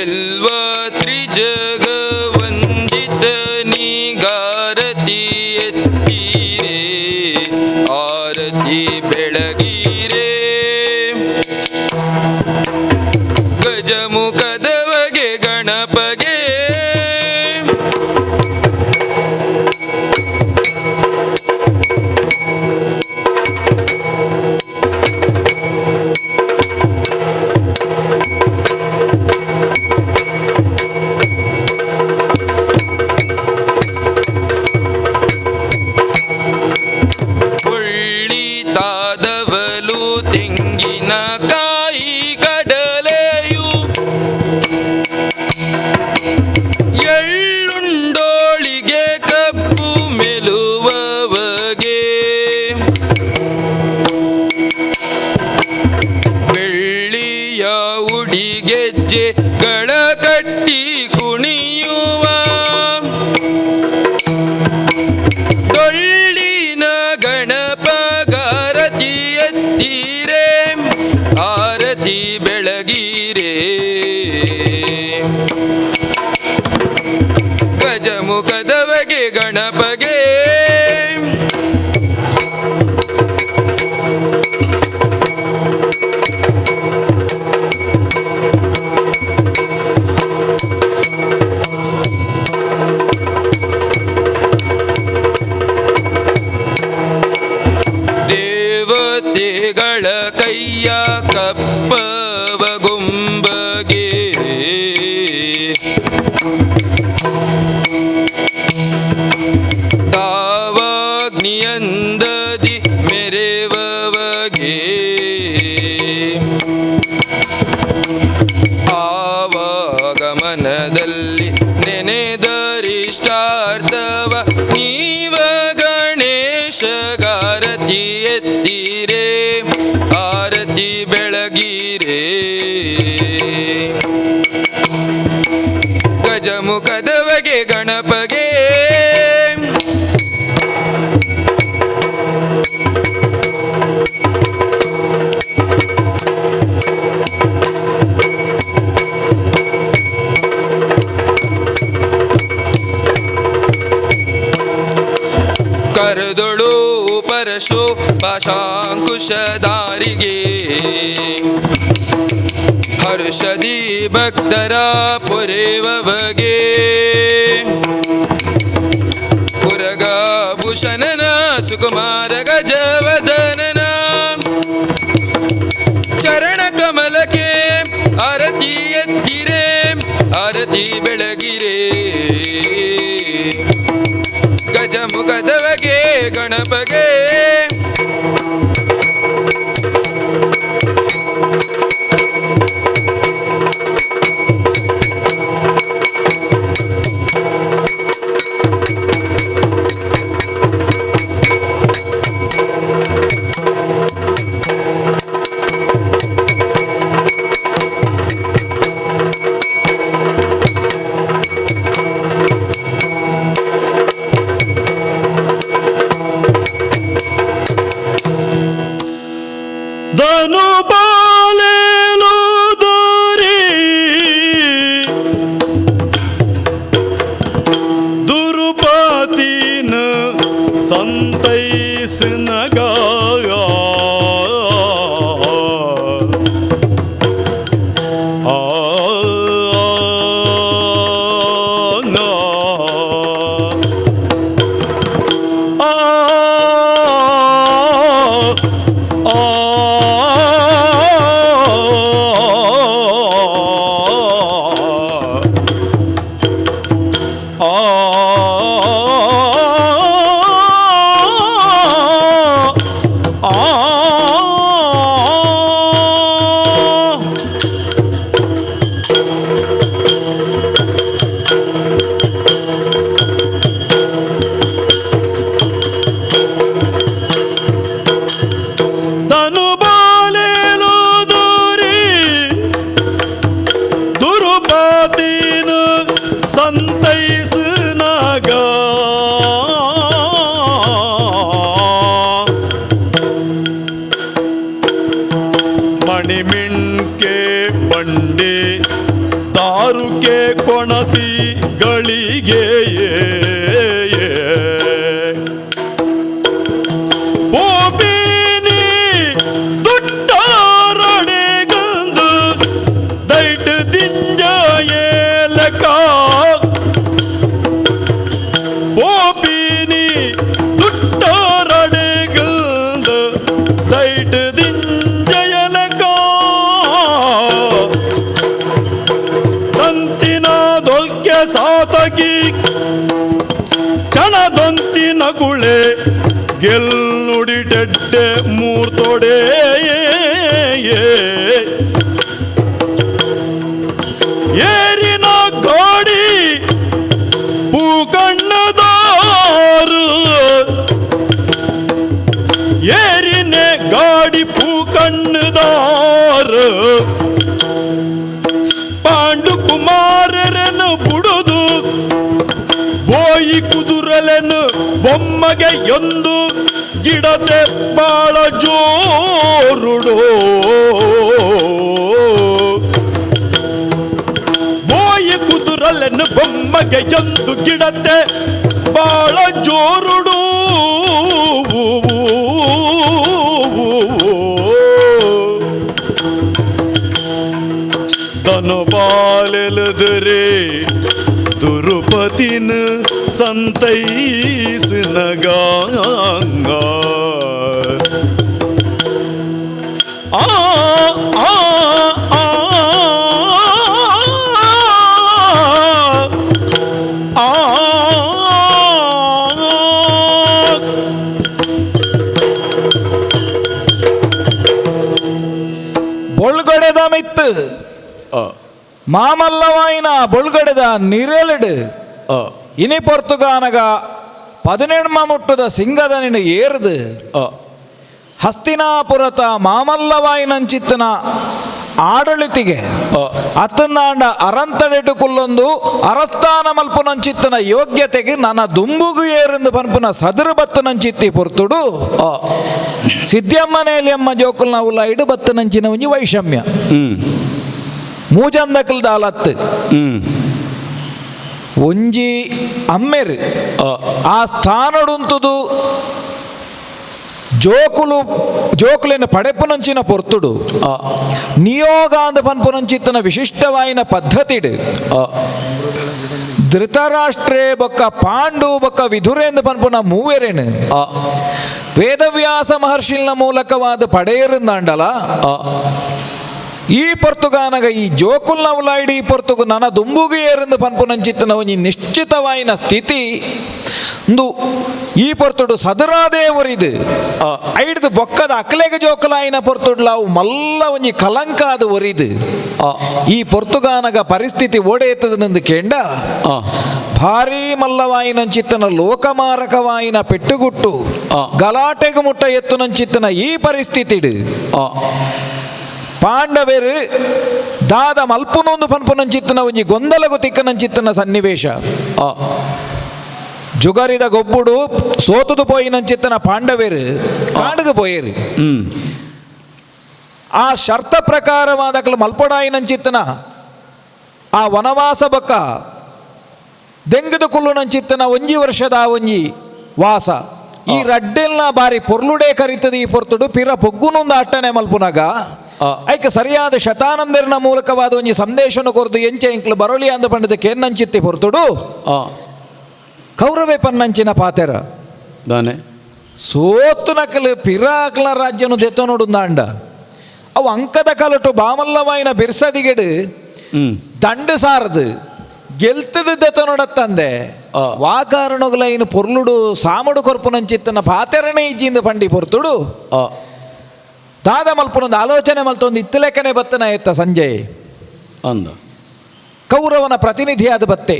ಗೆಲ್ವ ತ್ರಿಜಗವಂದಿತ ನೀಗಾರತಿ ಎತ್ತೀರೆ ಆರತಿ ಬೆಳಗೀರೆ ಗಜಮುಖದವಗೆ ಗಣಪಗೆ ಒಳ್ಳಿತಾದವಲು ತೆಂಗಿನಕಾಯಿ ಕಡಲೆಯು ಎಳ್ಳುಂಡೋಳಿಗೆ ಕಬ್ಬು ಮೆಲುವವಗೆ ಬೆಳ್ಳಿಯ ಉಡಿಗೆಜ್ಜೆಗಳ ಕಟ್ಟಿ ಕುಣಿಯುವ ಡೊಳ್ಳಿನ ಗಣಪಗಾರತಿ ಎತ್ತೀರೆ ಆರತಿ ಬೆಳಗೀರೆ ಗಜಮುಖದವಗೆ ಗಣಪಗೆ ದೇವತೆಗಳ ಕೈಯ ಕಪ್ಪವ ಗೊಂಬಗೆ ತಾವಾಗ್ನಿಯಂದದಿ ಮೆರೆವವಗೆ ಆವಾಗಮನದಲ್ಲಿ ನೆನೆದರಿಷ್ಟಾರ್ಥವ ನೀವ ಗಣೇಶಗಾರತಿ ಎತ್ತೀರೆ ಆರತಿ ಬೆಳಗೀರೆ ಗಜಮುಖದವಗೆ ಗಣಪಗೆ ಕರದೊಳು ಪರಶು ಪಾಶಾಂಕುಶಧಾರಿಗೆ ಹರ್ಷದಿ ಭಕ್ತರ ಪೊರೆವವಗೆ ಪುರಗಭೂಷಣನ ಸುಕುಮಾರ ಗಜವದನನ ಚರಣ ಕಮಲಕ್ಕೆ ಆರತಿ ಎತ್ತಿರೆ ಆರತಿ ಬೆಳಗಿರೆ ಗಜಮುಖದವಗೆ ಗಣಪಗೆ ದಾರುಕೆ ಕೊಣತಿಗಳಿಗೆ ಓಬಿನಿ ದುಟ್ಟಾರಡೆಗಂದು ದೈಟ್ ದಿಂಜಯೇಲಕ ಓಬಿನಿ ದುಟ್ಟಾರಡೆಗಂದು ದೈಟ್ ದಿಂಜಯೇಲಕ ದಂತಿನ ದೊಲ್ಕೆ ಸಾತಕಿ ಚಣದೊಂತಿನ ಗುಳೆ ಗೆಲ್ಲುಡಿಡೆಡ್ಡೆ ಮೂರ್ತೊಡೆ ಏರಿನ ಗಾಡಿ ಪೂಕಣ್ಣದಾರು ಏರಿನೆ ಗಾಡಿ ಪೂಕಣ್ಣದಾರು ಪಾಂಡು ಕುಮಾರರನ್ನು ಬುಡುದು ಬೋಯಿ ಕುದುರಲೆನು ಬೊಮ್ಮಗೆ ಎಂದು ಗಿಡತೆ ಬಾಳ ಜೋರುಡು ಬೋಯಿ ಕುದುರಲೆನು ಬೊಮ್ಮಗೆ ಎಂದು ಗಿಡತೆ ಬಾಳ ಜೋರುಡು ದನಪಾಲೆಲದರೆ ದುರುಪತಿನ ಸಂತೈಸಿನಗ ಆ ಆ ಆ ಆ ಬೊಳ್ಗಡೆದ ಮಿತ್ತು ಮಾಮಲ್ಲವಾಯಿನ ಬೊಳ್ಗಡೆದ ನಿರೆಲಡು ಇನಿ ಪೊರ್ತುಗಾನಗ 17 ಮುಟ್ಟದ ಸಿಂಗದ ನಿನ್ನ ಏರ್ದು ಹಸ್ತಿನಾಪುರತ ಮಾಮಲ್ಲವಾಯಿನಂಚಿತ್ತನ ಆಡಳಿತಿಗೆ ಅತ್ತನಾಂಡ ಅರಂತಡೆಡು ಕುಲ್ಲೊಂದು ಅರಸ್ಥಾನ ಮಲ್ಪುನಂಚಿತ್ತನ ಯೋಗ್ಯತೆಗೆ ನನ್ನ ದುಂಬುಗು ಏರೆಂದು ಪನ್ಪುನ ಸದರು ಬತ್ತನಂಚಿತ್ತಿ ಪೊರ್ತುಡು ಸಿದ್ಧಮ್ಮನೇಲಿ ಅಮ್ಮ ಜೋಕುಲ್ನ ಉಲಾಯಿಡು ಬತ್ತನಂಚಿನ ಒಂಜಿ ವೈಷಮ್ಯ ಮೂಜಂದಕಲ್ ದಾಲತ್ತು ಒಂಜಿ ಅಮ್ಮೆರು ಆ ಸ್ಥಾನಡುಂತುದು ಜೋಕುಲಿನ ಪಡೆಪುನಂಚಿನ ಪೊರ್ತುಡು ನಿಯೋಗ ಅಂದ ಪನ್ಪುನಂಚಿತ್ತನ ವಿಶಿಷ್ಟವಾಯಿನ ಪದ್ಧತಿಡು ಧೃತರಾಷ್ಟ್ರೇ ಬೊಕ್ಕ ಪಾಂಡು ಬೊಕ್ಕ ವಿಧುರೇಂದು ಪನ್ಪುನ ಮೂವೆರೇನು ವೇದವ್ಯಾಸ ಮಹರ್ಷಿಲ್ನ ಮೂಲಕವಾದ ಪಡೆಯರಿಂದಾಂಡಲ ಈ ಪೊರ್ತುಗಾನಗ ಈ ಜೋಕುಲ್ನ ಉಲಾಯಿಡಿ ಈ ಪೊರ್ತುಗು ನನ್ನ ದುಂಬುಗೆ ಏರೆಂದು ಪನ್ಪುನಂಚಿತ್ತನ ಒಂಜಿ ನಿಶ್ಚಿತವಾಯಿನ ಸ್ಥಿತಿ ಒಂದು ಈ ಪೊರ್ತುಡು ಸದರಾದೇವರಿದು ಐಡ್ದು ಬೊಕ್ಕದ ಅಕ್ಲೆಗೆ ಜೋಕುಲಾಯಿನ ಪೊರ್ತುಡ್ಲ ಅವು ಮಲ್ಲ ಒಂಜಿ ಕಲಂಕ ಅದು ಒರಿದು ಈ ಪೊರ್ತುಗಾನಗ ಪರಿಸ್ಥಿತಿ ಓಡೆಯತ್ತದನೆಂದು ಕೇಂಡ ಭಾರೀ ಮಲ್ಲವಾಯಿನಂಚಿತ್ತನ ಲೋಕಮಾರಕವಾಯಿನ ಪೆಟ್ಟುಗುಟ್ಟು ಗಲಾಟೆಗೆ ಮುಟ್ಟ ಎತ್ತುನಂಚಿತ್ತನ ಈ ಪರಿಸ್ಥಿತಿಡು ಪಾಂಡವೇರು ದಾದ ಮಲ್ಪುನೊಂದು ಪನ್ಪುನಂಚಿತ್ತನ ಒಂಜಿ ಗೊಂದಲಗು ತಿಕ್ಕನಂಚಿತ್ತನ ಸನ್ನಿವೇಶ ಜುಗರಿದ ಗೊಬ್ಬುಡು ಸೋತುದು ಪೋಯಿನಂಚಿತ್ತನ ಪಾಂಡವೇರು ಕಾಡುಗು ಪೋಯರು ಆ ಶರ್ತ ಪ್ರಕಾರವಾದಕಲು ಮಲ್ಪೊಡಾಯಿನಂಚಿತ್ತನ ಆ ವನವಾಸ ಬೊಕ್ಕ ದೆಂಗದು ಕುಲ್ಲುನಂಚಿತ್ತನ ಒಂಜಿ ವರ್ಷದ ಒಂಜಿ ವಾಸ ಈ ರಡ್ಡೆಲ್ನ ಬಾರಿ ಪೊರ್ಲುಡೆ ಕರಿತದ ಈ ಪೊರ್ತುಡು ಪಿರ ಪೊಗ್ಗುನೊಂದು ಅಟ್ಟನೆ ಮಲ್ಪುನಗ ಐಕ ಸರಿಯಾದ ಶತಾನಂದರಿನ ಮೂಲಕವಾದ ಒಂಜಿ ಸಂದೇಶನ ಕೊರ್ದು ಎಂಚೆ ಇಂಕ್ಲು ಬರೋಲಿ ಅಂದ ಪಂಡದ ಕೇನ್ನಂಚಿತ್ತಿ ಪೊರ್ತುಡು ಕೌರವೆ ಪನ್ನಂಚಿನ ಪಾತೆರ ದಾನೆ ಸೋತು ನಕಲು ಪಿರಾಕ್ಲ ರಾಜ್ಯನು ದೆತ್ತ ನೋಡುಂದಾಂಡ ಅವು ಅಂಕದ ಕಲಟು ಬಾಮಲ್ಲವಾಯಿನ ಬಿರ್ಸದಿಗೆಡು ದಂಡು ಸಾರದು ಗೆಲ್ತದ ದೆತ್ತ ನೋಡತ್ತಂದೆ ವಾಕಾರಣಗುಲೈನ ಪೊರ್ಲುಡು ಸಾಮಡು ಕೊರ್ಪುನಂಚಿತ್ತನ ಪಾತೆರನೇ ಇಜ್ಜಿಂದ ಪಂಡಿ ಪೊರ್ತುಡು ದಾದ ಮಲ್ಪನೊಂದು ಆಲೋಚನೆ ಮಲ್ತೊಂದು ಇತ್ತಲೆಕ್ಕನೆ ಬತ್ತನ ಎತ್ತ ಸಂಜೆ ಅಂದ ಕೌರವನ ಪ್ರತಿನಿಧಿಯಾದ ಬತ್ತೆ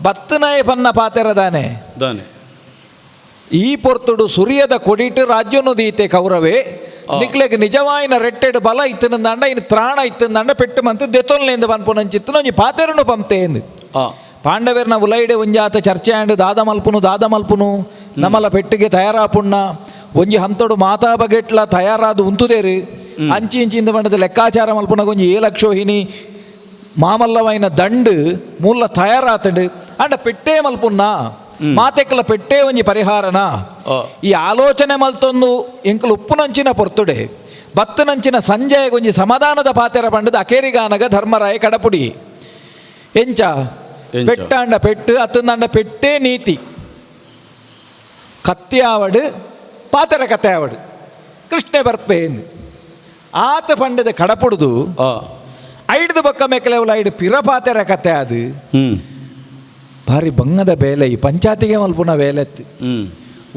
ಬತ್ತನಾಯ ಪನ್ನ ಪಾತೆರದಾನೆ ದಾನೆ ಈ ಪೊರ್ತುಡು ಸುರಿಯದ ಕೊಡಿಟ್ಟು ರಾಜ್ಯನು ದೀತೆ ಕೌರವೇ ನಿಕ್ಲೆಗ್ ನಿಜವಾಯಿನ ರೆಟ್ಟೆಡು ಬಲ ಇತ್ತನಂದಾಂಡ ಇನ್ನು ತ್ರಾಣ ಇತ್ತಂದಾಂಡ ಪೆಟ್ಟು ಮಂತು ದೆತ್ತೊನ್ಲೆಂದು ಪನ್ಪುನಂಚಿತ್ತನ ಒಂಜಿ ಪಾತೆರನು ಪಂಪೆ ಎಂದು ಪಾಂಡವೇರ್ನ ಉಲೈಡೆ ಒಂಜಾತ ಚರ್ಚೆ ಆಂಡ್ ದಾದ ಮಲ್ಪುನು ನಮ್ಮಲ ಪೆಟ್ಟಿಗೆ ತಯಾರಾಪುಣ್ಣ ಒಂಜಿ ಹಂತೋಡು ಮಾತಾ ಬಗೆಟ್ಲ ತಯಾರಾದು ಉಂತುದೇರು ಅಂಚಿ ಇಂಚಿಂದ ಬಂಡದ ಲೆಕ್ಕಾಚಾರ ಮಲ್ಪುನಾಗ ಒಂಜಿ 7 ಲಕ್ಷ ಹಿನಿ ಮಾಮಲ್ಲವೈನ ದಂಡು ಮೂಲ ತಯಾರಾತಂಡು ಅಂಡ ಪೆಟ್ಟೆ ಮಲ್ಪುನ್ನ ಮಾತೆಕ್ಕಲ ಪೆಟ್ಟೆ ಒಂಜಿ ಪರಿಹಾರನ ಈ ಆಲೋಚನೆ ಮಲ್ತೊಂದು ಎಂಕಲು ಉಪ್ಪುನಂಚಿನ ಪೊರ್ತುಡೆ ಬತ್ತನಂಚಿನ ಸಂಜೆ ಒಂಜಿ ಸಮಾಧಾನದ ಪಾತೆರ ಪಂಡದ ಅಕೇರಿಗಾನಗ ಧರ್ಮರಾಯ ಕಡಪುಡಿ ಎಂಚ ಪೆಟ್ಟ ಅಂಡ ಪೆಟ್ಟು ಅತ್ತಂದ ಪೆಟ್ಟೆ ನೀತಿ ಕತ್ತಿ ಆವಡು ಪಾತೆರ ಕತೆ ಆವಡು ಕೃಷ್ಣೆ ಬರ್ಪೆ ಎಂದು ಆತ ಪಂಡದ ಕಡಪುಡುದು ಐಡ್ದು ಬಕ್ಕ ಮೆಕ್ಕಲೆವಲ ಐಡು ಪಿರ ಪಾತೆರ ಕತೆ ಅದು ಭಾರಿ ಬಂಗದ ಬೇಲೆ ಈ ಪಂಚಾಯತಿಗೆ ಮಲ್ಪುನ ಬೇಲೆತ್ತು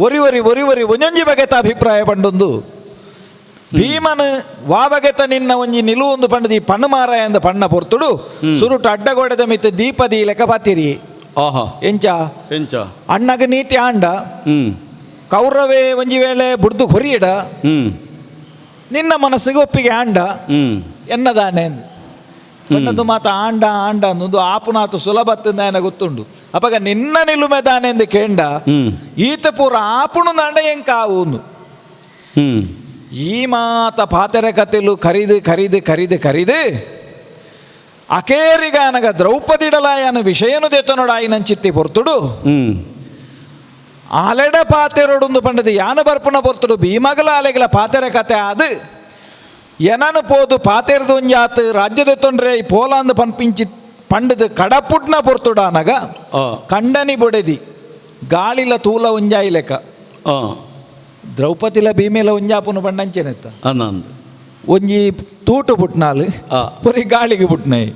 ಒರಿ ಒರಿ ಒರಿ ಒರಿ ಒಂಜೊಂಜಿ ಬಗೆತ ಅಭಿಪ್ರಾಯ ಪಂಡೊಂದು ಭೀಮನು ವಾಬಗೆತ ನಿನ್ನ ಒಂಜಿ ನಿಲುವೊಂದು ಪಂಡದು ಈ ಪಣ್ಣು ಎಂದ ಪಣ್ಣ ಪೊರ್ತುಡು ಸುರುಟು ಅಡ್ಡಗೋಡೆದ ಮಿತ್ತು ದೀಪದಿ ಲೆಕ್ಕ ಪಾತಿರಿ ಎಂಚ ಎಂಚ ಅಣ್ಣಗ ನೀತಿ ಆಂಡ ಕೌರವೇ ಒಂಜಿ ವೇಳೆ ಬುಡ್ದು ಹೊರಿಯಡ ನಿನ್ನ ಮನಸ್ಸಿಗೆ ಒಪ್ಪಿಗೆ ಆಂಡ ಎನ್ನದಾನೆ ಪಣ್ಣದು ಮಾತ ಆಂಡ ಆಂಡ ಅನ್ನೋದು ಆಪುನಾತು ಸುಲಭತ್ತಂದ ಗೊತ್ತುಂಡು ಅಪಗ ನಿನ್ನ ನಿಲುಮೆದಾನೆ ಎಂದು ಕೇಂಡ ಈತ ಪೂರ ಆಪುಣು ನಾಂಡ ಎಂಕಾವು ಈ ಮಾತ ಪಾತೆರ ಕತೆಲು ಕರಿದು ಕರಿದು ಕರಿದು ಕರಿದು ಅಕೇರಿಗಾನಗ ದ್ರೌಪದಿಡಲಾಯನ ವಿಷಯನು ದೇತನೋಡ ಆಯ್ನಂಚಿತ್ತಿ ಪೊರ್ತುಡು ಆಲೆಡ ಪಾತೆರೊಡೊಂದು ಪಂಡದು ಯಾನ ಬರ್ಪುನ ಪೊರ್ತುಡು ಭೀಮಗಲ ಆಲೆಗಳ ಪಾತೆರ ಕತೆ ಆದು ಎನನು ಪೋದು ಪಾತೆರದು ಒಂಜಾತು ರಾಜ್ಯದ ತೊಂದ್ರೆ ಈ ಪೋಲಾಂದು ಪನ್ಪಿಂಚಿ ಪಂಡದು ಕಡಪುಟ್ನ ಪೊರ್ತುಡಾನಗ ಕಂಡನಿ ಬೊಡೆದಿ ಗಾಳಿಲ ತೂಲ ಒಂಜಾಯಿ ಲೆಕ್ಕ ದ್ರೌಪದಿಲ ಭೀಮೆಲ ಒಂಜಾಪುನ ಪಂಡಂಚೆನೆತ್ತ ಆನಂದ್ ಒಂಜಿ ತೂಟು ಪುಟ್ನಾಲು ಪುರಿ ಗಾಳಿಗೆ ಪುಟ್ನಾಯಿ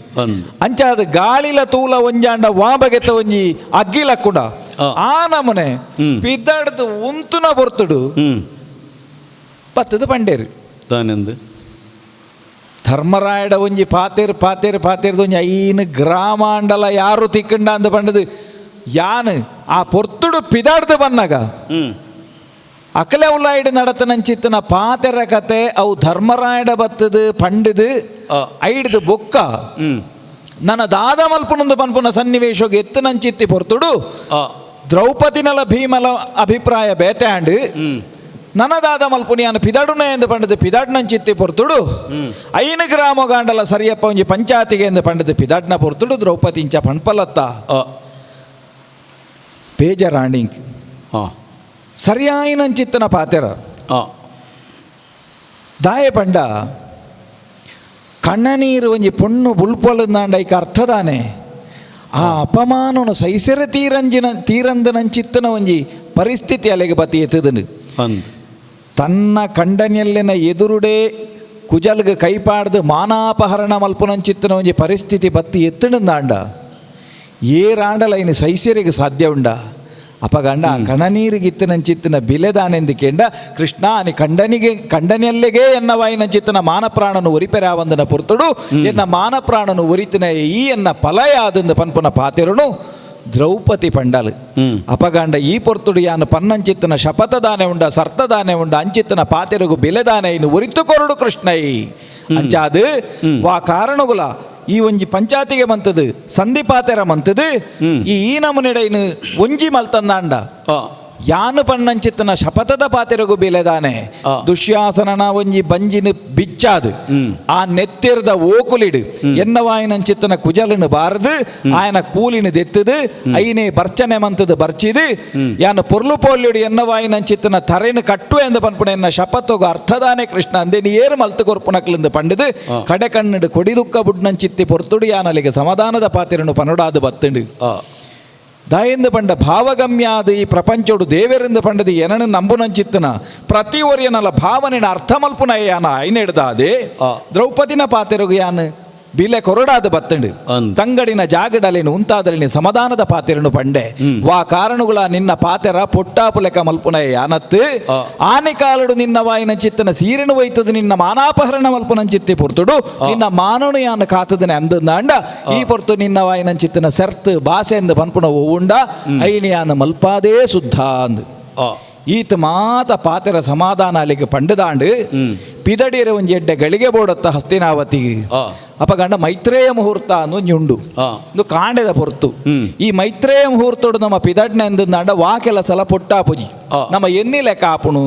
ಅಂಚಾದ ಗಾಳಿಲ ತೂಲ ಒಂಜಾಂಡ ವಾಬಗೆತ ಒಂಜಿ ಅಗ್ಗಿಲ ಕೂಡ ಆ ನಮನೆ ಪಿದ್ದಾಡ್ದು ಉಂತುನ ಬೊರ್ತುಡು ಪತ್ತದು ಪಂಡೇರು ತಾನೆಂದು ಧರ್ಮರಾಯಡ ಒಂಜಿ ಪಾತೇರು ಪಾತೇರು ಪಾತೇರ್ದು ಒಂಜಿ ಐನು ಗ್ರಾಮಾಂಡಲ ಯಾರು ತಿಕ್ಕಂಡ ಅಂದ ಪಂಡದು ಯಾನು ಆ ಪೊರ್ತುಡು ಪಿದಾಡ್ದು ಬನ್ನಾಗ ಅಕಲೆ ಉಳ್ಳಾಯ್ಡು ನಡತನಂಚಿತ್ತನ ಪಾತೆರ ಕತೆ ಅವು ಧರ್ಮರಾಯಡ ಬತ್ತದು ಪಂಡದು ಐಡ್ದು ಬೊಕ್ಕ ನನ್ನ ದಾದ ಮಲ್ಪುನೊಂದು ಪನ್ಪುನ ಸನ್ನಿವೇಶಗೆ ಎತ್ತನಂಚಿತ್ತಿ ಪೊರ್ತುಡು ದ್ರೌಪದಿನಲ ಭೀಮಲ ಅಭಿಪ್ರಾಯ ಬೇತಾಂಡ್ ನನದಾದ ಮಲ್ಪುನಿಯಾನ ಪಿದಾಡುನ ಎಂದು ಪಂಡದು ಪಿದಾಡ್ನಂಚಿತ್ತಿ ಪೊರ್ತುಡು ಐನು ಗ್ರಾಮ ಗಾಂಡಲ ಸರಿಯಪ್ಪ ಒಂಜಿ ಪಂಚಾಯತಿಗೆ ಎಂದು ಪಂಡದು ಪಿದಾಡ್ನ ಪೊರ್ತುಡು ದ್ರೌಪದಿ ಇಂಚ ಪಣ್ಪಲತ್ತ ಬೇಜರಾಣಿಂಗ್ ಸರಿಯಾಯಿನಂಚಿತ್ತನ ಪಾತೆರ ದಾಯ ಪಂಡ ಕಣ್ಣ ನೀರು ಒಂಜಿ ಪೊಣ್ಣು ಬುಲ್ಪೊಲಂದಾಂಡ ಐಕ ಅರ್ಥದಾನೆ ಆ ಅಪಮಾನನು ಸೈಸರ ತೀರಂದನಂಚಿತ್ತನ ಒಂಜಿ ಪರಿಸ್ಥಿತಿ ಅಲೆಗೆ ಬತ್ತಿ ಎತ್ತದನು ತನ್ನ ಕಂಡನೆಲ್ಲಿನ ಎದುರುಡೆ ಕುಜಲ್ಗೆ ಕೈಪಾಡ್ದು ಮಾನಾಪಹರಣ ಮಲ್ಪುನಂಚಿತ್ತನ ಒಂಜಿ ಪರಿಸ್ಥಿತಿ ಬತ್ತಿ ಎತ್ತಣಂದಾಂಡ ಏರಾಂಡಲ ಇನ್ನು ಸೈಸರಿಗೆ ಸಾಧ್ಯ ಉಂಡ ಅಪಗಂಡ ಕಣನೀರಿಗಿತ್ತನಂಚಿತ್ತಿನ ಬಿಲೆದಾನೆಂದಿಕೆಂಡ ಕೃಷ್ಣ ಅನಿ ಕಂಡನೆಲ್ಲಿಗೆ ಎನ್ನವಾಯಿನಂಚಿತ್ತನ ಮಾನಪ್ರಾಣನು ಒರಿಪೆರಾವಂದನ ಪುರ್ತುಡು ಎನ್ನ ಮಾನಪ್ರಾಣನು ಒರಿತಿನ ಈ ಎನ್ನ ಫಲಯಾದಂದು ಪನ್ಪುನ ಪಾತೆರುನು ದ್ರೌಪದಿ ಪಂಡಲ್ ಅಪಗಂಡ ಈ ಪೊರ್ತುಡು ಯಾನು ಪನ್ನಂಚಿತ್ತನ ಶಪಥದಾನೆ ಉಂಡ ಸರ್ತದಾನೆ ಉಂಡ ಅಂಚಿತ್ತನ ಪಾತೆರುಗು ಬಿಲೆದಾನೆ ಇನ್ನು ಒರಿತು ಕೊರಡು ಕೃಷ್ಣೈ ಅಂಚಾದು ವಾ ಕಾರಣಗುಲ ಈ ಒಂಜಿ ಪಂಚಾಯತಿಗೆ ಮಂತದು ಸಂಧಿಪಾತೆರ ಮಂತದು ಈ ನಮುನೆಡೆನು ಒಂಜಿ ಮಲ್ತಂದಾಂಡ ಯಾನು ಪನ್ನಂಚಿತ್ತನ ಶಪಥದ ಪಾತೆರಗು ಬಿಲೆದಾನೆ ದುಶ್ಯಾಸನನ ಒಂಜಿ ಬಂಜಿನ ಬಿಚ್ಚಾದು ಆ ನೆತ್ತಿರದ ಓಕುಲಿಡು ಎನ್ನವಾಯಿನಂಚಿತ್ತನ ಕುಜಲನು ಬಾರದು ಆಯನ ಕೂಲಿನ ದೆತ್ತದು ಐನೇ ಬರ್ಚನೆ ಮಂತದು ಬರ್ಚಿದು ಯಾನು ಪೊರ್ಲು ಪೋಲ್ಯುಡು ಎನ್ನವಾಯಿನಂಚಿತ್ತನ ತರೆನು ಕಟ್ಟು ಎಂದು ಪನ್ಪುಣ ಎನ್ನ ಶಪಥೋಗ ಅರ್ಥದಾನೆ ಕೃಷ್ಣ ಅಂದೆ ನೀ ಏರು ಮಲ್ತು ಕೊರ್ಪುನಕ್ಲಿಂದ ಪಂಡದು ಕಡೆ ಕಣ್ಣಡು ಕೊಡಿದುಕ್ಕ ಬುಡ್ನಂಚಿತ್ತಿ ಪೊರ್ತುಡು ಯಾನಲಿಗೆ ಸಮಾಧಾನದ ಪಾತೆರನು ಪನೊಡಾದು ಬತ್ತಂಡು ದಾಯಂದು ಪಂಡ ಭಾವಗಮ್ಯಾದ ಈ ಪ್ರಪಂಚೋಡು ದೇವರಿಂದ ಪಂಡದು ಏನನ್ನು ನಂಬುನಂಚಿತ್ತನ ಪ್ರತಿ ಒರಿಯನಲ್ಲ ಭಾವನೆನ ಅರ್ಥ ಮಲ್ಪುನ ಯಾನ ಐನೆಡ್ದಾದೆ ದ್ರೌಪದಿನ ಪಾತೆರುಗು ಯಾನು ಬಿಲೆ ಕೊರಡಾದ ಬತ್ತಂಡು ತಂಗಡಿನ ಜಾಗಡಲಿನ ಉಂತಾದಲಿನ ಸಮಾಧಾನದ ಪಾತೆರನು ಪಂಡೆ ವಾ ಕಾರಣಗುಳ ನಿನ್ನ ಪಾತೆರ ಪೊಟ್ಟಾಪು ಲೆಕ್ಕ ಮಲ್ಪುನ ಯಾನತ್ತು ಆನೆ ಕಾಲಡು ನಿನ್ನ ವಾಯಿನ ಚಿತ್ತನ ಸೀರೆನು ಒಯ್ತದು ನಿನ್ನ ಮಾನಾಪಹರಣ ಮಲ್ಪುನಂಚಿತ್ತಿ ಪೊರ್ತುಡು ನಿನ್ನ ಮಾನನು ಯಾನ ಕಾತದನೆ ಅಂದಂದ ಈ ಪೊರ್ತು ನಿನ್ನ ವಾಯಿನ ಚಿತ್ತನ ಸೆರ್ತ್ ಭಾಷೆ ಎಂದು ಪನ್ಪುನ ಉಂಡ ಐನಿ ಯಾನ ಮಲ್ಪಾದೇ ಸುದ್ದ ಅಂದು ಈತ ಮಾತ ಪಾತೆರ ಸಮಾಧಾನ ಅಲ್ಲಿಗೆ ಪಂಡದಾಂಡು ಪಿದಡಿಯರ ಒಂಜಿ ಎಡ್ಡೆ ಗಳಿಗೆ ಬೋಡತ್ತ ಹಸ್ತಿನಾವತಿಗೆ ಅಪಗಂಡ ಮೈತ್ರೇಯ ಮುಹೂರ್ತ ಅನ್ನೋ ಉಂಡು ಒಂದು ಕಾಂಡೆದ ಪೊರ್ತು ಈ ಮೈತ್ರೇಯ ಮುಹೂರ್ತೋಡು ನಮ್ಮ ಪಿದಡ್ನ ಎಂದಂಡ ವಾಕೆಲ ಸಲ ಪೊಟ್ಟಾಪುಜಿ ನಮ್ಮ ಎನ್ನಿ ಲೆಕ್ಕ ಆಪುಣು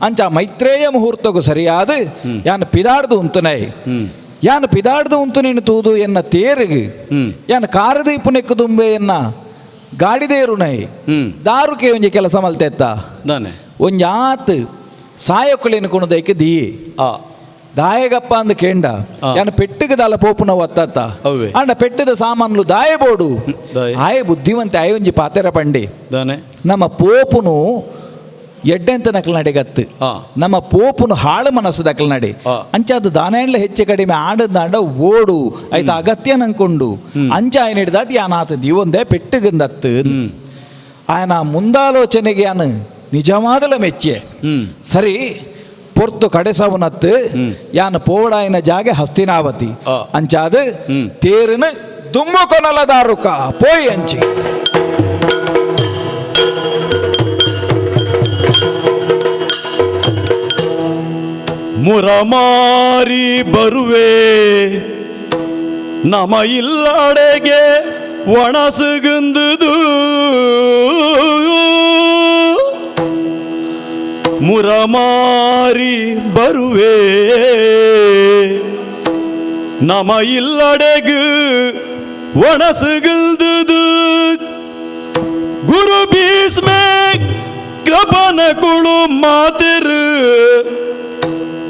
ಅಂಚ ಮೈತ್ರೇಯ ಮುಹೂರ್ತಗೂ ಸರಿಯಾದ ಯಾನು ಪಿದಾಡ್ದು ಉಂತನೈ ಯಾನು ಪಿದಾಡ್ದು ಉಂಟು ನೀನು ತೂದು ಎನ್ನ ತೇರಿಗೆ ಯಾನು ಕಾರದೀಪು ನೆಕ್ಕು ದುಂಬೆ ಎನ್ನ ಗಾಡಿದೇರು ನೈ ದಾರುಕೆ ಒಂಜಿ ಕೆಲಸ ಮಲ್ತೆತ್ತ ದಾನೆ ಒಂಜಿ ಆತ್ ಸಾಯಕ್ಕಳೇನು ಕುಣದೈಕೆ ದಿಯೆ ಆ ದಾಯಗಪ್ಪ ಅಂದ್ ಕೇಂಡ ಯಾನು ಪೆಟ್ಟಿಗೆ ದಾಲ ಪೋಪುನ ಒತ್ತತ್ತ ಅವ್ವೆ. ಅಂಡ ಪೆಟ್ಟಿದ ಸಾಮಾನ್ಲು ದಾಯಬೋಡು ದಾಯ. ಆಯೆ ಬುದ್ಧಿವಂತೆ ಆಯೆ ಒಂಜಿ ಪಾತೆರ ಪಂಡೆ ದಾನೆ ನಮ್ಮ ಪೋಪುನು ಎಡ್ಡೆಂತ ನಕಲ್ ನಡೆಗತ್ತು ಆ. ನಮ್ಮ ಪೋಪುನು ಹಾಳು ಮನಸ್ಸು ದಕಲ್ ನಡೆ ಆ. ಅಂಚ ಅದು ದಾನೆಂಡ್ಲ ಹೆಚ್ಚು ಕಡಿಮೆ ಆಡದಾಂಡ ಓಡು ಆಯ್ತು ಅಗತ್ಯ ನಂಕೊಂಡು ಅಂಚ ಆಯ್ನ ಹಿಡ್ದು ಅದು ಯಾನಾತ ದಿವೊಂದೇ ಪೆಟ್ಟಿಗಂದತ್ತು ಆಯನ ಮುಂದಾಲೋಚನೆಗೆ ಯಾನು ನಿಜವಾದಲ ಮೆಚ್ಚೆ ಸರಿ ಪೊರ್ತು ಕಡೆಸವನತ್ತು ಯಾನು ಪೋಡಾಯಿನ ಜಾಗೆ ಹಸ್ತಿನಾವತಿ ಆ. ಅಂಚಾದು ತೇರಿನ ದುಮ್ಮು ಕೊನಲದಾರುಕ ಪೋಯ್ ಅಂಚಿ ಮುರಮಾರಿ ಬರುವೆ ನಮ ಇಲ್ಲಡೆಗೆ ಒಣಸುಗುಂದುದು ಮುರಮಾರಿ ಬರುವೆ ನಮ ಇಲ್ಲಡೆಗು ಒಣಸುಗುಂದುದು ಗುರು ಭೀಷ್ಮೆ ಕೃಪನ ಕುಳು ಮಾತಿರು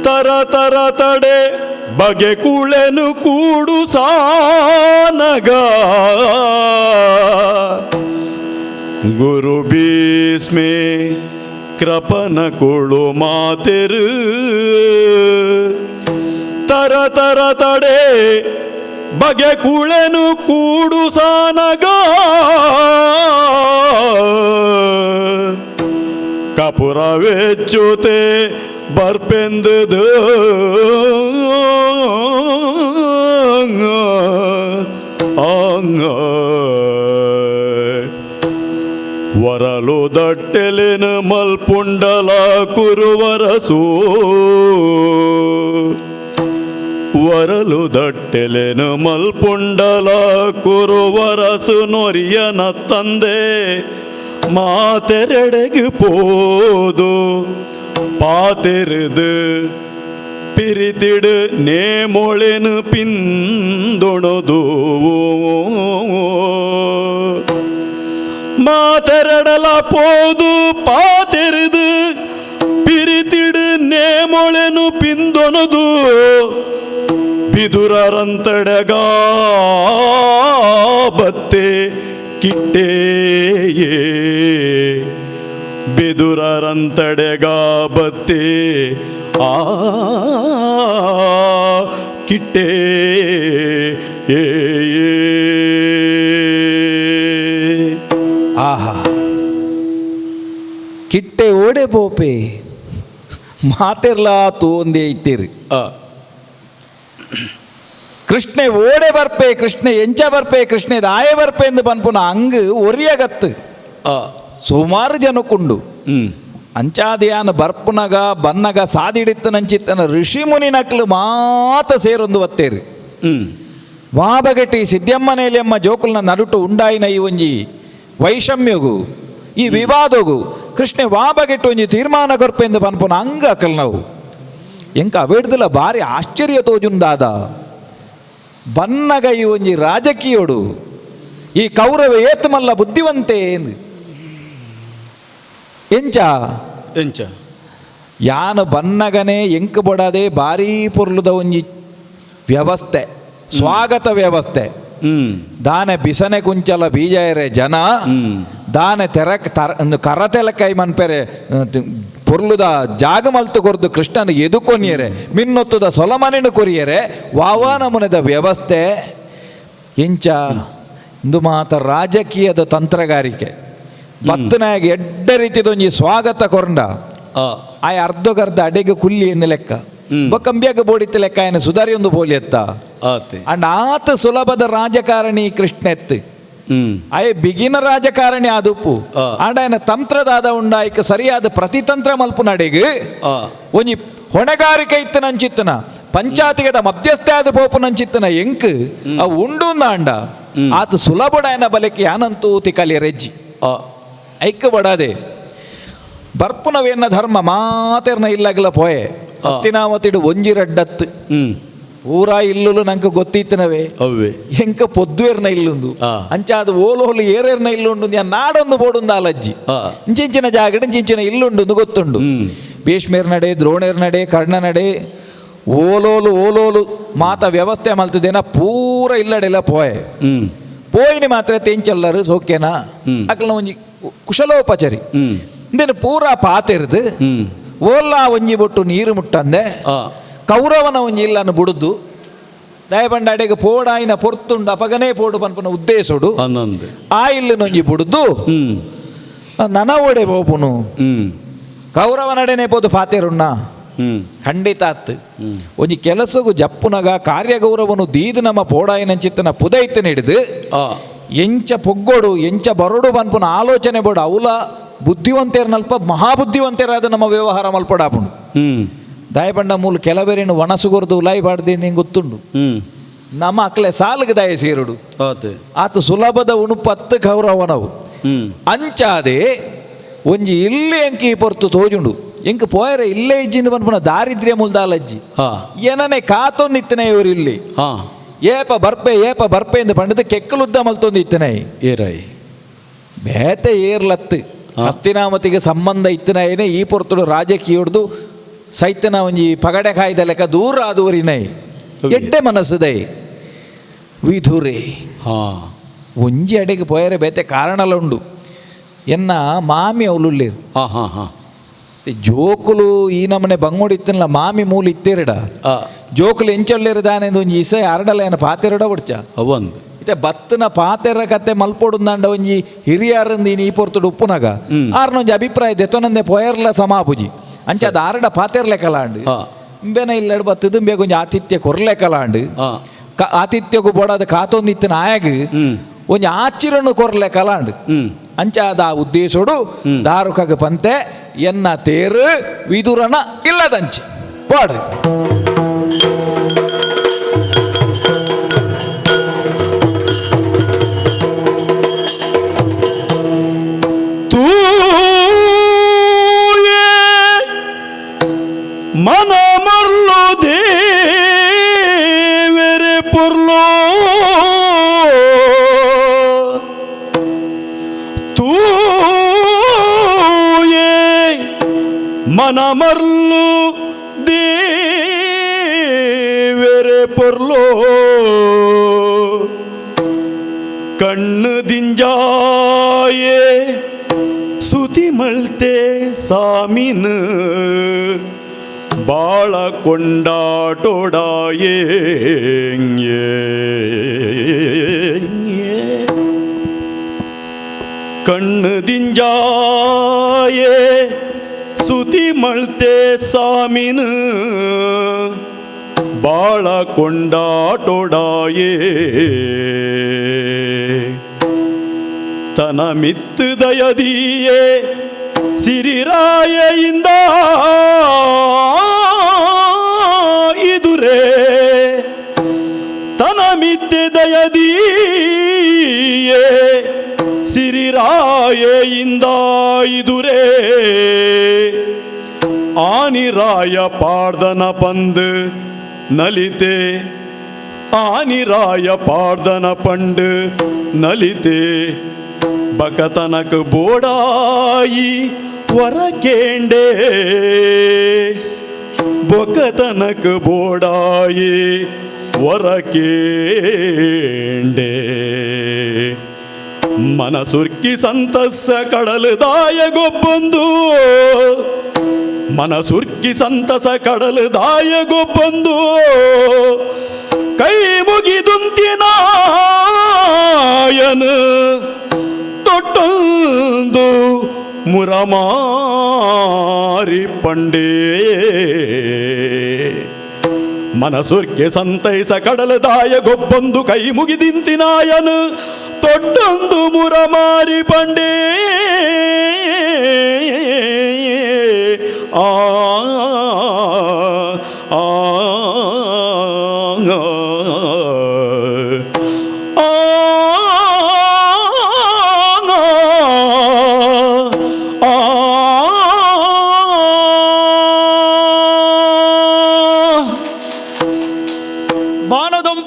ತರ ತರ ತಡೆ ಬಗೆ ಕುಳೆನು ಕೂಡು ಸಾನಗ ಗುರು ಭೀಷ್ಮೆ ಕೃಪನ ಕುಳು ಮಾತಿರು ತರ ತರ ತಡೆ ಬಗೆ ಕುಳೆನು ಕೂಡು ಸಾನಗ ಕಪುರವೆಚ್ಚುತೆ ಬರ್ಪೆಂದದು ವರಲು ದಟ್ಟೆಲೆನ ಮಲ್ಪುಂಡಲ ಕುರುವರಸು ವರಲು ದಟ್ಟೆಲೆನ ಮಲ್ಪುಂಡಲ ಕುರುವರಸು ನೊರಿಯನ ತಂದೆ ಮಾತೆರೆಡೆಗೆ போது பாத்திருது பிரித்திடு நேமொழெனு பிந்தொணுது ಮಾತೆರಡಲ ಪೋದು ಪಾತೆರಿದು ಪಿರಿತಿಡು ನೇಮೊಳೆನು ಪಿಂದೊನದು ಬಿದುರರಂತಡಗ ಬತ್ತೆ ಕಿಟ್ಟೇಯೇ ಬಿದುರರಂತಡೆಗ ಬತ್ತೆ ಆ ಕಿಟ್ಟೇ ಆಹಾ ಕಿಟ್ಟೆ ಓಡೆ ಪೋಪೆ ಮಾತೆರ್ಲ ತೋಂದೆ ಇತ್ತೀರಿ ಕೃಷ್ಣೆ ಓಡೆ ಬರ್ಪೆ ಕೃಷ್ಣೆ ಎಂಚ ಬರ್ಪೆ ಕೃಷ್ಣೆ ದಾಯ ಬರ್ಪೆ ಎಂದು ಪನ್ಪುನ ಅಂಗ್ ಒರಿಯಗತ್ತು ಸುಮಾರು ಜನಕ್ಕುಂಡು ಅಂಚಾದಿಯಾನ ಬರ್ಪುನಗ ಬನ್ನಗ ಸಾದಿಡಿತ್ತು ನಂಚಿತ್ತನ ಋಷಿ ಮುನಿ ನಕ್ಲು ಮಾತ ಸೇರೊಂದು ಒತ್ತೇರಿ ವಾಬಗಟಿ ಸಿದ್ಧಮ್ಮನೇಲಿಯಮ್ಮ ಜೋಕುಲ್ನ ನಡುಟು ಉಂಡಾಯಿನ ಈ ಒಂಜಿ ವೈಷಮ್ಯಗು ಈ ವಿವಾದಗು ಕೃಷ್ಣೆ ವಾಬಗೆಟ್ಟು ಒಂಜಿ ತೀರ್ಮಾನ ಕೊರ್ಪೆಂದು ಪನ್ಪುನ ಅಂಗ ಅಕಲ್ ನಾವು ಎಂಕ ಅವೇಡ್ದಲ್ಲ ಭಾರಿ ಆಶ್ಚರ್ಯ ತೋಜುಂದಾದ ಬನ್ನಗ ಈ ಒಂಜಿ ರಾಜಕೀಯೋಡು ಈ ಕೌರವ ಏತಮಲ್ಲ ಬುದ್ಧಿವಂತೆ ಎಂಚ ಎಂಚ ಯಾನು ಬನ್ನಗನೆ ಎಂಕ ಬೊಡದೆ ಭಾರೀ ಪೊರ್ಲುದ ಒಂಜಿ ವ್ಯವಸ್ಥೆ ಸ್ವಾಗತ ವ್ಯವಸ್ಥೆ ದಾನೆ ಬಿಸನೆ ಕುಂಚಲ ಬೀಜ ಎರೆ ಜನ ದಾನೆ ಕರತೆಲ ಕೈ ಮನ್ಪೆರೆ ಪೊರ್ಲುದ ಜಾಗ ಮಲ್ತು ಕೊರ್ದು ಕೃಷ್ಣನ ಎದುಕೊನಿಯರೆ ಮಿನ್ನೊತ್ತುದ ಸೊಲಮನೆನು ಕೊರಿಯರೆ ವಾವಾ ನಮುನೆದ ವ್ಯವಸ್ಥೆ ಇಂಚ ಇಂದು ಮಾತ ರಾಜಕೀಯದ ತಂತ್ರಗಾರಿಕೆ ಬತ್ತನಾಗ ಎಡ್ಡ ರೀತಿದೊಂಜಿ ಸ್ವಾಗತ ಕೊರಂಡ ಆಯ ಅರ್ಧಗರ್ಧ ಅಡೆಗೆ ಕುಲ್ಲಿ ಎಂದು ಲೆಕ್ಕ ಬೊಕ್ಕಂಬ್ಯಾಗ ಬೋಡಿತ್ತ ಲೆಕ್ಕ ಏನು ಸುಧಾರಿ ಒಂದು ಬೋಲಿ ಎತ್ತ ಅಂಡ್ ಆತ ಸುಲಭದ ರಾಜಕಾರಣಿ ಕೃಷ್ಣ ಎತ್ತು ಆಯ್ ಬಿಗಿನ ರಾಜಕಾರಣಿ ಆದುಪ್ಪು ಆಂಡ ಏನ ತಂತ್ರದಾದ ಉಂಡಾಯ್ಕ ಸರಿಯಾದ ಪ್ರತಿತಂತ್ರ ಮಲ್ಪು ನಡೆಗೆ ಒಂಜಿ ಹೊಣೆಗಾರಿಕೆ ಇತ್ತು ನಂಚಿತ್ತನ ಪಂಚಾಯತಿಗದ ಮಧ್ಯಸ್ಥೆ ಆದ ಪೋಪು ನಂಚಿತ್ತನ ಎಂಕ್ ಅವು ಉಂಡು ಅಂಡ ಆತ ಸುಲಭಡಾಯನ ಬಲಕ್ಕೆ ಯಾನಂತೂ ತಿಕಲಿ ರೆಜ್ಜಿ ಐಕ್ಕ ಬಡಾದೆ ಬರ್ಪುನವೇನ ಧರ್ಮ ಮಾತೆರ್ನ ಇಲ್ಲಾಗಲ ಪೋಯೆ ಹತ್ತಿನಾವತಿಡು ಒಂಜಿ ರಡ್ಡತ್ತು ಊರ ಇಲ್ಲುಲು ನಂಗೆ ಗೊತ್ತಿತ್ತನವೇ ಅವೇ ಎಂಕ ಪೊದ್ದುವೇರ್ನ ಇಲ್ಲುಂದು ಆ. ಅಂಚ ಅದು ಓಲೋಲು ಏರೇರ್ನ ಇಲ್ಲುಂಡು ഞാൻ ನಾಡೊಂದು ಬೋಡುಂದು ಆಲಜ್ಜಿ ಆ. ಇಂಚಿಂಚಿನ ಜಾಗಡ ಇಂಚಿಂಚಿನ ಇಲ್ಲುಂಡು ಗೊತ್ತುಂಡು ಭೀಷ್ಮೇರ್ ನಡೆ ದ್ರೋಣೇರ್ ನಡೆ ಕರ್ಣ ನಡೆ ಓಲೋಲು ಮಾತ ವ್ಯವಸ್ಥೆ ಮಲ್ತದೇನ ಪೂರ ಇಲ್ಲಡೆಲ್ಲ ಪೋಯೆ ಪೋಯಿನಿ ಮಾತ್ರ ತೆಂಚಲ್ಲರು ಸೋಕ್ಯನಾ ಅಕ್ಲ ಒಂಜಿ ಕುಶಲೋಪಚರಿ ಇಂದೇನು ಪೂರ ಪಾತೆರ್ದು ಓಲ್ಲಾ ಒಂಜಿ ಬೊಟ್ಟು ನೀರು ಮುಟ್ಟಂದೆ ಕೌರವನ ಒಂಜಿ ಇಲ್ಲನ್ನು ಬುಡುದು ದಯಬಂಡ ಅಡೆಗೆ ಪೋಡಾಯಿನ ಪೊರ್ತುಂಡು ಅಪಗನೇ ಪೋಡು ಪನ್ಪನ ಉದ್ದೇಶುಡು ಆ ಇಲ್ಲಿನೊಂಜಿ ಬುಡುದು ನನ ಓಡೆ ಬೋಪುನು ಕೌರವನಡೆನೆ ಪೋದು ಪಾತೆರುಣ್ಣ ಖಂಡಿತ ಅತ್ತು ಒಂಜಿ ಕೆಲಸಗು ಜಪ್ಪುನಗ ಕಾರ್ಯಗೌರವನು ದೀದು ನಮ್ಮ ಪೋಡಾಯಿನಂಚಿತ್ತನ ಪುದೈತನ ಹಿಡಿದು ಎಂಚ ಪೊಗ್ಗೋಡು ಎಂಚ ಬರಡು ಪನ್ಪುನ ಆಲೋಚನೆ ಬೋಡು ಅವಲ ಬುದ್ಧಿವಂತೇರ್ನಲ್ಪ ಮಹಾಬುದ್ಧಿವಂತೇರಾದ ನಮ್ಮ ವ್ಯವಹಾರ ಮಲ್ಪಡಾಪುಂಡು ದಯಬಂಡ ಮೂಲ ಕೆಲವೇರೇನು ವನಸುಗೊರ್ದು ಉಲಾಯಿ ಬಾಡ್ದೆ ನಿಂಗೆ ಗೊತ್ತುಂಡು ನಮ್ಮ ಅಕ್ಲೆ ಸಾಲಿಗೆ ದಯ ಸೇರುಡು ಆತ ಸುಲಭದ ಉಣುಪತ್ತು ಕೌರವನವು ಅಂಚಾದೆ ಒಂಜಿ ಇಲ್ಲಿ ಎಂಕಿ ಪೊರ್ತು ತೋಜುಂಡು ಎಂಕ ಪೋಯರೆ ಇಲ್ಲೇ ಇಜ್ಜಿಂದ ಬಂದ್ಪುಣ ದಾರಿದ್ರ್ಯ ಮುಲ್ದಾಲಜ್ಜಿ ಏನನೆ ಕಾತೊಂದಿತ್ತನೆ ಇವರು ಇಲ್ಲಿ ಏಪ ಬರ್ಪೆ ಎಂದು ಪಂಡದ ಕೆಕ್ಕಲುದ್ದ ಮಲ್ತೊಂದು ಇತ್ತನೆ ಏರಾಯಿ ಬೇತೆ ಏರ್ಲತ್ತು ಹಸ್ತಿನಾಮತಿಗೆ ಸಂಬಂಧ ಇತ್ತನೇನೆ ಈ ಪೊರ್ತುಡು ರಾಜಕೀಯ ಹೊಡೆದು ಸೈತನ ಒಂಜಿ ಪಗಡೆ ಕಾಯ್ದ ಲೆಕ್ಕ ದೂರ ಆದೂರಿನೈ ಎಡ್ಡೆ ಮನಸ್ಸುದೈ ವಿಧುರೆ ಒಂಜಿ ಅಡೆಗೆ ಪೋಯರೆ ಬೇತೆ ಕಾರಣಲ ಉಂಡು ಎನ್ನ ಮಾಮಿ ಅವಳುಳ್ಳೇರು ಜೋಕುಲು ಈ ನಮ್ಮನೆ ಬಂಗೋಡಿತ್ತನಲ್ಲ ಮಾಮಿ ಮೂಲ ಇತ್ತೇರಡ ಜೋಕುಲು ಎಂಚೊಳ್ಳಿರದಾನೆಂದು ಒಂಜಿ ಇಸ ಅರಡಲ ಏನ ಪಾತೆರಡ ಒಡ್ಚ ಅವಂದು ಇತ್ತೆ ಬತ್ತನ ಪಾತೆರ ಕತೆ ಮಲ್ಪೊಡುಂದಾಂಡ ಒಂಜಿ ಹಿರಿಯರಂದು ಈ ಪೊರ್ತುಡು ಉಪ್ಪುನಗ ಆರ್ನೊಂಜಿ ಅಭಿಪ್ರಾಯ ದೆತೊನಂದೆ ಪೊಯರ್ಲ ಸಮಾಪುಜಿ ಅಂಚ ಅದು ಆರಡ ಪಾತೆರ್ಲೆ ಕಲಾಂಡು ಇಂಬೆನ ಇಲ್ಲಡ್ ಬತ್ತದು ಬೇಗ ಒಂಜಿ ಆತಿಥ್ಯ ಕೊರ್ಲೆ ಕಲಾಂಡು ಆತಿಥ್ಯಗೂ ಬೋಡಾದ ಕಾತೊಂದಿತ್ತಿನ ಆಯಗ್ ಒಂಜಿ ಆಚಿರನ್ನು ಕೊರ್ಲೆ ಕಲಾಂಡು ಅಂಚ ಅದ ಉದ್ದೇಶೋಡು ದಾರುಕಗ ಪಂತೆ ಎನ್ನ ತೇರು ವಿದುರನ ಇಲ್ಲದಂಚೆ ಪಾಡು ಮನ ಮರ್ಲು ದೇವರೆ ಪೊರ್ಲೋ ತೂಯೇ ಮನ ಮರ್ಲು ದೇವರೆ ಪೊರ್ಲೋ ಕಣ್ಣು ದಿಂಜಾಯೇ ಸುತಿ ಮಳ್ತೆ ಸಾಮಿನ ಬಾಳ ಕೊಂಡಾಟೋಡಾಯೇ ಕಣ್ಣು ದಿಂಜಾಯೇ ಸುತಿ ಮಳ್ತೆ ಸಾಮಿನ ಬಾಳ ಕೊಂಡಾಟೋಡಾಯೇ ತನ ಮಿತ್ತು ದಯದಿಯೇ ಸಿರಿರಾಯೆಯಿಂದ ಇದುರೇ ತನ ಮಿತ್ತೆ ದಯದಿಯೇ ಸಿರಿರಾಯೆಯಿಂದ ಇದುರೇ ಆನಿರಾಯ ಪಾಡ್ದನ ಪಂದು ನಲಿತೆ ಆನಿರಾಯ ಪಾಡ್ದನ ಪಂಡು ನಲಿತೆ ಬಕತನಕ ಬೋಡಾಯಿ ವರಕೇಂಡೆ ಬೊಕತನಕ ಬೋಡಾಯಿ ವರಕೇಂಡೆ ಮನಸುರ್ಕಿ ಸಂತಸ ಕಡಲದಾಯ ಗೊಬ್ಬಂದು ಮನಸುರ್ಕಿ ಸಂತಸ ಕಡಲದಾಯ ಗೊಬ್ಬಂದು ಕೈ ಮುಗಿದುಂತಿನಾಯನು ತೊಟ್ಟೊಂದು ಮುರಮಾರಿ ಪಂಡೇ ಮನಸುರ್ಗೆ ಸಂತೈಸ ಕಡಲದಾಯ ಗೊಬ್ಬೊಂದು ಕೈ ಮುಗಿದಿಂತಿನಾಯನು ತೊಟ್ಟೊಂದು ಮುರಮಾರಿ ಪಂಡೇ ಆ ಆ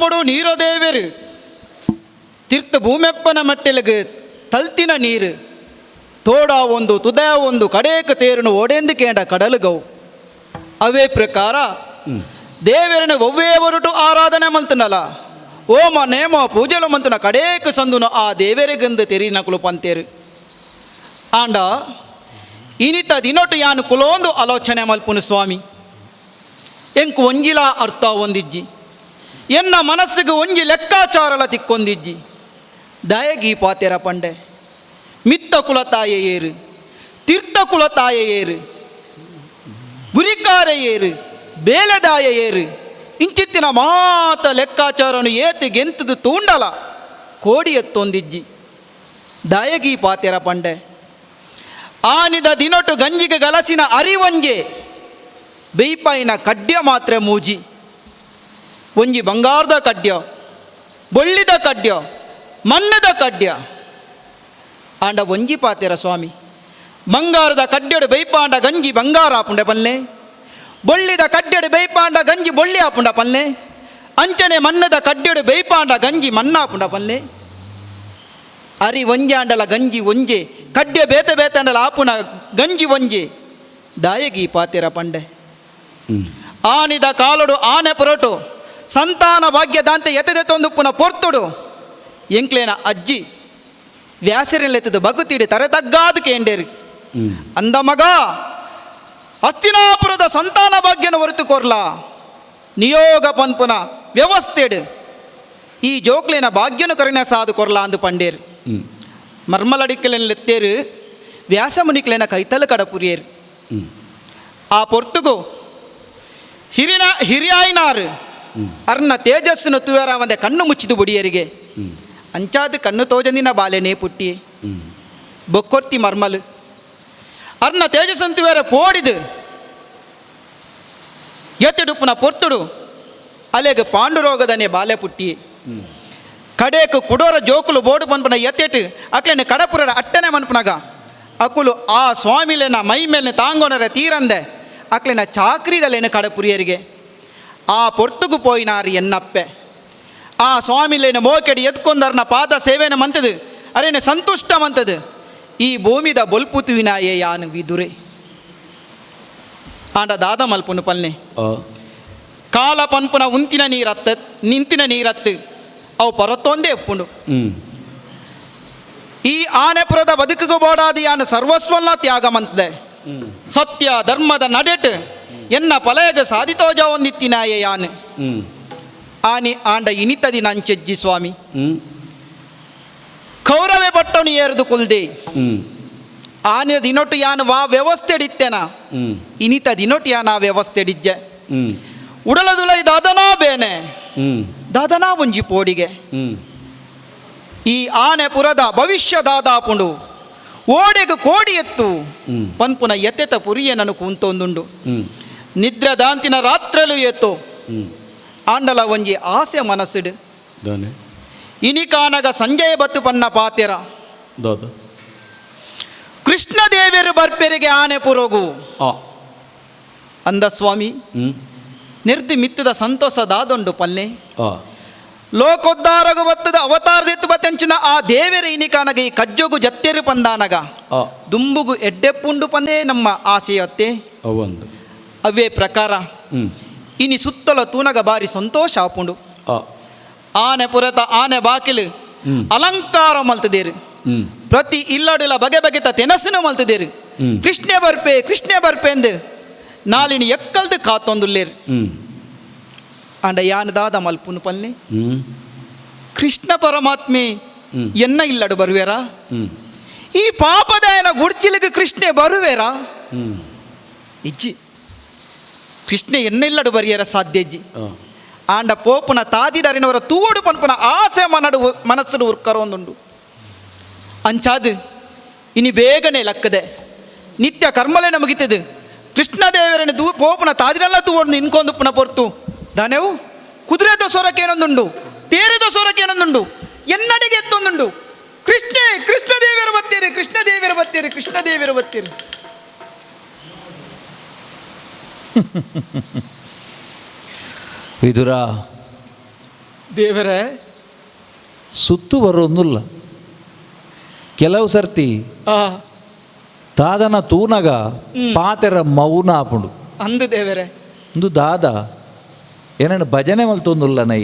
மல்பொடு நீரோதேவர் ತೀರ್ಥ ಭೂಮೆಪ್ಪನ ಮಟ್ಟಿಲಿಗೆ ತಲ್ತಿನ ನೀರು ತೋಡ ಒಂದು ತುದ ಒಂದು ಕಡೇಕ ತೇರುನು ಒಡೆಂದು ಕೇಂಡ ಕಡಲುಗವು ಅವೇ ಪ್ರಕಾರ ದೇವರನ್ನು ಒವ್ವೇ ಹೊರಟು ಆರಾಧನೆ ಮಂತನಲ್ಲ ಓಮ ನೇಮ ಪೂಜೆಲು ಮಂತನ ಕಡೇಕ ಸಂದುನು ಆ ದೇವರಿಗಂದು ತೆರಿನಕಲು ಪಂತೇರು ಆಂಡ ಇನಿತ ದಿನೊಟ್ಟು ಯಾನು ಕುಲೊಂದು ಆಲೋಚನೆ ಮಲ್ಪುನು ಸ್ವಾಮಿ ಎಂಕು ಒಂಜಿಲ ಅರ್ಥ ಒಂದಿಜ್ಜಿ ಎನ್ನ ಮನಸ್ಸಿಗೆ ಒಂಜಿ ಲೆಕ್ಕಾಚಾರಲ ತಿಕ್ಕೊಂದಿಜ್ಜಿ ದಯಗೀ ಪಾತೆರ ಪಂಡೆ ಮಿತ್ತ ಕುಲತಾಯ ಏರು ತೀರ್ಥ ಕುಲತಾಯ ಏರು ಗುರಿಕಾರ ಏರು ಬೇಲೆದಾಯ ಏರು ಇಂಚಿತ್ತಿನ ಮಾತ ಲೆಕ್ಕಾಚಾರನು ಏತಿ ಗೆಂತದು ತೂಂಡಲ ಕೋಡಿ ಎತ್ತೊಂದಿಜ್ಜಿ ದಯಗೀ ಪಾತೆರ ಪಂಡೆ ಆನಿದ ದಿನೊಟ್ಟು ಗಂಜಿಗೆ ಗಲಸಿನ ಅರಿವಂಜೆ ಬೈಪಾಯಿನ ಕಡ್ಯ ಮಾತ್ರ ಮೂಜಿ ಒಂಜಿ ಬಂಗಾರದ ಕಡ್ಯ ಬೊಳ್ಳಿದ ಕಡ್ಯ ಮಣ್ಣದ ಕಡ್ಯ ಆಂಡ ಒಂಜಿ ಪಾತೆರ ಸ್ವಾಮಿ ಬಂಗಾರದ ಕಡ್ಯಡು ಬೈಪಾಂಡ ಗಂಜಿ ಬಂಗಾರ ಆಪುಂಡೆ ಪಲ್ಲೆ ಬೊಳ್ಳಿದ ಕಡ್ಯಡು ಬೈಪಾಂಡ ಗಂಜಿ ಬೊಳ್ಳಿ ಆಪುಂಡ ಪಲ್ಲೆ ಅಂಚನೆ ಮಣ್ಣದ ಕಡ್ಯಡು ಬೈಪಾಂಡ ಗಂಜಿ ಮಣ್ಣಾಪುಂಡ ಪಲ್ಲೆ ಅರಿ ಒಂಜೆ ಆಂಡಲ ಗಂಜಿ ಒಂಜೆ ಕಡ್ಯ ಬೇತೆ ಬೇತೆ ಅಂಡಲ ಆಪುನ ಗಂಜಿ ಒಂಜೆ ದಾಯಗಿ ಪಾತೆರ ಪಂಡೆ ಆನಿದ ಕಾಲುಡು ಆನೆ ಪೊರಟು ಸಂತಾನ ಭಾಗ್ಯದಾಂತೆ ಎತ್ತದೆತ್ತೊಂದುಪ್ಪುನ ಪೊರ್ತುಡು ಎಂಕ್ಲೇನ ಅಜ್ಜಿ ವ್ಯಾಸರಿಲೆತ್ತದು ಬಗುತಿಡಿ ತರೆ ತಗ್ಗಾದು ಕೇಂಡೇರಿ ಅಂದ ಮಗ ಹಸ್ತಿನಾಪುರದ ಸಂತಾನ ಭಾಗ್ಯನ ಹೊರತು ಕೊರ್ಲ ನಿಯೋಗ ಪನ್ಪುನ ವ್ಯವಸ್ಥೆಡು ಈ ಜೋಕ್ಲೇನ ಭಾಗ್ಯನು ಕರಿನ ಸಾದು ಕೊರ್ಲ ಅಂದು ಪಂಡೇರು ಮರ್ಮಲಡಿಕ್ಕಲೆತ್ತೇರು ವ್ಯಾಸಮುನಿಕ್ಲೇನ ಕೈತಲು ಕಡಪುರಿಯೇರು ಆ ಪೊರ್ತುಗು ಹಿರಿಯಾಯಿನಾರು ಅರ್ನ ತೇಜಸ್ಸನ್ನು ತುವರ ಒಂದೆ ಕಣ್ಣು ಮುಚ್ಚಿದು ಬುಡಿಯರಿಗೆ ಅಂಚಾದ ಕಣ್ಣು ತೋಜಂದಿನ ಬಾಲೆನೇ ಪುಟ್ಟಿ ಬೊಕ್ಕೊರ್ತಿ ಮರ್ಮಲು ಅರ್ನ ತೇಜಸ್ಸನ್ನು ತುವರ ಪೋಡಿದು ಎತ್ತಿಡುಪ್ಪುನ ಪೊರ್ತುಡು ಅಲೆಗೆ ಪಾಂಡುರೋಗದನೆ ಬಾಲೆ ಪುಟ್ಟಿ ಕಡೇಕು ಕುಡೋರ ಜೋಕುಲು ಬೋಡು ಪನ್ಪನ ಎತ್ತೆಟ್ಟು ಅಕ್ಲೇನೆ ಕಡಪುರ ಅಟ್ಟನೆ ಮನ್ಪನಗ ಅಕುಲು ಆ ಸ್ವಾಮಿಲೇನ ಮೈ ಮೇಲೆ ತಾಂಗೋನರ ತೀರಂದೆ ಅಕ್ಲೇನ ಚಾಕ್ರಿದಲ್ಲೇನ ಕಡಪುರಿಯರಿಗೆ ಆ ಪೊರ್ತುಗು ಪೋಯಿನಾರಿ ಎನ್ನಪ್ಪೆ ಆ ಸ್ವಾಮಿಲೇನ ಮೋಕೆಡಿ ಎತ್ಕೊಂಡರ್ನ ಪಾದ ಸೇವೆನ ಮಂತದು ಅರೇನೆ ಸಂತುಷ್ಟ ಮಂತದು ಈ ಭೂಮಿದ ಬೊಲ್ಪುತುವಿನಾಯೇ ಯಾನು ವಿದುರೆ ಆಂಡ ದಾದ ಮಲ್ಪುನು ಪಲ್ನೆ ಕಾಲ ಪನ್ಪುನ ಉಂತಿನ ನೀರತ್ತ ನಿಂತಿನ ನೀರತ್ತು ಅವು ಪರತ್ತೊಂದೇ ಎಪ್ಪುಂಡು ಈ ಆನೆಪುರದ ಬದುಕಿಗೂ ಬೋಡಾದಿ ಯಾನು ಸರ್ವಸ್ವಲ್ಲ ತ್ಯಾಗ ಮಂತದೆ ಸತ್ಯ ಧರ್ಮದ ನಡೆಟ್ ಎನ್ನ ಪಲಯಗ ಸಾಧಿತೋಜ ಒಂದಿತ್ತಿನಾಯೇ ಯಾನು ಆನಿ ಆಂಡ ಇನಿತದಿ ನಂಚೆಜ್ಜಿ ಸ್ವಾಮಿ ಕೌರವೆ ಪಟ್ಟನು ಏರ್ದು ಕುಲ್ದೆ ಆನೆ ದಿನೊಟ್ಟು ಯಾನು ವಾ ವ್ಯವಸ್ಥೆ ಇಡಿತ್ತೇನ ಇನಿತ ದಿನೊಟ್ಟು ಯಾನ ಆ ವ್ಯವಸ್ಥೆ ಇಡಿಜ್ಜೆ ಉಡಲದುಲೈ ದಾದನಾ ಬೇನೆ ದಾದನಾ ಒಂಜಿ ಪೋಡಿಗೆ ಈ ಆನೆಪುರದ ಭವಿಷ್ಯ ದಾದಾಪುಂಡು ಓಡೆಗು ಕೋಡಿ ಎತ್ತು ಪನ್ಪುನ ಎತ್ತೆತ ಪುರಿಯ ನನು ಕುಂತೊಂದುಂಡು ನಿದ್ರೆ ದಾಂತಿನ ರಾತ್ರೆಲು ಎತ್ತು ಆಂಡಲ ಒಂಜಿ ಆಸೆ ಮನಸ್ಸಿಡು ಇನಿ ಕಾನಗ ಸಂಜಯ ಬತ್ತು ಪನ್ನ ಪಾತೆರ ಕೃಷ್ಣ ದೇವಿಯರು ಬರ್ಪೆರಿಗೆ ಆನೆಪುರೋಗು ಅಂದ ಸ್ವಾಮಿ ನಿರ್ದಿ ಮಿತ್ತದ ಸಂತೋಷ ದಾದೊಂಡು ಪಲ್ಲೆ ಲೋಕೋದ್ಧಾರಗು ಬತ್ತದ ಅವತಾರದಿತ್ತು ಬತ್ತೆಂಚಿನ ಆ ದೇವರ ಇನಿಕಾನಗ ಈ ಕಜ್ಜೋಗು ಜತ್ತೆರು ಪಂದಾನಗ ದುಂಬುಗು ಎಡ್ಡೆಪ್ಪುಂಡು ಪಂದೇ ನಮ್ಮ ಆಸೆಯತ್ತೆ ಅವೇ ಪ್ರಕಾರ ಇನಿ ಸುತ್ತಲ ತೂನಗ ಬಾರಿ ಸಂತೋಷ ಆಪುಂಡು ಆನೆ ಪುರತ ಆನೆ ಬಾಕಿಲು ಅಲಂಕಾರ ಮಲ್ತದೇರು ಪ್ರತಿ ಇಲ್ಲಡಿಲ ಬಗೆ ಬಗೆತ ತೆನಸಿನ ಮಲ್ತದೇರು ಕೃಷ್ಣೆ ಬರ್ಪೆ ಎಂದು ನಾಳಿನ ಎಕ್ಕಲ್ದು ಕಾತೊಂದುಲ್ಲೇರು ಅಂಡ ಯಾನ ದಾದ ಮಲ್ಪುನು ಪಲ್ಲೆ ಕೃಷ್ಣ ಪರಮಾತ್ಮೆ ಎನ್ನ ಇಲ್ಲಡು ಬರುವೇರಾ ಈ ಪಾಪದಾಯನ ಗುಡ್ಚಿಲಿಗೆ ಕೃಷ್ಣೆ ಬರುವೇರಾ ಇಜ್ಜಿ ಕೃಷ್ಣ ಎನ್ನ ಇಲ್ಲಡು ಬರಿಯರ ಸಾಧ್ಯ ಇಜ್ಜಿ ಆಂಡ ಪೋಪುನ ತಾದಿಡರಿನವರ ತೂಡು ಪನ್ಪುನ ಆಸೆ ಮನಸ್ಸು ಉರ್ಕರೊಂದುಂಡು ಅಂಚಾದು ಇನಿ ಬೇಗನೆ ಲಕ್ಕದೆ ನಿತ್ಯ ಕರ್ಮಲೇನ ಮುಗಿತದೆ ಕೃಷ್ಣ ದೇವರನ್ನು ಪೋಪುನ ತಾದಿರಲ್ಲ ತೂವೊಂದು ಇನ್ಕೊಂದು ಪುನಃ ಪೊರ್ತು ದಾನೆವು ಕುದುರೆದ ಸ್ವರಕ್ಕೇನೊಂದುಂಡು ತೇರಿದ ಸ್ವರಕ್ಕೇನೊಂದುಂಡು ಎನ್ನಡೆಗೆ ಎತ್ತೊಂದುಂಡು ಕೃಷ್ಣ ದೇವಿಯರು ಬತ್ತೀರಿ ವಿದುರ ದೇವರೇ ಸುತ್ತು ಬರೋದಿಲ್ಲ. ಕೆಲವು ಸರ್ತಿ ಆ ದಾದನ ತೂನಗ ಪಾತೆರ ಮೌನ ಆಪುಂಡು. ಅಂದು ದೇವರೇ ಒಂದು ದಾದ ಏನನ್ನು ಭಜನೆ ಮಲ್ತೊಂದುಲ್ಲ ನೈ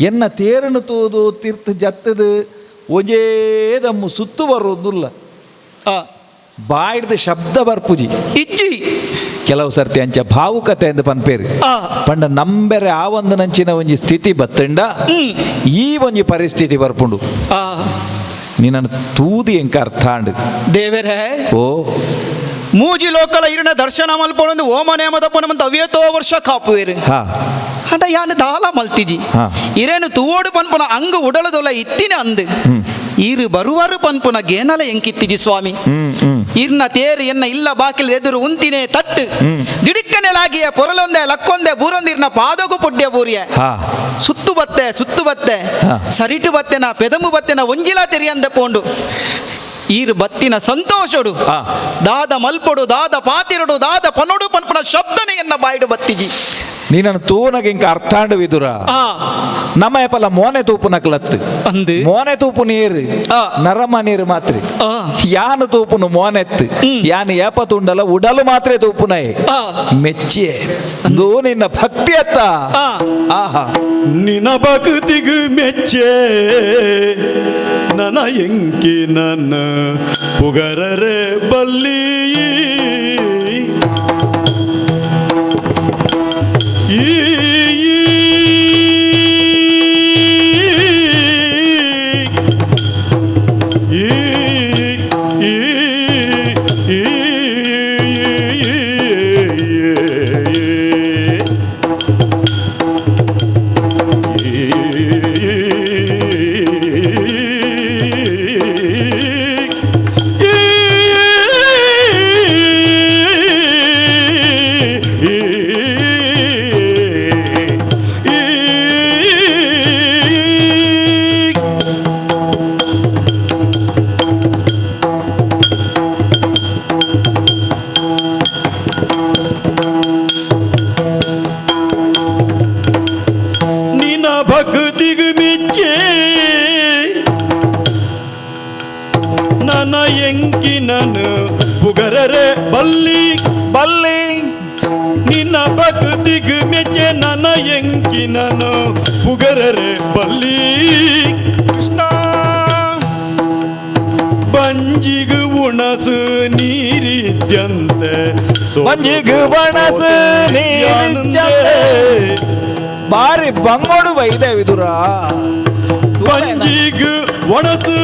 ಎನ್ನ ತೇರನ್ನು ತೂದು ತೀರ್ಥ ಜತ್ತದು ಒಜೇದಮ್ಮ ಸುತ್ತು ಬರೋದಿಲ್ಲ. ಆ ಬಾಯಿಡ್ದ ಶಬ್ದ ಬರ್ಪುಜಿ ಇಜ್ಜಿ ಕೆಲವು ಸರ್ತಿ ಅಂಚ ಭಾವುಕತೆ ಎಂದು ಪನ್ಪೇರು ಆ ಪಂಡ ನಂಬೆರೆ ಆ ಒಂದು ನಂಚಿನ ಒಂಜಿ ಸ್ಥಿತಿ ಬತ್ತಂಡ ಈ ಒಂಜಿ ಪರಿಸ್ಥಿತಿ ಬರ್ಪುಂಡು. ಆ ನೀನನ್ನು ತೂದಿ ಎಂಕ ಅರ್ಥ ಅಂಡು ದೇವರೇ ಓ ಮೂಜಿ ಲೋಕಲ ಇರಿನ ದರ್ಶನ ಮಲ್ಪೊಂದು ಓಮ ನೇಮದಪ್ಪನ ಅವ್ಯತೋ ವರ್ಷ ಕಾಪುವೇರು ಹಾ ಅಂಡ ಯಾನು ದಾಲ ಮಲ್ತಿಜಿ ಹಾ. ಇರೇನು ತೂವೋಡು ಪನ್ಪುನ ಅಂಗು ಉಡಲದೊಲ ಇತ್ತಿನ ಅಂದು ಈರು ಬರುವರು ಪನ್ಪುನ ಗೇನಲ ಎಂಕಿತ್ತಿಜಿ ಸ್ವಾಮಿ. ಇರ್ನ ತೇರು ಎನ್ನ ಇಲ್ಲ ಬಾಕಿಲ್ ಎದುರು ಉಂತಿನೇ ತಟ್ಟು ದಿಡಿಕ್ಕನೆಲಾಗಿಯ ಪೊರಲೊಂದೆ ಲಕ್ಕೊಂದೆ ಬೂರೊಂದಿರ್ನ ಪಾದಗು ಪುಡ್ಯ ಬೂರಿಯ ಹಾ ಸುತ್ತು ಬತ್ತೆ ಹಾ. ಸರಿಟು ಬತ್ತೆನ ಪೆದಮು ಬತ್ತೆನ ಒಂಜಿಲ ತೆರಿಯಂದೆ ಪೋಂಡು ಈರು ಬತ್ತಿನ ಸಂತೋಷಡು ಹಾ. ದಾದ ಮಲ್ಪೊಡು ದಾದ ಪಾತಿರಡು ದಾದ ಪನೊಡು ಪನ್ಪುನ ಶಬ್ದನೆ ಎನ್ನ ಬಾಯಿಡು ಬತ್ತಿಜಿ ನೀನನ್ನು ತೂನಗ ಇಂಕ ಅರ್ಥ ಅಂಡು ವಿದುರ ಆ ನಮ್ಮ ಎಪಲ ಮೋನೆ ತೂಪು ನಕ್ಲತ್ತು ಅಂದು ಮೋನೆ ತೂಪು ನೀರು ಆ. ನರಮ ನೀರು ಮಾತ್ರ ಆ ಯಾನು ತೂಪುನು ಮೋನೆತ್ತು ಯಾನು ಏಪ ತುಂಡಲ ಉಡಲು ಮಾತ್ರ ತೂಪುನೈ ಆ ಮೆಚ್ಚಿಯೇ ಅಂದು ನಿನ್ನ ಭಕ್ತಿ ಅತ್ತ ಆ ಆಹಾ ನಿನ ಭಕ್ತಿಗು ಮೆಚ್ಚೆ ನನ ಎಂಕಿ ನನ್ನ ಪುಗರರೆ ಬಲ್ಲಿ ಈ ಭಕ್ತಿಗೆ ಮೆಚ್ಚೆ ನನ್ನ ಎಂಕಿನನು ಪುಗರರೆ ಬಲ್ಲಿ ಬಲ್ಲಿ ನಿನ್ನ ಭಕ್ತಿಗೆ ಮೆಚ್ಚೆ ನನ್ನ ಎಂಕಿನನು ಪುಗರರೆ ಬಲ್ಲಿ ಕೃಷ್ಣ ಬಂಜಿಗು ಉಣಸು ನೀರಿದ್ಯಂತೆ ಬಂಜಿಗು ಒಣಸು ನೀರಿದ್ಯಂತೆ. ಬಾರಿ ಬಂಗೋಡು ಬೈದೆ ವಿದುರ ಬಂಜಿಗು ಒಣಸು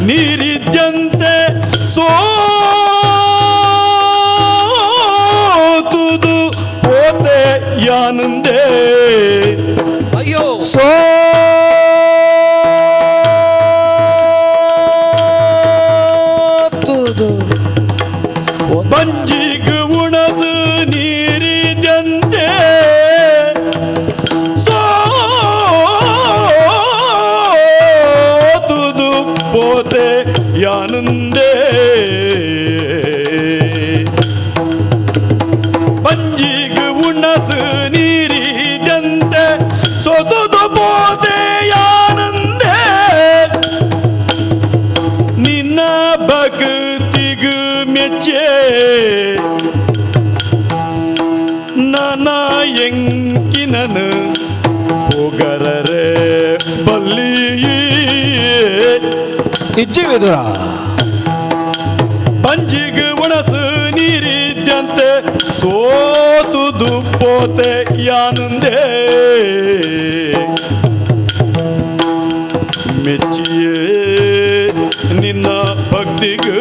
ನೀರಿದ್ಯಂತೆ ಸೋತುದು ಪೋತೆ ಯಾನಂದೆ ಅಯ್ಯೋ ಸೋತುದು ಬಂಜಿಗು ಉಣಸು ನೀರಿದ್ಯಂತೆ ಸೋತುದು ಪೋತೆ ಯಾನಂದೆ ಬಂಜಿಗು ಉಣಸು ನೀರಿದ್ಯಂತೆ ಸೋತುದು ಪೋತೆ ಯಾನಂದೆ ನಿನ್ನ ಭಕ್ತಿಗು ಮೆಚ್ಚೆ ನನ್ನ ಎಂಕಿನನು ಪುಗರರೆ ಬಲ್ಲಿ ಇಜ್ಜಿ ವಿದುರ ಬಂಜಿಗೆ ಒಣಸು ನೀರಿದ್ದಂತೆ ಸೋತುದು ಪೋತೆ ಯಾನಂದೆ ಮೆಚ್ಚಿಯೇ ನಿನ್ನ ಭಕ್ತಿಗೆ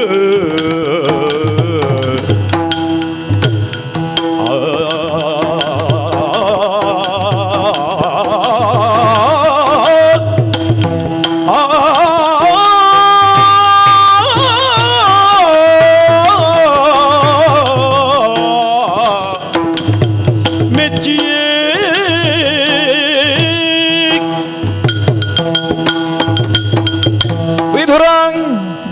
ಮೆಚ್ಚಿಯೇ ವಿಧುರಾಂಗ್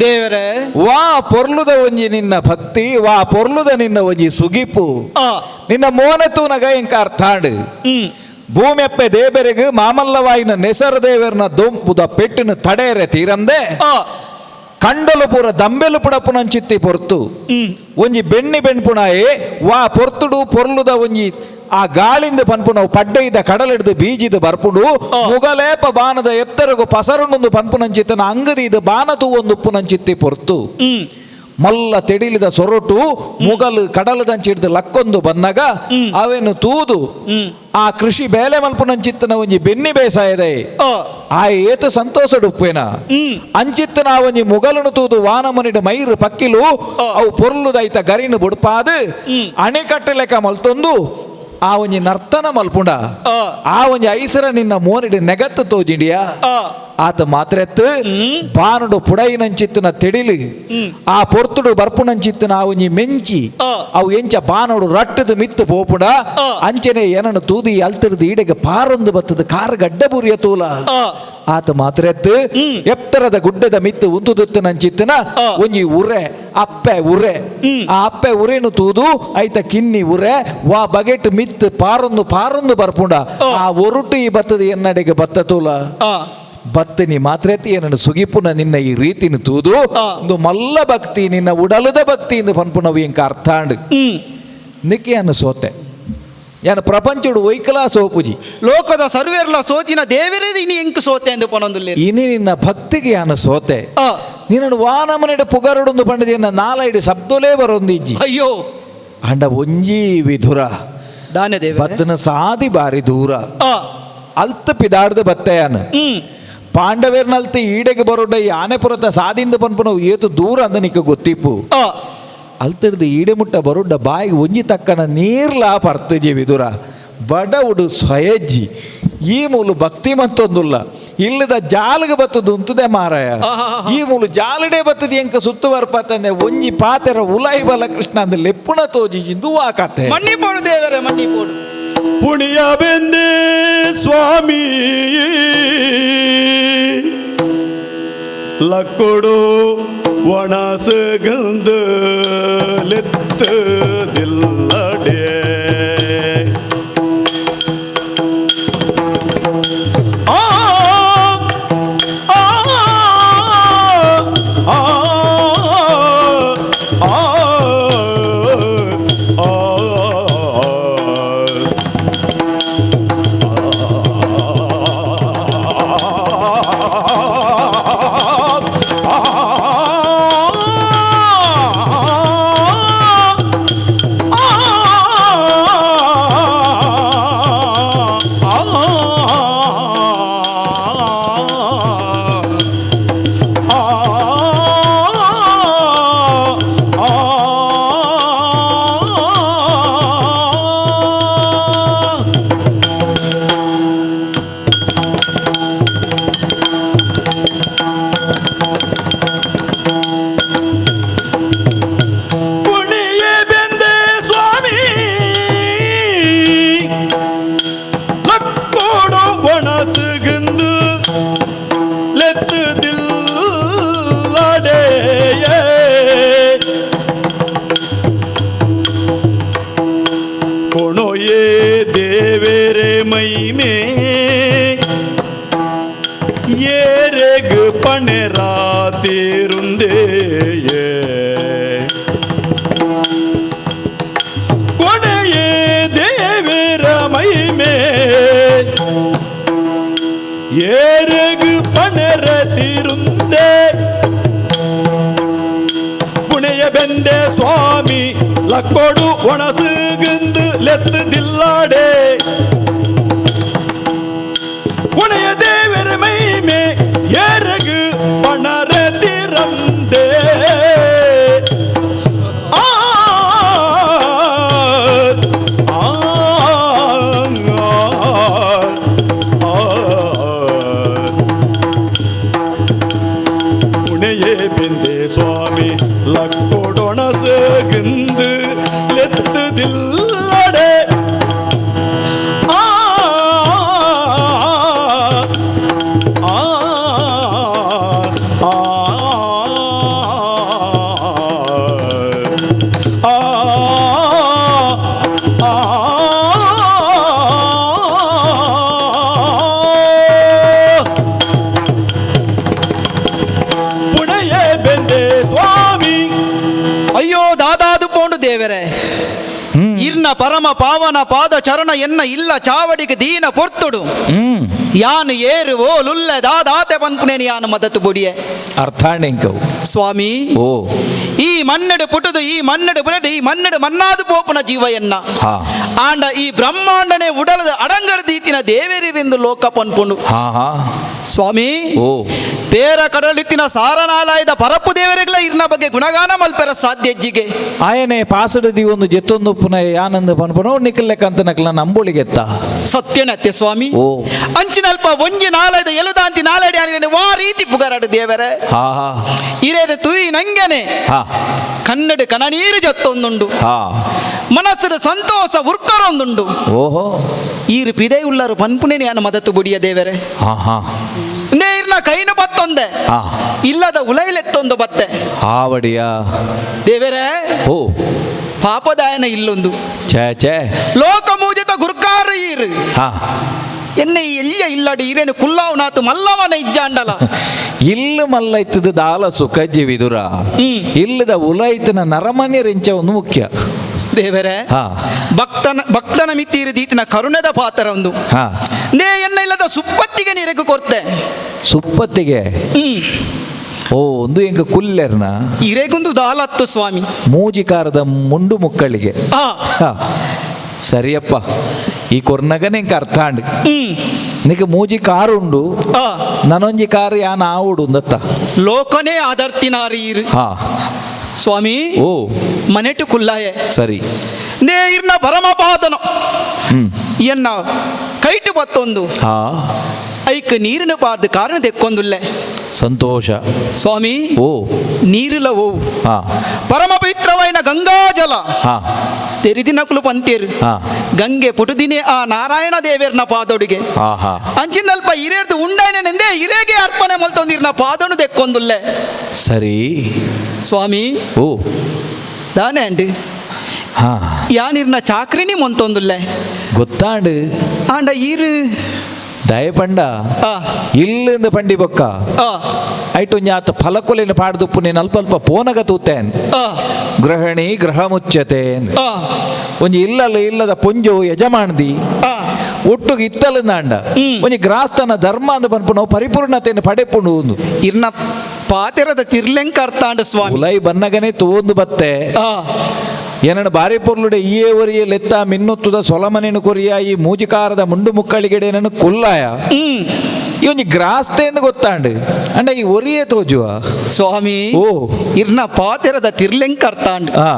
ದೇವರೇ ವಾ ಪೊರ್ಲುದ ಒಂಜಿ ನಿನ್ನ ಭಕ್ತಿ ವಾ ಪೊರ್ಲುದ ನಿನ್ನ ಒಂಜಿ ಸುಗಿಪು ಆ ನಿನ್ನ ಮೋನತೂನಗ ಇಂಕ ಅರ್ಥಾಂಡು ಭೂಮಿಯಪ್ಪೆ ದೇವರಿಗೆ ಮಾಮಲ್ಲವಾಯಿನ ನೆಸರು ದೇವರನ ದೊಂಪುದ ಪೆಟ್ಟಿನ ತಡೆಯರೆ ತೀರಂದೆ ಆ ಕಂಡಲು ಪೂರ ದಂಬೆಲು ಪುಡಪುನಂಚಿತ್ತಿ ಪೊರ್ತು ಒಂಜಿ ಬೆಣ್ಣಿ ಬೆಣ್ಪುಣಾಯೇ ವಾ ಪೊರ್ತುಡು ಪೊರ್ಲುದ ಒಂಜಿ ಆ ಗಾಳಿಂದ ಪನ್ಪುನವು ಪಡ್ಡೆಯಿದ ಕಡಲಿಡ್ದು ಬೀಜಿದ ಬರ್ಪುಡು ಮುಗಲೇಪ ಬಾನದ ಎತ್ತರಗು ಪಸರುಂಡು ಪನ್ಪುನಂಚಿತ್ತನ ಅಂಗದಿ ಇದು ಬಾನ ತೂವೊಂದು ಉಪ್ಪುನಂಚಿತ್ತಿ ಪೊರ್ತು ಮಲ್ಲ ತೆಡಿಲಿದ ಸೊರಟು ಮುಗಲು ಕಡಲದಂಚಿಡ್ದು ಲಕ್ಕೊಂದು ಬಂದಾಗ ಅವೇನು ತೂದು ಆ ಕೃಷಿ ಬೇಲೆ ಮಲ್ಪುನಂಚಿತ್ತನ ಒಂಜಿ ಬೆನ್ನಿ ಬೇಸಾಯದೆ ಆ ಏತು ಸಂತೋಷಡುಪ್ಪೇನ ಅಂಚಿತ್ತನ ಒಂಜಿ ಮುಗಲನು ತೂದು ವಾನಮನಿಡ ಮೈರು ಪಕ್ಕಿಲು ಅವು ಪೊರ್ಲುದೈತ ಗರಿನು ಬುಡ್ಪಾದು ಅಣೆಕಟ್ಟು ಲೆಕ್ಕ ಮಲ್ತೊಂದು ಆ ಒಂಜಿ ನರ್ತನ ಮಲ್ಪುಂಡ ಆ ಒಂಜಿ ಐಸರ ನಿನ್ನ ಮೋನಿಡ ನೆಗತ್ತು ತೋಜಿಂಡಿಯಾ ಆತ ಮಾತ್ರೆತ್ತು ಬಾನುಡು ಪುಡೈನಂಚಿತ್ತಿನ ತೆಡಿಲಿ ಆ ಪೊರ್ತುಡು ಬರ್ಪುನಂಚಿತ್ತಿನ ಆ ಒಂಜಿ ಮೆಂಚಿ ಅವು ಎಂಚ ಬಾನುಡು ರಟ್ಟದು ಮಿತ್ತು ಪೋಪುಡ ಅಂಚನೆ ಏನನ್ನು ತೂದಿ ಅಲ್ತಿರ್ದು ಈಡೆಗೆ ಪಾರೊಂದು ಬತ್ತದ ಕಾರ್ ಗಡ್ಡ ಬುರಿಯ ತೂಲ ಆತ ಮಾತ್ರೆತ್ತು ಎತ್ತರದ ಗುಡ್ಡದ ಮಿತ್ತು ಉಂತುದುತ್ತನಂಚಿತ್ತಿನ ಒಂಜಿ ಉರೆ ಅಪ್ಪೆ ಉರೆ ಆ ಅಪ್ಪೆ ಉರೆನು ತೂದು ಐತ ಕಿನ್ನಿ ಉರೆ ವಾ ಬಗೆಟ್ ಮಿತ್ತು ಪಾರೊಂದು ಬರ್ಪುಂಡ ಆ ಒರುಟು ಈ ಬತ್ತದ ಎನ್ನಡೆಗೆ ಬತ್ತ ತೂಲ ಬತ್ತನಿ ಮಾತ್ರೆತಿ ಏನನ್ನು ಸುಗಿಪುನ ನಿನ್ನ ಈ ರೀತಿನ ತೂದು ಒಂದು ಮಲ್ಲ ಭಕ್ತಿ ನಿನ್ನ ಉಡಲದ ಭಕ್ತಿ ಇಂದು ಪನ್ಪುನವು ಇಂಕ ಅರ್ಥಾಂಡ್ ನಿಕ್ಕೆ ಅನ್ನು ಸೋತೆ ಯಾನ ಪ್ರಪಂಚಡು ಒಯ್ಕಲಾ ಸೋಪುಜಿ ಲೋಕದ ಸರ್ವೇರ್ಲ ಸೋತಿನ ದೇವರೇ ಇನಿ ಎಂಕು ಸೋತೆ ಎಂದು ಪನೊಂದುಲ್ಲೆ ಇನಿ ನಿನ್ನ ಭಕ್ತಿಗೆ ಯಾನ ಸೋತೆ ನಿನ್ನ ವಾನಮನೆಡ ಪುಗರುಡೊಂದು ಪಂಡದ ಎನ್ನ ನಾಲೈಡು ಶಬ್ದಲೇ ಬರೊಂದಿಜ್ಜಿ ಅಯ್ಯೋ ಅಂಡ ಒಂಜಿ ವಿಧುರ ದಾನ ದೇವ ಬತ್ತನ ಸಾದಿ ಬಾರಿ ದೂರ ಅಲ್ತ ಪಿದಾಡ್ದು ಬತ್ತೆಯಾನ ಪಾಂಡವೇರ್ನಲ್ತಿ ಈಡೆಗೆ ಬರೋಡ ಈ ಆನೆಪುರತ ಸಾದಿಂದ ಪನ್ಪುನವು ಏತು ದೂರ ಅಂದ ನಿಕ್ಕ ಗೊತ್ತಿಪ್ಪು ಅಲ್ತಿಡ್ದು ಈಡೆ ಮುಟ್ಟ ಬರೋಡ ಬಾಯಿಗೆ ಒಂಜಿ ತಕ್ಕನ ನೀರ್ಲಾ ಪರ್ತಜಿ ವಿದುರ ಬಡ ಉಡು ಸ್ವಯಜ್ಜಿ ಈ ಮೂಲು ಭಕ್ತಿ ಮಂತೊಂದುಲ್ಲ ಇಲ್ಲದ ಜಾಲಗೆ ಬತ್ತದು ಉಂತದೆ ಮಾರಾಯ ಈ ಮೂಲು ಜಾಲಡೆ ಬತ್ತದ ಎಂಕ ಸುತ್ತುವರ್ಪತ್ತಂದೆ ಒಂಜಿ ಪಾತೆರ ಉಲಾಯಿ ಬಾಲಕೃಷ್ಣ ಅಂದ ಲೆಪ್ಪುಣ ತೋಜಿ ದುವಾ ಕತೆ ಮಣ್ಣಿ ಪೋಡು ದೇವರೇ ಮಣ್ಣಿ ಪೋಡು ಪುಣಿಯ ಬೆಂದೆ ಸ್ವಾಮಿ ಲಕ್ಕೊಡು ಒಣಸಗಂದ ಲೆತ್ತದಿಲ್ಲಡೆ ಆ ಆ ಆ ಏರೆಗು ಪಣೆರಾತಿರುಂದೇಯೇ ಕೊನೆಯೇ ದೇವರ ಮೈಮೆ ಏರೆಗು ಪಣೆರತಿರುಂದೇ ಪುಣೆಯ ಬೆಂದೆ ಸ್ವಾಮಿ ಲಕ್ಕೊಡು ಒಣಸುಗಂದು ಲೆತ್ತದಿಲ್ಲಾಡೆ புனைய தேவர் மைமே ஏறகு பணர திறந்தே ஆ ஆ புனையே பிந்தே சுவாமி லக்கோடொணசகிந்து லெத்துதில்லடே ದೇವರೇ ಇರ್ನ ಪರಮ ಪಾವನ ಪಾದ ಚರಣ ಎನ್ನ ಇಲ್ಲ ಚಾವಡಿಗೆ ದೀನ ಪೊರ್ತುಡು ಯಾನು ಏರು ಓ ಲುಲ್ಲೆ ದಾದಾತೆ ಪನ್ಪುನೇನಿ ಯಾನು ಮದತ್ತು ಬುಡಿಯೆ ಅರ್ಥಾಣಿಂಕವು ಸ್ವಾಮಿ ಓ ಈ ಮನ್ನಡು ಪುಟದು ಈ ಮನ್ನಡು ಬುಡಡು ಈ ಮನ್ನಡು ಮನ್ನಾದು ಪೋಪುನ ಜೀವ ಎನ್ನ ಹಾ ಆಂಡ ಈ ಬ್ರಹ್ಮಾಂಡನೆ ಉಡಲದ ಅಡಂಗಡ ದೀತಿನ ದೇವೇರಿರಿಂದ ಲೋಕ ಪನ್ಪುಂಡು ಹಾ ಹಾ ಸ್ವಾಮಿ ಓ ಬೇರ ಕಡಲಿತ್ತಿನ ಸಾರನಾಲಾಯದ ಪರಪ್ಪು ದೇವರಿಗಳ ಇರ್ನ ಬಗ್ಗೆ ಗುಣಗಾನ ಮಲ್ಪೆರ ಸಾಧ್ಯ ಹೆಜ್ಜಿಗೆ ಆಯನೆ ಪಾಸಡದಿ ಒಂದು ಜೆತ್ತೊಂದು ಪುನಃ ಯಾನಂದ ಪನ್ಪುನ ನಿಕ್ಕಲೆಕ್ಕಂತ ನಕಲ ನಂಬೋಳಿಗೆತ್ತ ಸತ್ಯನತ್ತೆ ಸ್ವಾಮಿ ಓ ಅಂಚಿನಲ್ಪ ಒಂಜಿ ನಾಲಯದ ಎಲುದಾಂತಿ ನಾಲಡಿ ಆನಿರೇನೆ ವಾ ರೀತಿ ಪುಗರಾಡು ದೇವರೇ ಹಾ ಹಾ ಇರೇದು ತುಯಿ ನಂಗೆನೆ ಹಾ ಕನ್ನಡ ಕನನೀರು ಜತ್ತೊಂದುಂಡು ಹಾ ಮನಸ್ಸು ಸಂತೋಷ ಉರ್ಕರೊಂದುಂಡು ಓಹೋ ಈರು ಪಿದೆ ಉಳ್ಳರು ಪನ್ಪುನೇನಿ ಯಾನ ಮದತ್ತು ಬುಡಿಯ ದೇವರೇ ಹಾ ಹಾ ನೇರ್ನ ಕೈನು ಬತ್ತೊಂದೆ ಹಾ ಇಲ್ಲದ ಉಲೈಲೆತ್ತೊಂದು ಬತ್ತೆ ಆವಡಿಯ ದೇವರೇ ಓ ಪಾಪದಾಯನ ಇಲ್ಲೊಂದು ಛೇ ಛೇ ಲೋಕ ಮೂಜಿತ ಗುರ್ಕಾರ ಈರು ಹಾ ಎನ್ನೆ ಎಲ್ಲಿಯ ಇಲ್ಲಡಿ ಈರೇನು ಕುಲ್ಲಾವನಾತು ಮಲ್ಲವನ ಇಜ್ಜಾಂಡಲ ಇಲ್ಲು ಮಲ್ಲೈತದ ದಾಲ ಸುಖಜ್ಜಿ ವಿದುರ ಇಲ್ಲದ ಉಲೈತನ ನರಮನ್ಯ ರೆಂಚ ಒಂದು ಮುಖ್ಯ ದೇವರೇ ಹಾ ಭಕ್ತನ ಮಿತ್ತಿರು ದೀತಿನ ಕರುಣದ ಪಾತ್ರ ಒಂದು ಹಾ ನೇ ಎನ್ನ ಇಲ್ಲದ ಸುಪ್ಪತ್ತಿಗೆ ನೀರೆಗು ಕೊರ್ತೆ ಸುಪ್ಪತ್ತಿಗೆ ಓ ಒಂದು ಎಂಕ ಕುಲ್ಲೆರ್ನ ಇರೆಗೊಂದು ದಾಲತ್ತು ಸ್ವಾಮಿ ಮೂಜಿಕಾರದ ಮುಂಡು ಮುಕ್ಕಳಿಗೆ ಆ ಹಾ ಸರಿಯಪ್ಪ ಈ ಕೊರ್ನಗನೆ ಎಂಕ ಅರ್ಥ ಅಂಡ್ ನಿಕ ಮೂಜಿ ಕಾರು ಉಂಡು ಆ ನನೊಂಜಿ ಕಾರು ಯಾನ ಆವುಡು ಅಂದತ್ತ ಲೋಕನೇ ಆದರ್ತಿನಾರಿ ಇರು ಹಾ ಸ್ವಾಮಿ ಓ ಮನೆಟು ಕುಲ್ಲಾಯೆ ಸರಿ ನೇ ಇರ್ನ ಪರಮಪಾದನು ಎನ್ನ ಕೈಟು ಬತ್ತೊಂದು ಹಾ ಐಕ್ ನೀರಿನ ಪಾರ್ದು ಕಾರಣ ತೆಕ್ಕೊಂದುಲ್ಲೆ ಸಂತೋಷ ಸ್ವಾಮಿ ಓ ನೀರಿಲ ಓವು ಹಾ ಪರಮ ಪವಿತ್ರವಾಯಿನ ಗಂಗಾಜಲ ಹಾ ತೆರಿದಿನಕುಲು ಪಂತೇರು ಹಾ ಗಂಗೆ ಪುಟುದಿನೇ ಆ ನಾರಾಯಣ ದೇವೇರ್ನ ಪಾದೊಡಿಗೆ ಹಾ ಹಾ ಅಂಚಿನಲ್ಪ ಹಿರೇರ್ದು ಉಂಡಾಯನೆಂದೇ ಹಿರೇಗೆ ಅರ್ಪಣೆ ಮಲ್ತೊಂದಿರ್ನ ಪಾದನು ತೆಕ್ಕೊಂದುಲ್ಲೆ ಸರಿ ಸ್ವಾಮಿ ಓ ದಾನೆ ಅಂಡಿ ಹಾ ಯಾನಿರ್ನ ಚಾಕ್ರಿನಿ ಮೊಂತೊಂದುಲ್ಲೆ ಗೊತ್ತಾಂಡು ಆಂಡ ಈರು ದಯಪಂಡ ಆ ಇಲ್ಲಿಂದ ಪಂಡಿ ಬೊಕ್ಕ ಆ ಐಟೊಂಜಿ ಆತ ಫಲಕೊಲೆನ ಪಾಡ್ದುಪ್ಪು ನೀನು ಅಲ್ಪ ಅಲ್ಪ ಪೋನಗ ತೂತೇನ್ ಆ ಗೃಹಿಣಿ ಗೃಹ ಮುಚ್ಚತೆ ಆ ಒಂಜಿ ಇಲ್ಲದ ಪುಂಜು ಯಜಮಾನ್ದಿ ಆ ಒಟ್ಟುಗೆ ಇತ್ತಲಂದಾಂಡ ಒಂಜಿ ಗ್ರಾಸ್ತನ ಧರ್ಮ ಅಂದ ಪನ್ಪು ನಾವು ಪರಿಪೂರ್ಣತೆಯನ್ನು ಪಡೆಪುಂಡು ಒಂದು ಇರ್ನ ಪಾತೆರದ ತಿರ್ಲೆಂಕ ಅರ್ಥಾಂಡ ಸ್ವಾಮಿ ಉಲೈ ಬನ್ನಗನೆ ತೂಂದು ಬತ್ತೆ ಆ ಏನಡ ಬಾರಿ ಪೊರ್ಲುಡೆ ಈಯೇವರಿಯ ಲೆತ್ತ ಮಿನ್ನುತ್ತದ ಸೊಲಮನೆನು ಕೊರಿಯ ಈ ಮೂಜಿಕಾರದ ಮುಂಡು ಮುಕ್ಕಳಿಗೆಡೆ ನನ್ನ ಕುಲ್ಲಾಯ ಈ ಒಂಜಿ ಗ್ರಾಸ್ತೆ ಎಂದು ಗೊತ್ತಾಂಡು ಅಂಡ ಈ ಒರಿಯೇ ತೋಜುವ ಸ್ವಾಮಿ ಓ ಇರ್ನ ಪಾತೆರದ ತಿರ್ಲೆಂಕ ಅರ್ಥಾಂಡು ಹಾ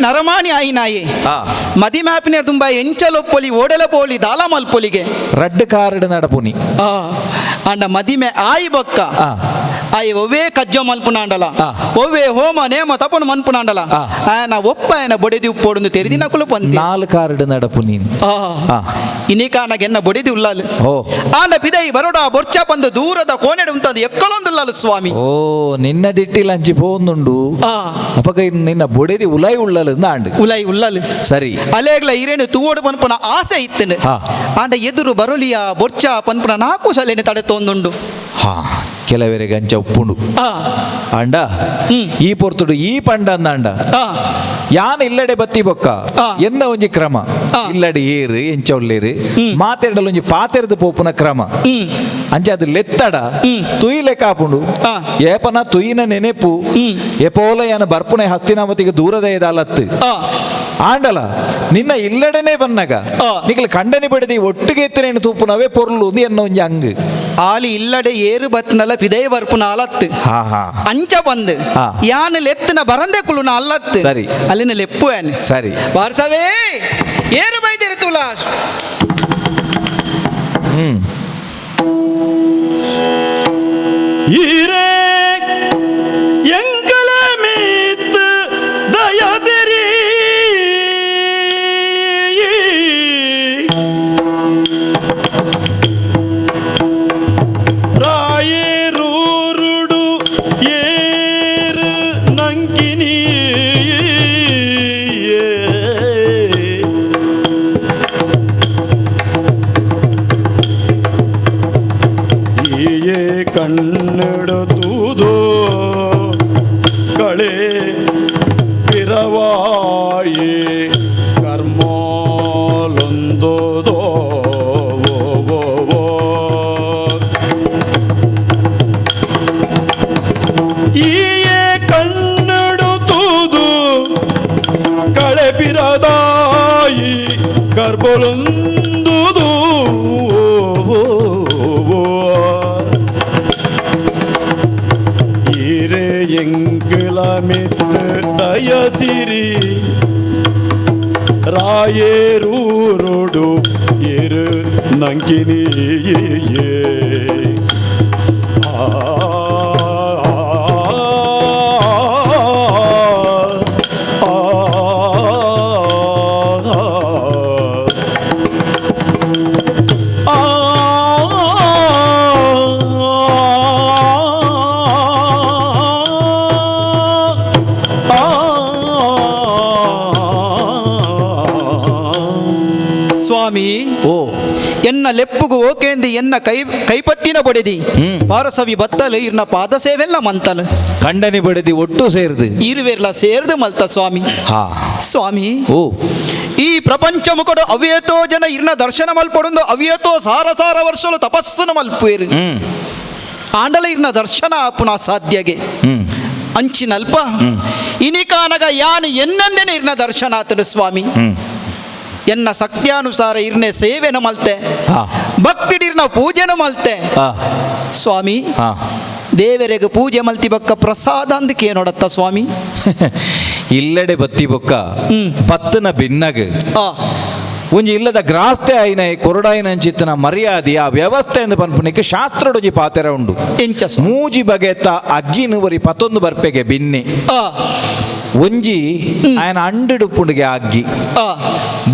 ನರಮಾನಿ ಆಯಿನಾಯೆ ಹಾ ಮದಿ ಮ್ಯಾಪಿನ ತುಂಬ ಎಂಚಲೊಪ್ಪೊಲಿ ಓಡಲ ಪೋಲಿ ದಾಲ ಮಲ್ಪೊಲಿಗೆ ರಡ್ಡ್ ಕಾರ್ಡ್ ನಡಪುನಿ ಆ ಅಂಡ ಮದಿಮೆ ಆಯಿ ಬೊಕ್ಕ ಆ ಆಯ್ ಒವ್ವೇ ಕಜ್ಜ ಮಲ್ಪುನಾಂಡಲ ಆ. ಒವ್ವೇ ಹೋಮ ನೇಮ ತಪನು ಮನ್ಪುನಾಂಡಲ ಆ. ಆಯನ ಒಪ್ಪ ಆಯನ ಬೊಡೆದಿ ಉಪ್ಪೋಡು ತೆರಿದಿನಕುಲು ಪಂತಿ ನಾಲ್ ಕಾರ್ಡ್ ನಡಪು ನೀನು ಆ ಇನಿಕಾನಗೆನ್ನ ಬೊಡೆದಿ ಉಳ್ಳಾಲು ಓ ಆಂಡ ಪಿದೈ ಬರೋಡ ಬೊರ್ಚ ಬಂದು ದೂರದ ಕೋಣೆಡು ಉಂತಂದು ಎಕ್ಕಲೊಂದುಲ್ಲಲು ಸ್ವಾಮಿ ಓ ನಿನ್ನ ದಿಟ್ಟಿಲ್ ಅಂಚಿ ಪೋಂದುಂಡು ಆ ಅಪಗ ನಿನ್ನ ಬೊಡೆದಿ ಉಲೈ ಉಳ್ಳಲು ಆಂಡ್ ಉಲೈ ಉಳ್ಳಲು ಸರಿ ಅಲೆಗ್ಲ ಇರೇನು ತೂವೋಡು ಪನ್ಪುನ ಆಸೆ ಇತ್ತನು ಹಾ. ಆಂಡ ಎದುರು ಬರೋಲಿಯ ಬೊರ್ಚ ಪನ್ಪುನ ನಾಲ್ಕು ಸಲೆನೆ ತಡೆತೊಂದುಂಡು ಹಾ ಕೆಲವರಿಗೆ ಅಂಚ ಉಪ್ಪುಂಡು ಆ ಅಂಡ ಈ ಪೊರ್ತುಡು ಈ ಪಂಡ ಅಂದಾಂಡ ಆ ಯಾನ್ ಇಲ್ಲಡೆ ಬತ್ತಿ ಬೊಕ್ಕ ಆ. ಎಂದ ಒಂಜಿ ಕ್ರಮ ಆ. ಇಲ್ಲಡೆ ಏರು ಎಂಚ ಒಲ್ಲೇರು ಮಾತೆರಡಲು ಒಂಜಿ ಪಾತೆರ್ದು ಪೋಪುನ ಕ್ರಮ ಅಂಚ ಅದು ಲೆತ್ತಡ ತುಯಿಲೆ ಕಾಪುಂಡು ಆ. ಏಪನ ತುಯಿನ ನೆನೆಪು ಎಪೋಲ ಯಾನ ಬರ್ಪುನೆ ಹಸ್ತಿನಾವತಿಗೆ ದೂರದ ಎದಾಲತ್ತು ಆ ಆಂಡಲ ನಿನ್ನ ಇಲ್ಲಡೆನೆ ಬನ್ನಗ ಆ. ನಿಖಲ್ ಕಂಡನಿ ಬಡದಿ ಒಟ್ಟಿಗೆ ಎತ್ತರೇನು ತೂಪುನವೇ ಪೊರ್ಲು ಎನ್ನ ಒಂಜಿ ಅಂಗ್ ಆಲಿ ಇಲ್ಲಡೆ ಏರು ಬತ್ನಲ ಪಿದೈ ಬರ್ಪುನ ಅಲತ್ತು ಹಾ ಹಾ ಅಂಚ ಬಂದು ಆ. ಯಾನು ಲೆತ್ತನ ಬರಂದೆ ಕುಳುನ ಅಲ್ಲತ್ತು ಸರಿ. ಅಲ್ಲಿನ ಲೆಪ್ಪು ಏನ್ ಸರಿ ವಾರ್ಸವೇ ಏರು ಬೈದಿರು ತುಲಾಶ್ ಈರೇ ಎಂಕಲ ಮೀತ್ ದಯದಿರಿ ರಾಯೇರೂರುಡು ಏರು ನಂಕಿನಿ ಈಯೇ ಕನ್ನಡ ತೂದೋ ಕಳೆ ಪಿರವಾ ಬಲಮಿತ್ ದಯಸಿರಿ ರಾಯೇರೂರುಡು ಇರು ನಂಕಿನಿಯೇ ಸ್ವಾಮಿ ಓ ಎನ್ನ ಲೆಪ್ಪುಗು ಓಕೆಂದು ಎನ್ನ ಕೈಪತ್ತಿನ ಬಡಿದಿ ಪಾರಸವಿ ಬತ್ತಲು ಇರ್ನ ಪಾದ ಸೇವೆಲ್ಲ ಮಂತಲು ಕಂಡನಿ ಬಡದಿ ಒಟ್ಟು ಸೇರಿದು ಇರುವೆರ್ಲ ಸೇರ್ದು ಮಲ್ತ ಸ್ವಾಮಿ. ಹಾ ಸ್ವಾಮಿ ಓ ಈ ಪ್ರಪಂಚ ಮುಖಡು ಅವ್ಯತೋ ಜನ ಇರ್ನ ದರ್ಶನ ಮಲ್ಪಡೊಂದು ಅವ್ಯತೋ ಸಾರ ಸಾರ ವರ್ಷಲು ತಪಸ್ಸನ್ನು ಮಲ್ಪುವೆರು ಆಂಡಲ ಇರ್ನ ದರ್ಶನ ಆಪುನ ಸಾಧ್ಯಗೆ ಅಂಚಿನಲ್ಪ ಇನಿಕಾನಗ ಯಾನು ಎನ್ನಂದೇನೆ ಇರ್ನ ದರ್ಶನ ಆತನು ಸ್ವಾಮಿ. ಎನ್ನ ಶಕ್ತಿಯಾನುಸಾರ ಇರ್ನೆ ಸೇವೆನ ಮಲ್ತೆ ಹಾ ಭಕ್ತಿಡಿರ್ನ ಪೂಜೆನ ಮಲ್ತೆ ಹಾ ಸ್ವಾಮಿ. ಹಾ ದೇವರಿಗೆ ಪೂಜೆ ಮಲ್ತಿ ಬಕ್ಕ ಪ್ರಸಾದ ಅಂದಕ್ಕೆ ನೋಡತ್ತ ಸ್ವಾಮಿ. ಇಲ್ಲಡೆ ಬತ್ತಿ ಬೊಕ್ಕ ಬತ್ತನ ಭಿನ್ನಗ ಆ ಒಂಜಿ ಇಲ್ಲದ ಗ್ರಾಸ್ತೆ ಆಯ್ನ ಕೊರಡಾಯಿನ ಅಂಚಿತ್ತನ ಮರ್ಯಾದೆ ಆ ವ್ಯವಸ್ಥೆ ಎಂದು ಪನ್ಪುನಿಕ್ಕೆ ಶಾಸ್ತ್ರಡೊಂಜಿ ಪಾತೆರ ಉಂಡು ಎಂಚ ಮೂಜಿ ಬಗೆತ ಅಗ್ಗಿನುವರಿ ಪತ್ತೊಂದು ಬರ್ಪೆಗೆ ಬಿನ್ನಿ ಆ ಒಂಜಿ ఆయన ಅಂಡಿಡುಪ್ಪುಂಡಿಗೆ ಅಗ್ಗಿ ಆ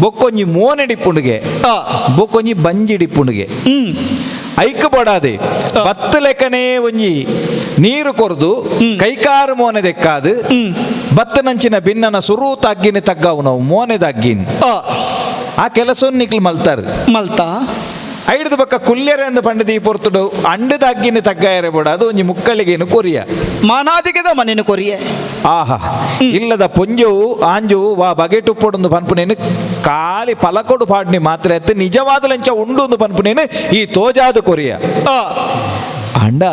ಬೊಕ್ಕೊಂಜಿ ಮೋನೆಡಿಪ್ಪುಂಡಿಗೆ ಆ ಬೊಕ್ಕೊಂಜಿ ಬಂಜಿಡಿಪ್ಪುಂಡಿಗೆ ಐಕ್ ಬಡಾದೆ ಬತ್ತ ಲೆಕ್ಕನೇ ಒಂಜಿ ನೀರು ಕೊರ್ದು ಕೈಕಾರು ಮೋನೆ ದೆಕ್ಕಾದು ಬತ್ತನಂಚಿನ ಭಿನ್ನನ ಸುರೂತ ಅಗ್ಗಿನ ತಗ್ಗಾವು ನಾವು ಮೋನೆದ ಅಗ್ಗಿನ ಆ ಕೆಲಸವನ್ನು ನಿಕ್ಲು ಮಲ್ತಾರೆ ಮಲ್ತಾ ಐಡ್ದು ಬಕ್ಕ ಕುಲ್ಯರೆಂದು ಪಂಡಿತಿ ಪೊರ್ತುಡು ಅಂಡದ ಅಗ್ಗಿನ ತಗ್ಗಾಯರೆ ಬೋಡ ಅದು ಒಂಜಿ ಮುಕ್ಕಳಿಗೇನು ಕೊರಿಯ ಮಾನಾದಿಗೆದ ಮನೆನು ಕೊರಿಯೆ ಆಹಾ ಇಲ್ಲದ ಪೊಂಜವು ಆಂಜವು ವಾ ಬಗೆಟುಪ್ಪೊಡೊಂದು ಪನ್ಪುನೇನು ಖಾಲಿ ಪಲಕೊಡು ಪಾಡ್ನಿ ಮಾತ್ರ ಎತ್ತು ನಿಜವಾದ ಲಂಚ ಉಂಡು ಒಂದು ಪನ್ಪುನೇನು ಈ ತೋಜಾದು ಕೊರಿಯ ಆ ಅಂಡ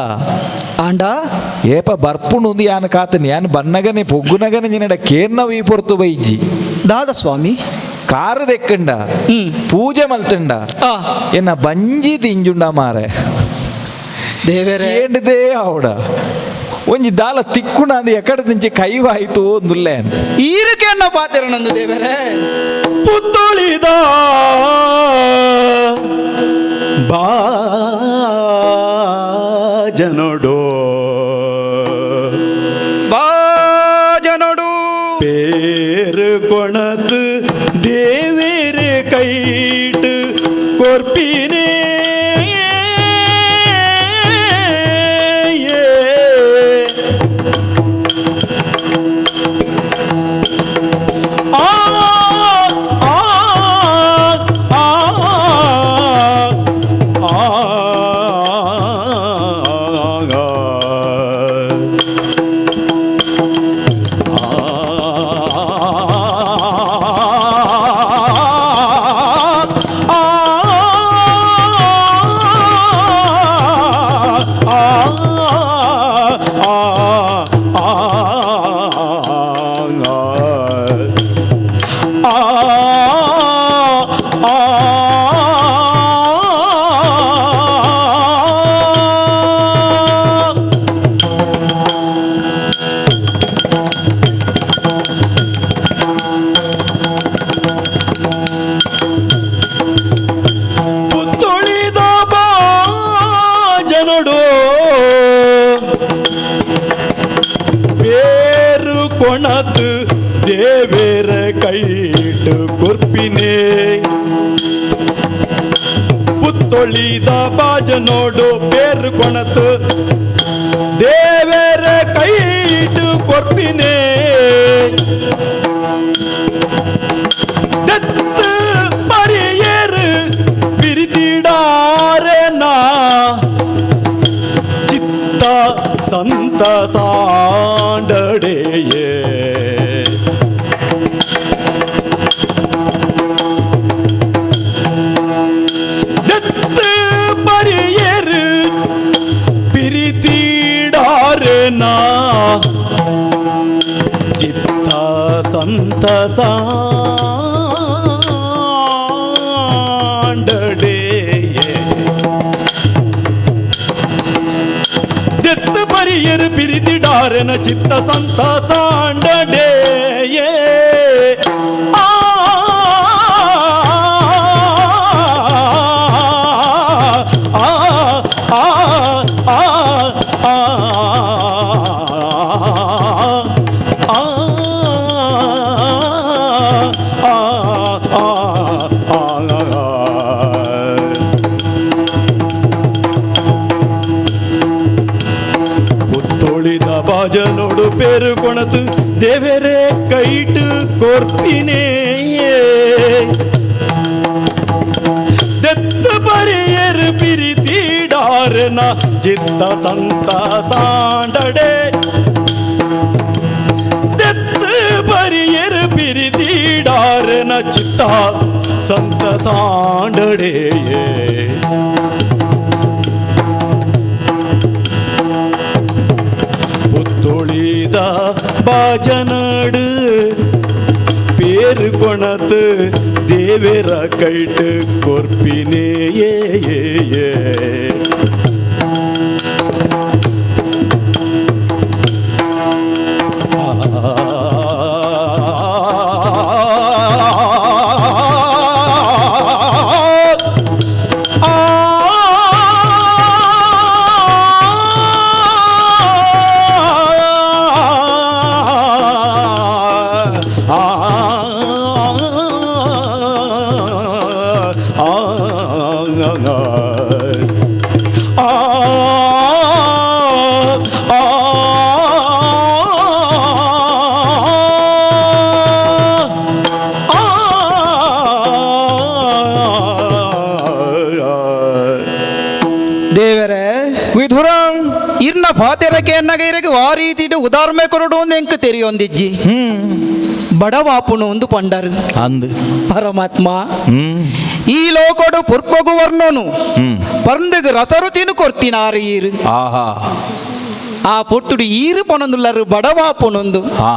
ಆಂಡ ಏಪ ಬರ್ಪುಣುಂದು ಯಾನು ಕಾತನಿ ಯಾನು ಬನ್ನಗನೆ ಪೊಗ್ಗುನಗನೆ ನಿನ್ನಡ ಕೇರ್ನವ ಈ ಪೊರ್ತು ಬೈಜಿ ದಾದ ಸ್ವಾಮಿ ಕಾರು ದೆಕ್ಕಂಡ ಪೂಜೆ ಮಲ್ತಂಡ ಆ ಎನ್ನ ಬಂಜಿ ತಿಂಜುಂಡ ಮಾರೆ ದೇವರೇ ಕೇಂಡದೇ ಅವಡ ಒಂಜಿ ದಾಲ ತಿಕ್ಕುಣ ಅಂದು ಎಕಡೆ ದಿಂಚಿ ಕೈವಾಯ್ತು ಒಂದುಲ್ಲೆ ಈರಕ್ಕೆ ಅನ್ನ ಪಾತ್ರ ನಂದು ದೇವರೇ ಪುತ್ತೊಳಿದ ಬಾ ಜನೋಡೋ ಬಾಜನಡು பேரு கொணத்து தேவேரே கைட்டு கொற்பினே கொணத்து தேவேர கைட்டு கொற்பினே புத்தொழிದ ಬಾಜನೋಡು பேரு கொணத்து தேவேர கைட்டு கொற்பினே தெத்து பரியேறு பிரித்திடாரேனா ಚಿತ್ತ ಸಂತ ಸಾಂಡಡೆಯೇ ದತ್ತು ಪರಿಯರು ಪಿರಿತಿಡಾರನಾ ಚಿತ್ತ ಸಂತ ಸಾಂಡಡೆಯೇ ಪರಿಯರು ಪಿರಿತಿಡ తీడారన చిత్త సంతసాండడే ఆ புத்தொழித பாஜனோடு பேரு கொணத்து தேவரே கைட்டு கோர்ப்பினே ದೆತ್ತು ಬರಿಯರು ಪಿರಿತೀಡಾರನ ಚಿತ್ತ ಸಂತ ಸಾಂಡಡೆ ದೆತ್ತು ಬರಿಯರು ಪಿರಿತೀಡಾರನ ಚಿತ್ತ ಸಂತ ಸಾಂಡಡೆ புத்தொழித பாஜனடு பேரு கொணத்து தேவர கைட்டு கொர்ப்பினே ದೇವರೇ ವಿಧುರ ಇರ್ನ ಪಾತೆರಕ್ಕೆ ಎನ್ನಗೈರಗೆ ವಾರೀತಿಡು ಉದಾರ್ಮೆ ಕೊರಡು ಒಂದು ಎಂಕ್ ತೆರಿಯೊಂದಿಜ್ಜಿ ಬಡವಾಪುನು ಒಂದು ಪಂಡರು ಅಂದು ಪರಮಾತ್ಮ ಈ ಲೋಕಡು ಪುರ್ಪಗು ವರ್ಣನು ಪರ್ಂದಗ ರಸರು ತಿನ್ನು ಕೊರ್ತಿನಾರು ಈರು ಆಹಾ ಆ ಪುರ್ತುಡು ಈರು ಪೊನೊಂದುಲ್ಲರು ಬಡವಾಪುನೊಂದು ಹಾ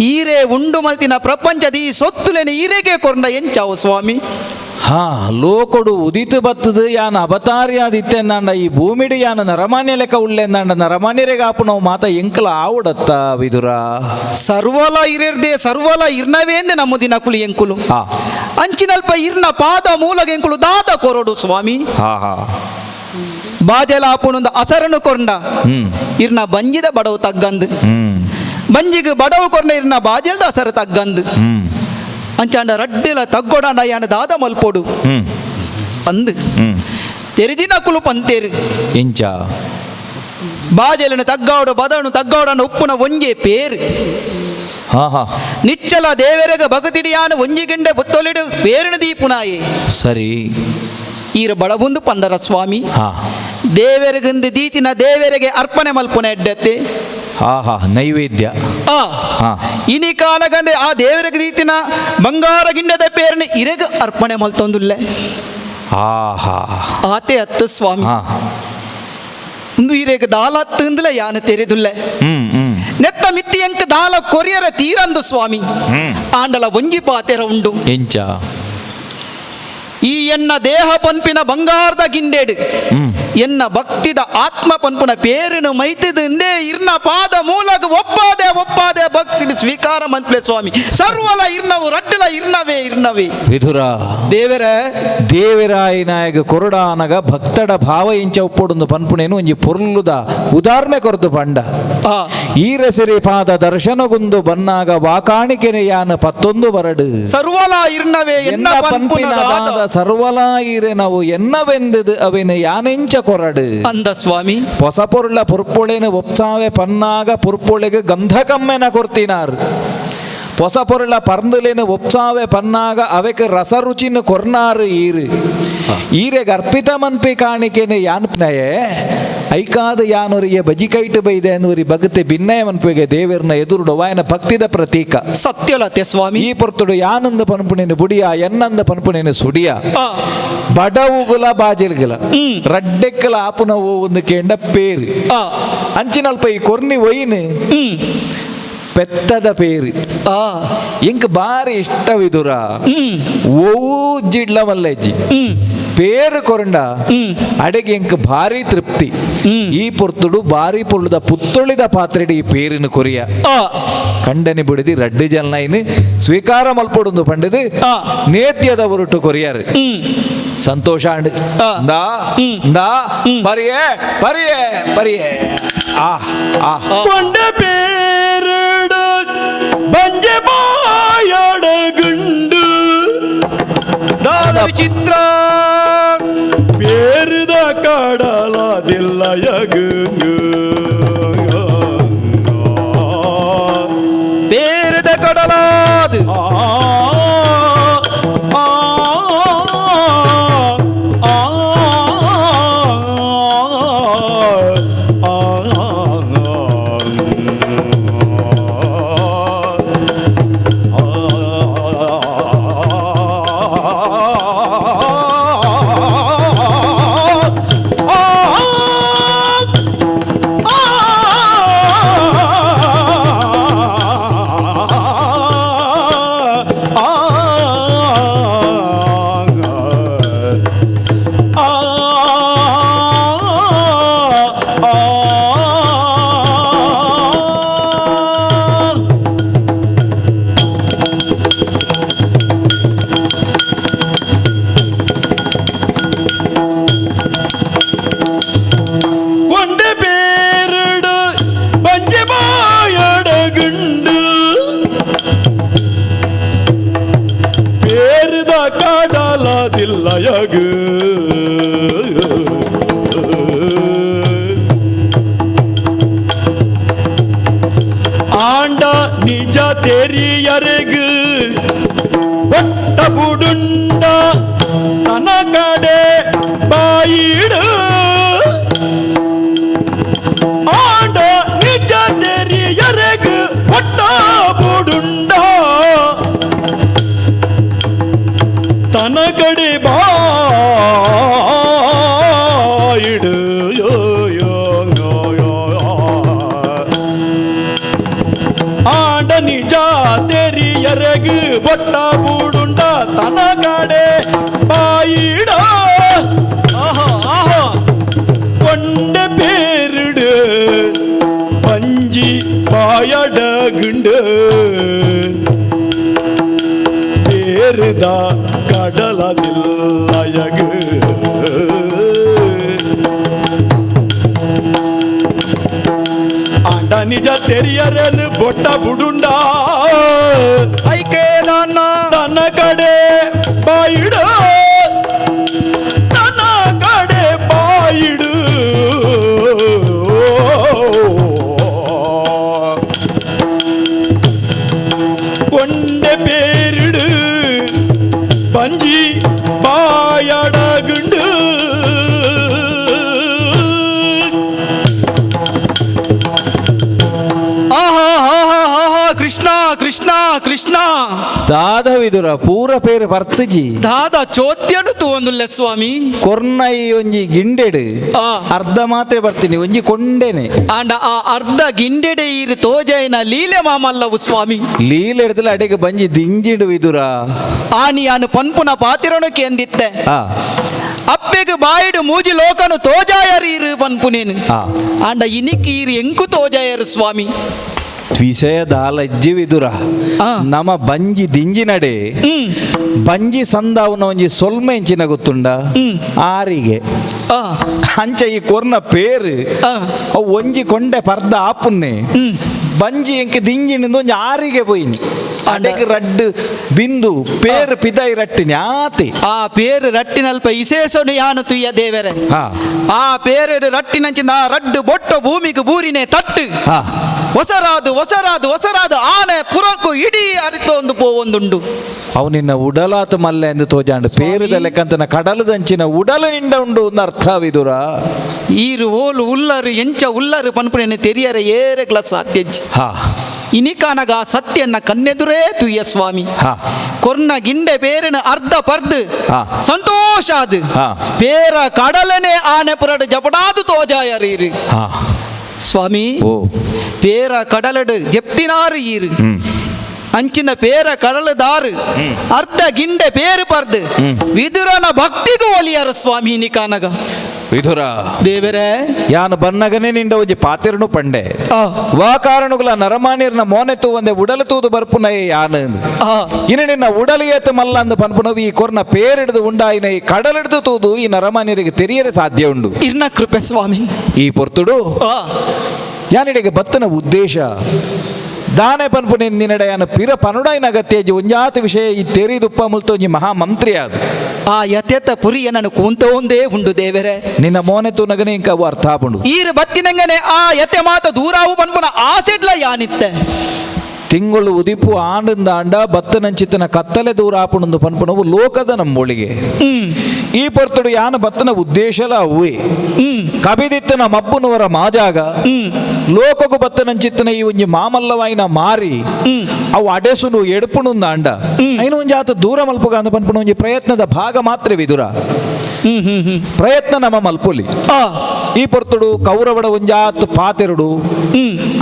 ಈರೇ ಉಂಡು ಮಲ್ತಿನ ಪ್ರಪಂಚದ ಈ ಸೊತ್ತುಲೆನ ಈರೆಗೆ ಕೊಂಡ ಎಂಚಾವು ಸ್ವಾಮಿ ಹಾ ಲೋಕೊಡು ಉದಿತು ಬತ್ತದು ಯಾನ ಅವತಾರ್ಯಾದಿತ್ತೆಂದಾಂಡ ಈ ಭೂಮಿಡು ಯಾನ ನರಮಾನ್ಯ ಲೆಕ್ಕ ಉಳ್ಳೆಂದಾಂಡ ನರಮಾನ್ಯರಿಗೆ ಆಪು ನಾವು ಮಾತ ಎಂಕಲ ಆವುಡತ್ತ ವಿದುರ ಸರ್ವಲ ಇರದೆ ಸರ್ವಲ ಇರ್ನವೇಂದೆ ನಮ್ಮ ದಿನಕುಲು ಎಂಕುಲು ಹಾ ಅಂಚಿನಲ್ಪ ಇರ್ನ ಪಾದ ಮೂಲಗ ಎಂಕುಲು ದಾದ ಕೊರಡು ಸ್ವಾಮಿ ಹಾ ಹಾ ಬಾಜಲ ಆಪುನೊಂದು ಅಸರನು ಕೊಂಡ ಇರ್ನ ಬಂಜಿದ ಬಡವು ತಗ್ಗಂದು ಬಂಜಿಗೆ ಬಡವು ಕೊಂಡ ಇರ್ನ ಬಾಜಲ್ದ ಅಸರು ತಗ್ಗಂದು ಅಂಚಾಂಡ ರಡ್ಡಿಲ ತಗ್ಗೊಡಾಂಡ ಯಾನ ದಾದ ಮಲ್ಪೋಡು ಅಂದು ತೆರಿದಿನ ಕುಲು ಪಂತೇರು ಇಂಚ ಬಾಜಲಿನ ತಗ್ಗಾವಡು ಬದನು ತಗ್ಗಾವಡನ ಉಪ್ಪುನ ಒಂಜೆ ಪೇರು ಹಾ ಹಾ ನಿಚ್ಚಲ ದೇವರೆಗ ಭಗತಿಡಿಯಾನ ಒಂಜಿಗೆಂಡೆ ಬುತ್ತೊಲಿಡು ಪೇರಿನ ದೀಪುನಾಯೇ ಸರಿ ಈರ ಬಡಬುಂದು ಪಂಡರ ಸ್ವಾಮಿ ಹಾ ದೇವರಿಗಂದು ದೀತಿನ ದೇವರಿಗೆ ಅರ್ಪಣೆ ಮಲ್ಪುನ ಎಡ್ಡತ್ತೆ ಹಾ ಹಾ ನೈವೇದ್ಯ ಆ ಹಾ ಇನಿ ಕಾಲಗಂದೆ ಆ ದೇವರಿಗೆ ದೀತಿನ ಬಂಗಾರ ಗಿಂಡದ ಪೇರಿನ ಇರೆಗ ಅರ್ಪಣೆ ಮಲ್ತೊಂದುಲ್ಲೆ ಹಾ ಹಾ ಆತೆ ಹತ್ತು ಸ್ವಾಮಿ ಹಾ ಒಂದು ಇರೆಗ ದಾಲ ಹತ್ತಂದಲ ಯಾನ ತೆರೆದುಲ್ಲೆ ನೆತ್ತ ಮಿತ್ತಿ ಎಂಕ ದಾಲ ಕೊರಿಯರ ತೀರಂದು ಸ್ವಾಮಿ ಆಂಡಲ ಒಂಜಿ ಪಾತೆರ ಉಂಡು ಎಂಚ ಈ ಎನ್ನ ದೇಹ ಪನ್ಪಿನ ಬಂಗಾರದ ಗಿಂಡೇಡು ಎನ್ನ ಭಕ್ತಿದ ಆತ್ಮ ಪನ್ಪುನ ಪೇರಿನ ಮೈತಿದಿಂದೇ ಇರ್ನ ಪಾದ ಮೂಲಗ ಒಪ್ಪಾದೆ ಒಪ್ಪಾದೆ ಭಕ್ತಿನ ಸ್ವೀಕಾರ ಮಂತ್ಲೆ ಸ್ವಾಮಿ ಸರ್ವಲ ಇರ್ನವು ರಡ್ಡಲ ಇರ್ನವೇ ವಿಧುರ ದೇವರ ದೇವರಾಯಿ ನಾಯಕ ಕೊರಡಾನಗ ಭಕ್ತಡ ಭಾವ ಇಂಚ ಉಪ್ಪೊಡೊಂದು ಪನ್ಪುಣೇನು ಒಂಜಿ ಪೊರ್ಲುದ ಉದಾರ್ಮೆ ಕೊರದು ಪಂಡ ಆ ಈರಸಿರಿ ಪಾದ ದರ್ಶನಗುಂದು ಬನ್ನಾಗ ವಾಕಾಣಿಕೆನೆ ಯಾನ ಪತ್ತೊಂದು ಬರಡು ಸರ್ವಲ ಇರ್ನವೇ ಎನ್ನ ಪನ್ಪುನ ದಾದ ಸರ್ವಲ ಈರೆ ನಾವು ಎನ್ನವೆಂದದು ಅವೇನು ಯಾನೆಂಚ ಕೊರಡು ಅಂದ ಸ್ವಾಮಿ ಹೊಸ ಪೊರುಳ ಪುರ್ಪೊಳೆನ ಒಪ್ಸಾವೆ ಪನ್ನಾಗ ಪುರ್ಪೊಳೆಗೆ ಗಂಧ ಕಮ್ಮೆನ ಕೊರ್ತಿನಾರು ಹೊಸ ಪೊರುಳ ಪರ್ಂದುಲೇನ ಒಪ್ಸಾವೆ ಪನ್ನಾಗ ಅವಕ್ಕೆ ರಸ ರುಚಿನ ಕೊರ್ನಾರು ಈರೆಗೆ ಅರ್ಪಿತ ಮನ್ಪಿ ಕಾಣಿಕೆನೆ ಯಾನ್ಪನಯೇ ಐಕಾದ ಯಾನೂರಿಗೆ ಬಜಿ ಕೈಟ್ ಬೈದೆ ಅನ್ನೂರಿ ಭಗತೆ ಭಿನ್ನಯ ಮನ್ಪಿಗೆ ದೇವರನ್ನ ಎದುರುಡು ವಾಯನ ಭಕ್ತಿದ ಪ್ರತೀಕ ಸತ್ಯಲತೆ ಸ್ವಾಮಿ ಈ ಪೊರ್ತುಡು ಯಾನಂದ ಪನ್ಪುಣೇನು ಬುಡಿಯ ಎನ್ನಂದ ಪನ್ಪುಣೇನು ಸುಡಿಯ ಆ ಬಡವುಗುಲ ಬಾಜಿಲ್ಗುಲ ರಡ್ಡೆಕ್ಕಲ ಆಪುನವು ಒಂದು ಕೇಂಡ ಪೇರು ಆ ಅಂಚಿನಲ್ಪ ಈ ಕೊರ್ನಿ ಒಯ್ನು ಪೆತ್ತದ ಪೇರು ಆ ಇಂಕ ಬಾರಿ ಇಷ್ಟವಿದುರ ಓವು ಜಿಡ್ಲ ಮಲ್ಲಜ್ಜಿ ಪೇರು ಕೊರಂಡ ಅಡೆಗೆ ಇಂಕ ಭಾರಿ ತೃಪ್ತಿ ಈ ಪೊರ್ತುಡು ಬಾರಿ ಪೊರ್ಲುದ ಪುತ್ತೊಳಿದ ಪಾತ್ರೆಡು ಈ ಪೇರಿನ ಕೊರಿಯ ಆ ಕಂಡನಿ ಬಿಡಿದಿ ರಡ್ಡು ಜನ ಸ್ವೀಕಾರ ಮಲ್ಪೊಡು ಪಂಡದು ಆ. ನೇತ್ಯದ ಹೊರಟು ಕೊರಿಯಾರು ಸಂತೋಷ ಅಂಡ್ ಆ. ದಾ ದಾ ಪರಿಯೇ ಪರಿಯೇ ಪರಿಯೇ ಆ ಆ ಕೊಂಡ ಬೇರಡು ಬಂಜೆ ಬಾಯಡಗುಂಡು ದಾದ ವಿಚಿತ್ರ ಬೇರದ ಕಡಲದಿಲ್ಲ ಯಗಂಗು ಬೇರದ ಕಡಲಾದು ಯಗ ಆಂಡ ನಿಜ ತೆರಿಯರೆಗು ಒಟ್ಟ ಬುಡುಂಡ ತನ ಕಡೆ ಬಾಯಿಡು ಆಂಡ ನಿಜ ತೆರಿಯರೆಗು ಒಟ್ಟ ಬುಡುಂಡ ತನ ಕಡೆ ಬಾಯಿಡು ಆಂಡ ನಿಜ ತೆರಿಯರೆಗು ಬೊಟ್ಟ ಬೂಡುಂಡ ತನ ಕಡೆ ಬಾಯಿಡ கொண்ட பேரிடு பஞ்சி பாயடகுண்டு பேருதா கடலதில்லயகு ஆண்ட நிஜ தெரியரன்னு பொட்ட புடுண்டா ಐಕೇದಾನ தன கடே பாயிடு தன கடே பாயிடு கொண்ட பேரிடு பஞ்சி பாயடகுண்டு ಆಹಾ ಆಹಾ ಆಹಾ ಕೃಷ್ಣ ಕೃಷ್ಣ ಕೃಷ್ಣ ದಾದವಿದುರ ಪೂರ ಪೇರು ಬರ್ತಜಿ ದಾದ ಚೋದ್ಯನು ತೂವೊಂದುಲ್ಲೆ ಸ್ವಾಮಿ ಕೊರ್ನೈ ಒಂಜಿ ಗಿಂಡೆಡು ಆ. ಅರ್ಧ ಮಾತ್ರೆ ಬರ್ತೀನಿ ಒಂಜಿ ಕೊಂಡೆನೆ ಆಂಡ ಆ ಅರ್ಧ ಗಿಂಡೆಡೆ ಈರು ತೋಜೈನ ಲೀಲೆ ಮಾಮಲ್ಲವು ಸ್ವಾಮಿ ಲೀಲೆ ಹಿಡಿದಲ್ಲ ಅಡೆಗೆ ಬಂಜಿ ದಿಂಜಿಡು ವಿದುರ ಆನಿ ಆನು ಪನ್ಪುನ ಪಾತಿರಣಕ್ಕೆ ಎಂದಿತ್ತೆ ಆ ಅಪ್ಪೆಗೆ ಬಾಯಿಡು ಮೂಜಿ ಲೋಕನು ತೋಜಾಯರೀರು ಪನ್ಪುನೇನು ಆ ಆಂಡ ಇನಿಕ್ ಈರು ಎಂಕು ತೋಜಾಯರು ಸ್ವಾಮಿ ವಿಷಯ ದಾಲಜ್ಜಿ ವಿದುರ ಆ. ನಮ ಬಂಜಿ ದಿಂಜಿನಡೆ ಬಂಜಿ ಸಂದಾವನ ಒಂಜಿ ಸೊಲ್ಮೆ ಇಂಚಿನ ಗೊತ್ತುಂಡ ಆರಿಗೆ ಆ ಅಂಚ ಈ ಕೊರ್ನ ಪೇರು ಆ. ಅವು ಒಂಜಿ ಕೊಂಡೆ ಪರ್ದ ಆಪುನ್ನೆ ಬಂಜಿ ಎಂಕ್ ದಿಂಜಿನಿಂದ ಒಂಜಿ ಆರಿಗೆ ಪೋಯಿನಿ ಅಡೆಗೆ ರಡ್ಡು ಬಿಂದು ಪೇರು ಪಿದೈ ರಟ್ಟಿನಿ ಆತಿ ಆ ಪೇರು ರಟ್ಟಿನಲ್ಪ ಇಸೇಸನು ಯಾನು ತುಯ್ಯ ದೇವರೇ ಹಾ ಆ ಪೇರೆಡು ರಟ್ಟಿನಂಚಿನ ರಡ್ಡು ಬೊಟ್ಟ ಭೂಮಿಗೆ ಬೂರಿನೇ ತಟ್ಟು ಹಾ ಹೊಸರಾದು ಹೊಸರಾದು ಹೊಸರಾದು ಆನೆ ಪುರಕ್ಕೂ ಇಡೀ ಅರಿತೊಂದು ಪೋವೊಂದುಂಡು ಅವು ನಿನ್ನ ಉಡಲಾತ ಮಲ್ಲೆ ಎಂದು ತೋಜಾಂಡು ಪೇರುದ ಲೆಕ್ಕಂತನ ಕಡಲದಂಚಿನ ಉಡಲು ನಿಂಡ ಉಂಡು ಒಂದು ಅರ್ಥವಿದುರ ಈರು ಓಲು ಉಲ್ಲರು ಎಂಚ ಉಲ್ಲರು ಪನ್ಪುಣೆನೆ ತೆರಿಯರೆ ಏರೆ ಗ್ಲಾಸ್ ಅತ್ಯಜ್ಜಿ ಹಾ ಇನಿಕಾನಗ ಆ ಸತ್ಯನ್ನ ಕನ್ನೆದುರೇ ತುಯ್ಯ ಸ್ವಾಮಿ ಹಾ ಕೊರ್ನ ಗಿಂಡೆ ಪೇರಿನ ಅರ್ಧ ಪರ್ದು ಹಾ. ಸಂತೋಷ ಅದು ಹಾ. ಪೇರ ಕಡಲನೆ ಆನೆ ಪುರಡು ಜಪಡಾದು ತೋಜಾಯರೀರು ಹಾ ಸ್ವಾಮಿ ಓ ಪೇರ ಕಡಲಡು ಜಪ್ತಿನಾರು ಈರು ಅಂಚಿನ ಪೇರ ಕಡಲದಾರು ಅರ್ಧ ಗಿಂಡೆ ಪೇರು ಪರ್ದು ವಿದುರನ ಭಕ್ತಿಗೂ ಒಲಿಯರು ಸ್ವಾಮಿ ನಿಕಾನಗ ವಿಧುರ ದೇವರೇ ಯಾನು ಬನ್ನಗನೆ ನಿಂಡ ಒಂಜಿ ಪಾತೆರನು ಪಂಡೆ ಆ ವಾ ಕಾರಣಗಳ ನರಮಾನಿರ್ನ ಮೋನೆತು ಒಂದೆ ಉಡಲು ತೂದು ಬರ್ಪುನಯೇ ಯಾನು ಆ ಇನ್ನು ನಿನ್ನ ಉಡಲು ಏತು ಮಲ್ಲ ಅಂದು ಪನ್ಪುನವು ಈ ಕೊರ್ನ ಪೇರಿಡ್ದು ಉಂಡಾಯಿನ ಈ ಕಡಲಿಡ್ದು ತೂದು ಈ ನರಮಾನಿಯರಿಗೆ ತೆರಿಯರೆ ಸಾಧ್ಯ ಉಂಡು ಇರ್ನ ಕೃಪೆ ಸ್ವಾಮಿ. ಈ ಪೊರ್ತುಡು ಆ ಯಾನಿಡೆಗೆ ಬತ್ತನ ಉದ್ದೇಶ ದಾನೆ ಪನ್ಪು ನಿನ್ನಡೆ ಯಾನ ಪಿರ ಪನುಡಾಯಿನ ಅಗತ್ಯ ಒಂಜಾತ ವಿಷಯ ಈ ತೆರಿದುಪ್ಪ ಮುಲ್ತ ಒಂಜಿ ಮಹಾಮಂತ್ರಿ ಅದು ಆ ಯಥೇತ ಪುರಿಯ ನಾನು ಕೂಂತ ಒಂದೇ ಉಂಡು ದೇವರೇ. ನಿನ್ನ ಮೋನೆತು ನಗನೆ ಇಂಕ ಅವು ಅರ್ಥ ಆಪುಂಡು ಈರು ಬತ್ತಿನಂಗನೆ ಆ ಯತೆ ಮಾತ ದೂರಾವು ಪನ್ಪುನ ಆಸೆಡ್ಲ ಯಾನಿತ್ತೆ ತಿಂಗಳು ಉದಿಪು ಆಂಡಿಂದ ಆಂಡ ಬತ್ತನಂಚಿತನ ಕತ್ತಲೆ ದೂರ ಆಪುಣಂದು ಪನ್ಪುನವು ಲೋಕದ ನಮ್ಮೊಳಿಗೆ ಈ ಪೊರ್ತುಡು ಯಾನ ಬತ್ತನ ಉದ್ದೇಶಲ ಅವೇ ಕಬಿದಿತ್ತನ ಮಬ್ಬುನವರ ಮಾಜಾಗ ಲೋಕಗು ಬತ್ತನಂಚಿತ್ತನ ಈ ಒಂಜಿ ಮಾಮಲ್ಲವಾಯಿನ ಮಾರಿ ಅವು ಅಡೆಸುನು ಎಡುಪುಣುಂದ ಅಂಡ ಐನು ಒಂಜಿ ಆತ ದೂರ ಮಲ್ಪುಗ ಅಂದ ಪನ್ಪುನ ಒಂಜಿ ಪ್ರಯತ್ನದ ಭಾಗ ಮಾತ್ರ ವಿದುರ ಪ್ರಯತ್ನ ನಮ್ಮ ಮಲ್ಪುಲಿ ಆ ಈ ಪೊರ್ತುಡು ಕೌರವಡ ಒಂಜಾತ್ ಪಾತೆರುಡು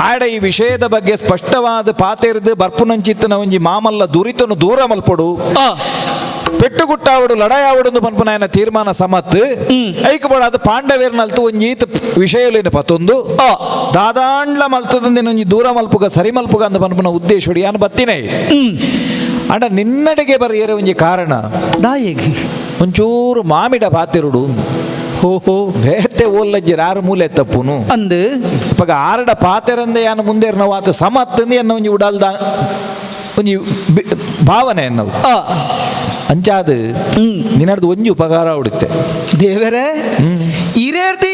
ಆಡ ಈ ವಿಷಯದ ಬಗ್ಗೆ ಸ್ಪಷ್ಟವಾದ ಪಾತೆರ್ದು ಬರ್ಪುನಂಚಿತ್ತನ ಒಂಜಿ ಮಾಮಲ್ಲ ದುರಿತನು ದೂರ ಮಲ್ಪೊಡು ಆ ಪೆಟ್ಟುಗುಟ್ಟಾವಡು ಲಡಾಯಾವಡು ಪನ್ಪುನಾಯನ ತೀರ್ಮಾನ ಸಮತ್ ಐಕಬೋಡ ಅದು ಪಾಂಡವೇರ್ನಲ್ತು ಒಂಜೀತ್ ವಿಷಯಲೇನು ಪತ್ತೊಂದು ದಾದಾಂಡ್ಲ ಮಲ್ತದಂದಿನ ಒಂಜಿ ದೂರ ಮಲ್ಪುಗ ಸರಿ ಮಲ್ಪುಗ ಅಂದ ಪನ್ಪುನ ಉದ್ದೇಶ ಯಾನು ಬತ್ತಿನೇ ಅಂಡ ನಿನ್ನಡೆಗೆ ಬರೆಯರೆ ಒಂಜಿ ಕಾರಣ ದಾಯೇಗಿ ಒಂಚೂರು ಮಾಮಿಡ ಪಾತೆರುಡು ಹೋ ಹೋ ಬೇತೆ ಓಲ್ಲಜ್ಜಿ ಆರು ಮೂಲೆ ತಪ್ಪುನು ಅಂದು ಇಪ್ಪಾಗ ಆರಡ ಪಾತೆರಂದೆ ಯಾನು ಮುಂದೆ ನಾವು ಆತ ಸಮತ್ತಂದು ಎನ್ನ ಒಂಜಿ ಉಡಲ್ದ ಒಂಜಿ ಭಾವನೆ ಎನ್ನವು ಆ ಅಂಚಾದ ನಿನ್ನಡ್ದು ಒಂಜಿ ಉಪಕಾರ ಉಡುತ್ತೆ ದೇವರೇ ಇರೇರ್ದಿ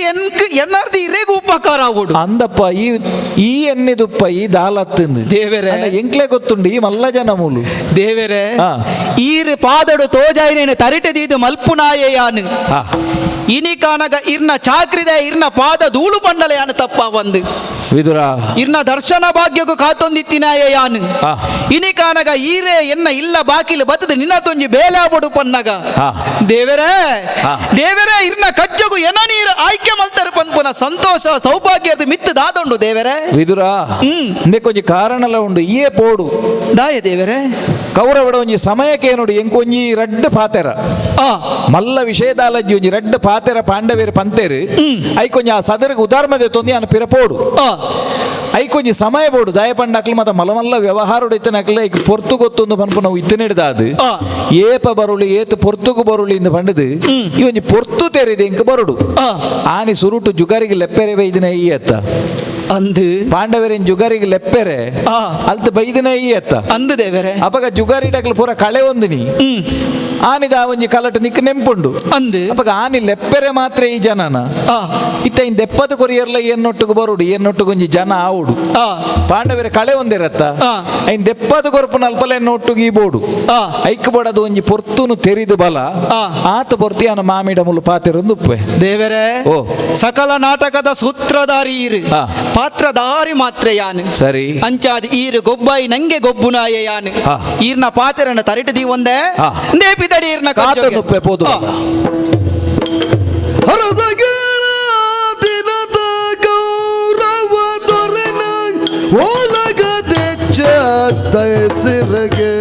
ಎನ್ನರ್ದಿ ಇರೇಗ ಉಪಕಾರ ಆಗೋಡು ಅಂದಪ್ಪ ಈ ಎನ್ನಿದುಪ್ಪ ಈ ದಾಲತ್ತಂದು ದೇವರೇ ಎಂಕ್ಲೆ ಗೊತ್ತುಂಡು ಈ ಮಲ್ಲ ಜನ ಮೂಲು ದೇವರೇ ಆ. ಈರು ಪಾದಡು ತೋಜಾಯಿನೇನು ತರಿಟದೀದು ಮಲ್ಪುನಾಯೇ ಯಾನು ಆ, ಇನಿ ಕಾನಗ ಇರ್ನ ಚಾಕ್ರಿದೆ ಇರ್ನ ಪಾದ ಧೂಳು ಪಂಡಲ ಯಾನು ತಪ್ಪ ಒಂದು ವಿದುರ ಇರ್ನ ದರ್ಶನ ಭಾಗ್ಯಗೂ ಕಾತೊಂದಿತ್ತಿನಾಯೇ ಯಾನು ಆ. ಇನಿ ಕಾನಗ ಈರೇ ಎನ್ನ ಇಲ್ಲ ಬಾಕಿಲು ಬತ್ತದ ನಿನ್ನ ತೊಂಜಿ ಬೇಲಾಬಡು ಪನ್ನಗ ಆ. ದೇವರೇ ಆ. ದೇವರೇ ಇರ್ನ ಕಚ್ಚಗು ಎನ ನೀರು ಆಯ್ಕೆ ಮಲ್ತಾರೆ ಪನ್ಪುನ ಸಂತೋಷ ಸೌಭಾಗ್ಯದ ಮಿತ್ತು ದಾದೊಂಡು ದೇವರೇ ವಿದುರ ಕೊಂಚ ಕಾರಣಲ ಉಂಡು ಈಯೇ ಪೋಡು ದಾಯ ದೇವರೇ ಕೌರವಡ ಒಂಜಿ ಸಮಯಕ್ಕೆ ನೋಡಿ ಎಂಕೊಂಜಿ ರಡ್ಡ್ ಪಾತೆರ ಆ ಮಲ್ಲ ವಿಷಯದಾಲಜ್ಜಿ ಒಂಜಿ ರಡ್ಡ್ ಪಾತೆರ ಪಾಂಡವೇರು ಪಂತೇರು ಐಕೊಂಜಿ ಆ ಸದರಿಗೆ ಉದಾರ್ಮದೆ ತೊಂದಿ ಅನ್ನ ಪಿರಪೋಡು ಆ ಐಕೊಂಜಿ ಸಮಯ ಬೋಡು ದಾಯ ಪಂಡಕ್ಲು ಮತ್ತ ಮಲಮಲ್ಲ ವ್ಯವಹಾರ ಇತ್ತನಕ್ಲ ಈಗ ಪೊರ್ತು ಗೊತ್ತೊಂದು ಪನ್ಪು ನಾವು ಇತ್ತನಿಡ್ದಾದು ಆ. ಏಪ ಬರುಳಿ ಏತು ಪೊರ್ತುಗು ಬರುಳಿ ಇಂದ ಪಂಡದು ಈ ಒಂಜಿ ಪೊರ್ತು ತೆರಿದೆ ಇಂಕ ಬರುಡು ಆ ಆನಿ ಸುರುಟು ಜುಗಾರಿಗೆ ಲೆಪ್ಪೆರೆ ಬೈದಿನ ಈ ಅತ್ತ ಅಂದು ಪಾಂಡವರಿನ ಜುಗಾರಿಗೆ ಲೆಪ್ಪೆರೆ ಆ ಅಲ್ತ ಬೈದಿನ ಈ ಅತ್ತ ಅಂದು ದೇವರೇ ಅಪಗ ಜುಗಾರಿಡಕ್ಲು ಪೂರ ಕಳೆ ಒಂದಿನಿ ಆನಿದ ಒಂಜಿ ಕಲಟ ನಿಕ್ ನೆಂಪುಂಡು ಅಂದು ಅಪಗ ಆನಿ ಲೆಪ್ಪೆರೆ ಮಾತ್ರ ಈ ಜನನ ಆ ಇತ್ತ ಇನ್ ದೆಪ್ಪದು ಕೊರಿಯರ್ಲ ಎನ್ನೊಟ್ಟಿಗೆ ಬರುಡು ಎನ್ನೊಟ್ಟಿಗೆ ಒಂಜಿ ಜನ ಆವುಡು ಆ ಪಾಂಡವರ ಕಳೆ ಒಂದಿರತ್ತ ಆ. ಐನ್ ದೆಪ್ಪದು ಕೊರಪು ನಲ್ಪಲೆ ಎನ್ನೊಟ್ಟಿಗೆ ಈ ಬೋಡು ಆ ಐಕ್ ಬೋಡದು ಒಂಜಿ ಪೊರ್ತುನು ತೆರಿದು ಬಲ ಆ. ಆತ ಪೊರ್ತಿಯಾನ ಮಾಮಿಡ ಮುಲು ಪಾತಿರೊಂದು ಉಪ್ಪೆ ದೇವರೇ ಓ. ಸಕಲ ನಾಟಕದ ಸೂತ್ರಧಾರಿ ಈರು ಆ. ಪಾತ್ರಧಾರಿ ಮಾತ್ರ ಯಾನು ಸರಿ ಅಂಚಾದ ಈರು ಗೊಬ್ಬಾಯಿ ನಂಗೆ ಗೊಬ್ಬುನಾಯ ಯಾನು ಆ. ಈರ್ನ ಪಾತೆರನ್ನ ತರಿಟದಿ ಒಂದೇ ಆ. ನೇಪಿದಡಿ ಈರ್ನ ಕಾತನು ಉಪ್ಪೆ ಪೋದು ಆ. ಹರದಗಳ ದಿನದ ಗೌರವ ದೊರೆನ ಓಲಗದೆ ಚತೈಸಿರಗೆ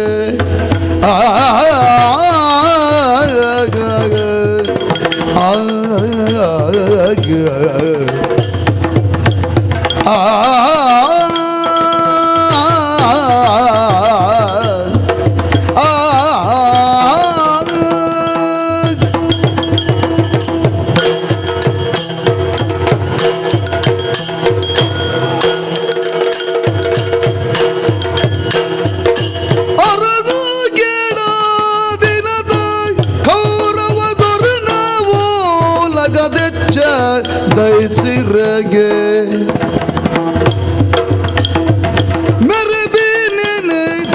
ದೈಸಿರಗೆ ಮೆರೆ ಬೀನಿನ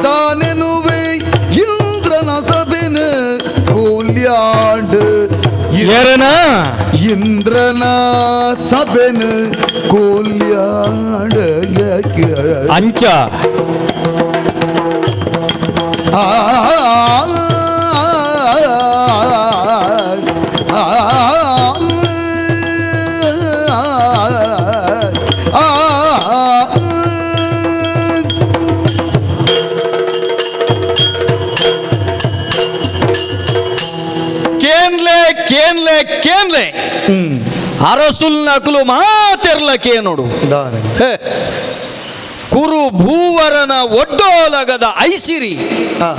ದಾನೆನುವೆ ಇಂದ್ರನ ಸಬಿನ ಕೂಲ್ಯಾಂಡ್ ಇಂದ್ರನ ಸಬೆನ ಕೂಲ್ಯಾಂಡ್ ಅಂಚ ಕೇನ್ಲೆ ಅರಸುಲ್ ನಕಲು ಮಾತೆರ್ಲಕ್ಕೆ ನೋಡು ದಾರೆ ಹೇ. ಕುರು ಭೂವರನ ಒಡ್ಡೋಲಗದ ಐಸಿರಿ ಆ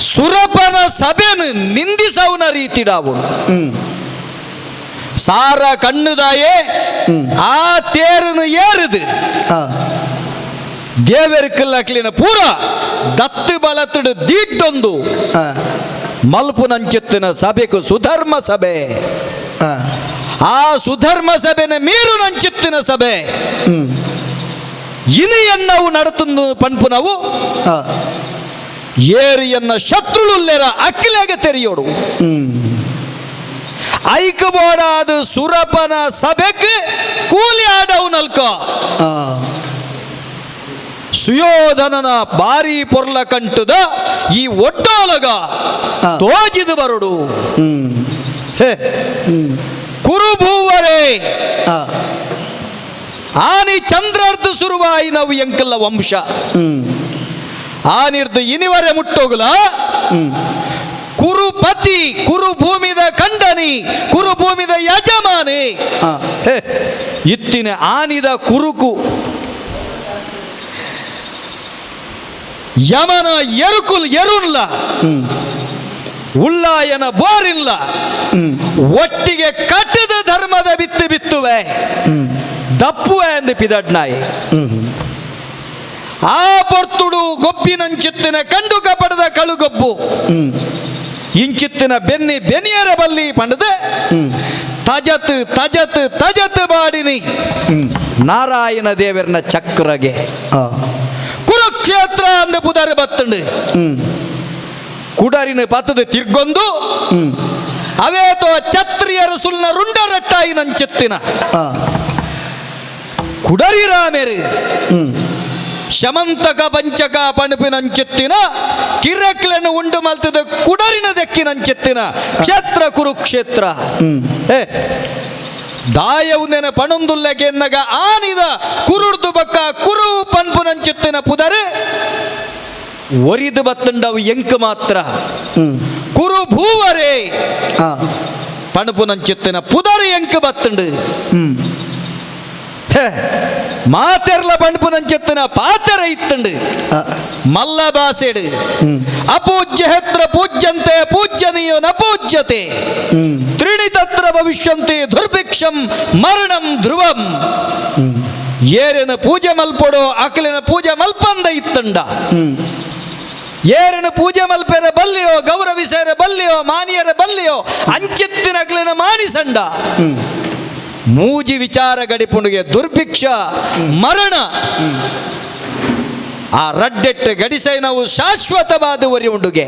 ಸುರಪನ ಸಭೆನು ನಿಂದಿಸವನ ರೀತಿಡಾವು ಸಾರ ಕಣ್ಣುದಾಯೇ ಆ ತೇರನು ಏರುದು ಆ ದೇವರಿಕಲ್ಲಕ್ಲಿನ ಪೂರ ದತ್ತು ಬಳತಡು ದೀಟೊಂದು ಆ ಮಲ್ಪು ನಂಚೆತ್ತಿನ ಸಭೆಗೂ ಸುಧರ್ಮ ಸಭೆ ಆ ಆ ಸುಧರ್ಮ ಸಭೆನ ಮೀರು ನಂಚೆತ್ತಿನ ಸಭೆ ಇನಿಯನ್ನವು ನಡತನ್ನು ಪಂಪು ನಾವು ಆ ಏರಿಯನ್ನ ಶತ್ರುಳುಲ್ಲೆರ ಅಕ್ಕಿಲೆಗೆ ತೆರೆಯೋಡು ಐಕಬೋಡಾದ ಸುರಪನ ಸಭೆಗೆ ಕೂಲಿ ಆಡವು ನಲ್ಕ ಆ ಸುಯೋಧನನ ಬಾರಿ ಪೊರ್ಲ ಕಂಟುದ ಈ ಒಡ್ಡೋಲಗ ತೋಜಿದು ಬರುಡು ಹೇ. ಕುರುಭೂವರೇ ಆ ಆನಿ ಚಂದ್ರಾರ್ಧ ಸುರುವಾಯಿ ನಾವು ಎಂಕಲ್ಲ ವಂಶ ಆನಿರ್ದು ಇನಿವರೆ ಮುಟ್ಟೋಗಲ ಕುರುಪತಿ ಕುರುಭೂಮಿದ ಖಂಡನಿ ಕುರುಭೂಮಿದ ಯಜಮಾನಿ ಆ ಹೇ. ಇತ್ತಿನ ಆನಿದ ಕುರುಕು ಯಮನ ಎರುಕುಲ್ ಎರುಲ್ಲ ಉಲ್ಲಾಯನ ಬೋರಿಲ್ಲ ಒಟ್ಟಿಗೆ ಕಟ್ಟದ ಧರ್ಮದ ಬಿತ್ತು ಬಿತ್ತುವೆ ದಪ್ಪುವೆ ಎಂದು ಪಿದಡ್ನಾಯಿ ಆ ಪೊರ್ತುಡು ಗೊಬ್ಬಿನಂಚಿತ್ತಿನ ಕಂಡು ಕಪಡದ ಕಳುಗೊಬ್ಬು ಇಂಚಿತ್ತಿನ ಬೆನ್ನಿ ಬೆನಿಯರ ಬಲ್ಲಿ ಪಂಡದೆ ತಜತ್ ತಜತ್ ತಜತ್ ಬಾಡಿನಿ ನಾರಾಯಣ ದೇವರನ ಚಕ್ರಗೆ ಆ ಕುರುಕ್ಷೇತ್ರ ಅಂದ ಪುದರ್ ಬತ್ತಂಡು ಕುಡರಿನ ಪತ್ತದ ತಿರ್ಗೊಂದು ಅವೇತೋ ಛತ್ರಿಯರ ಸುಲ್ನ ರುಂಡರಟ್ಟಾಯಿ ನಂಚೆತ್ತಿನ ಆ ಕುಡರಿ ರಾಮೇರು ಶಮಂತಕ ಪಂಚಕ ಪಣಪಿನಂಚೆತ್ತಿನ ಕಿರಕ್ಲನ್ನು ಉಂಡು ಮಲ್ತದ ಕುಡರಿನ ದೆಕ್ಕಿನಂಚೆತ್ತಿನ ಕ್ಷೇತ್ರ ಕುರುಕ್ಷೇತ್ರ ಹೇ ದಾಯವುಂದೆನ ಪಣೊಂದುಲ್ಲೆಗೆ ಎನ್ನಗ ಆನಿದ ಕುರುಡ್ದು ಬಕ್ಕ ಕುರು ಪನ್ಪುನಂಚೆತ್ತಿನ ಪುದರೆ ಒರಿದು ಬತ್ತಂಡವು ಎಂಕ ಮಾತ್ರ ಕುರು ಭೂವರೇ ಆ ಪಣಪುನಂಚೆತ್ತಿನ ಪುದರೆ ಎಂಕ ಬತ್ತಂಡು ಹೇ ಮಾತೆರ್ಲ ಪಣಪುನಂಚೆತ್ತಿನ ಪಾತೆರ ಇತ್ತಂಡು ಆ ಮಲ್ಲ ಬಾಸೆಡು ಅಪೂಜ್ಯ ಹೆತ್ರ ಪೂಜ್ಯಂತೆ ಪೂಜ್ಯನೀಯೋ ನ ಪೂಜ್ಯತೆ ತ್ರಿಣಿತತ್ರ ಭವಿಷ್ಯಂತೆ ದುರ್ಭಿಕ್ಷಂ ಮರಣಂ ಧ್ರುವಂ ಏರಿನ ಪೂಜೆ ಮಲ್ಪೊಡೋ ಅಕಲಿನ ಪೂಜೆ ಮಲ್ಪಂದ ಇತ್ತಂಡ ಏರಿನ ಪೂಜೆ ಮಲ್ಪೆರ ಬಲ್ಲಿಯೋ ಗೌರವಿಸರ ಬಲ್ಲಿಯೋ ಮಾನಿಯರ ಬಲ್ಲಿಯೋ ಅಂಚಿತ್ತಿನ ಅಕಲಿನ ಮಾನಿಸಂಡ ಮೂಜಿ ವಿಚಾರ ಗಡಿಪುಂಡಿಗೆ ದುರ್ಭಿಕ್ಷ ಮರಣ ಆ ರಡ್ಡೆಟ್ಟು ಗಡಿಸೈ ನಾವು ಶಾಶ್ವತವಾದ ಒರಿ ಉಂಡುಗೆ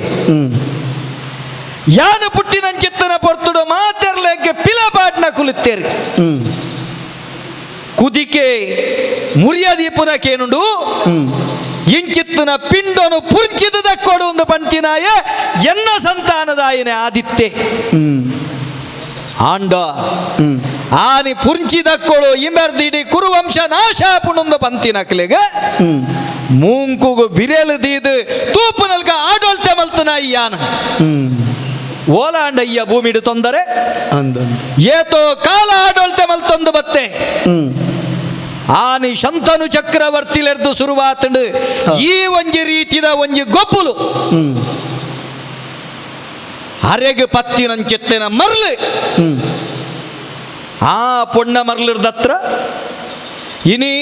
ಯಾನ ಪುಟ್ಟಿನಂಚಿತ್ತನ ಪೊರ್ತುಡು ಮಾತೆರ್ಲೆಗೆ ಪಿಲಪಾಟ್ನ ಕುಲುತ್ತೇರಿ ಕುದಿಕೆ ಮುರಿಯದೀಪುನ ಕೇನುಂಡು ಇಂಚಿತ್ತನ ಪಿಂಡನು ಪುರ್ಚಿದ ದಕ್ಕೊಡು ಒಂದು ಪಂಚಿನಾಯ ಎನ್ನ ಸಂತಾನದಾಯನೆ ಆದಿತ್ಯೆ ಆಂಡ ಆನಿ ಪುಂಚಿ ದಕ್ಕೊಳು ಇಮೆರ್ದಿಡಿ ಕುರುವಂಶ ನಾಶ ಪುಣೊಂದು ಪಂತಿನಕ್ಲೆಗೆ ಮೂಂಕುಗು ಬಿರೆಲು ದೀದು ತೂಪು ನಲ್ಗ ಆಡೋಳ್ತೆ ಮಲ್ತನ ಯಾನ ಓಲಾಂಡ ಅಯ್ಯ ಭೂಮಿಡು ತೊಂದರೆ ಅಂದಂದು ಏತೋ ಕಾಲ ಆಡೋಳ್ತೆ ಮಲ್ತೊಂದು ಬತ್ತೆ ಆನಿ ಶಂತನು ಚಕ್ರವರ್ತಿಲೆರ್ದು ಶುರುವಾತಂಡು ಈ ಒಂಜಿ ರೀತಿದ ಒಂಜಿ ಗೊಬ್ಬುಲು ಅರೆಗೆ ಪತ್ತಿನಂಚೆತ್ತಿನ ಮರ್ಲು ಆ ಪೊಣ್ಣ ಮರ್ಲಿರ್ದತ್ರ ಇನಿ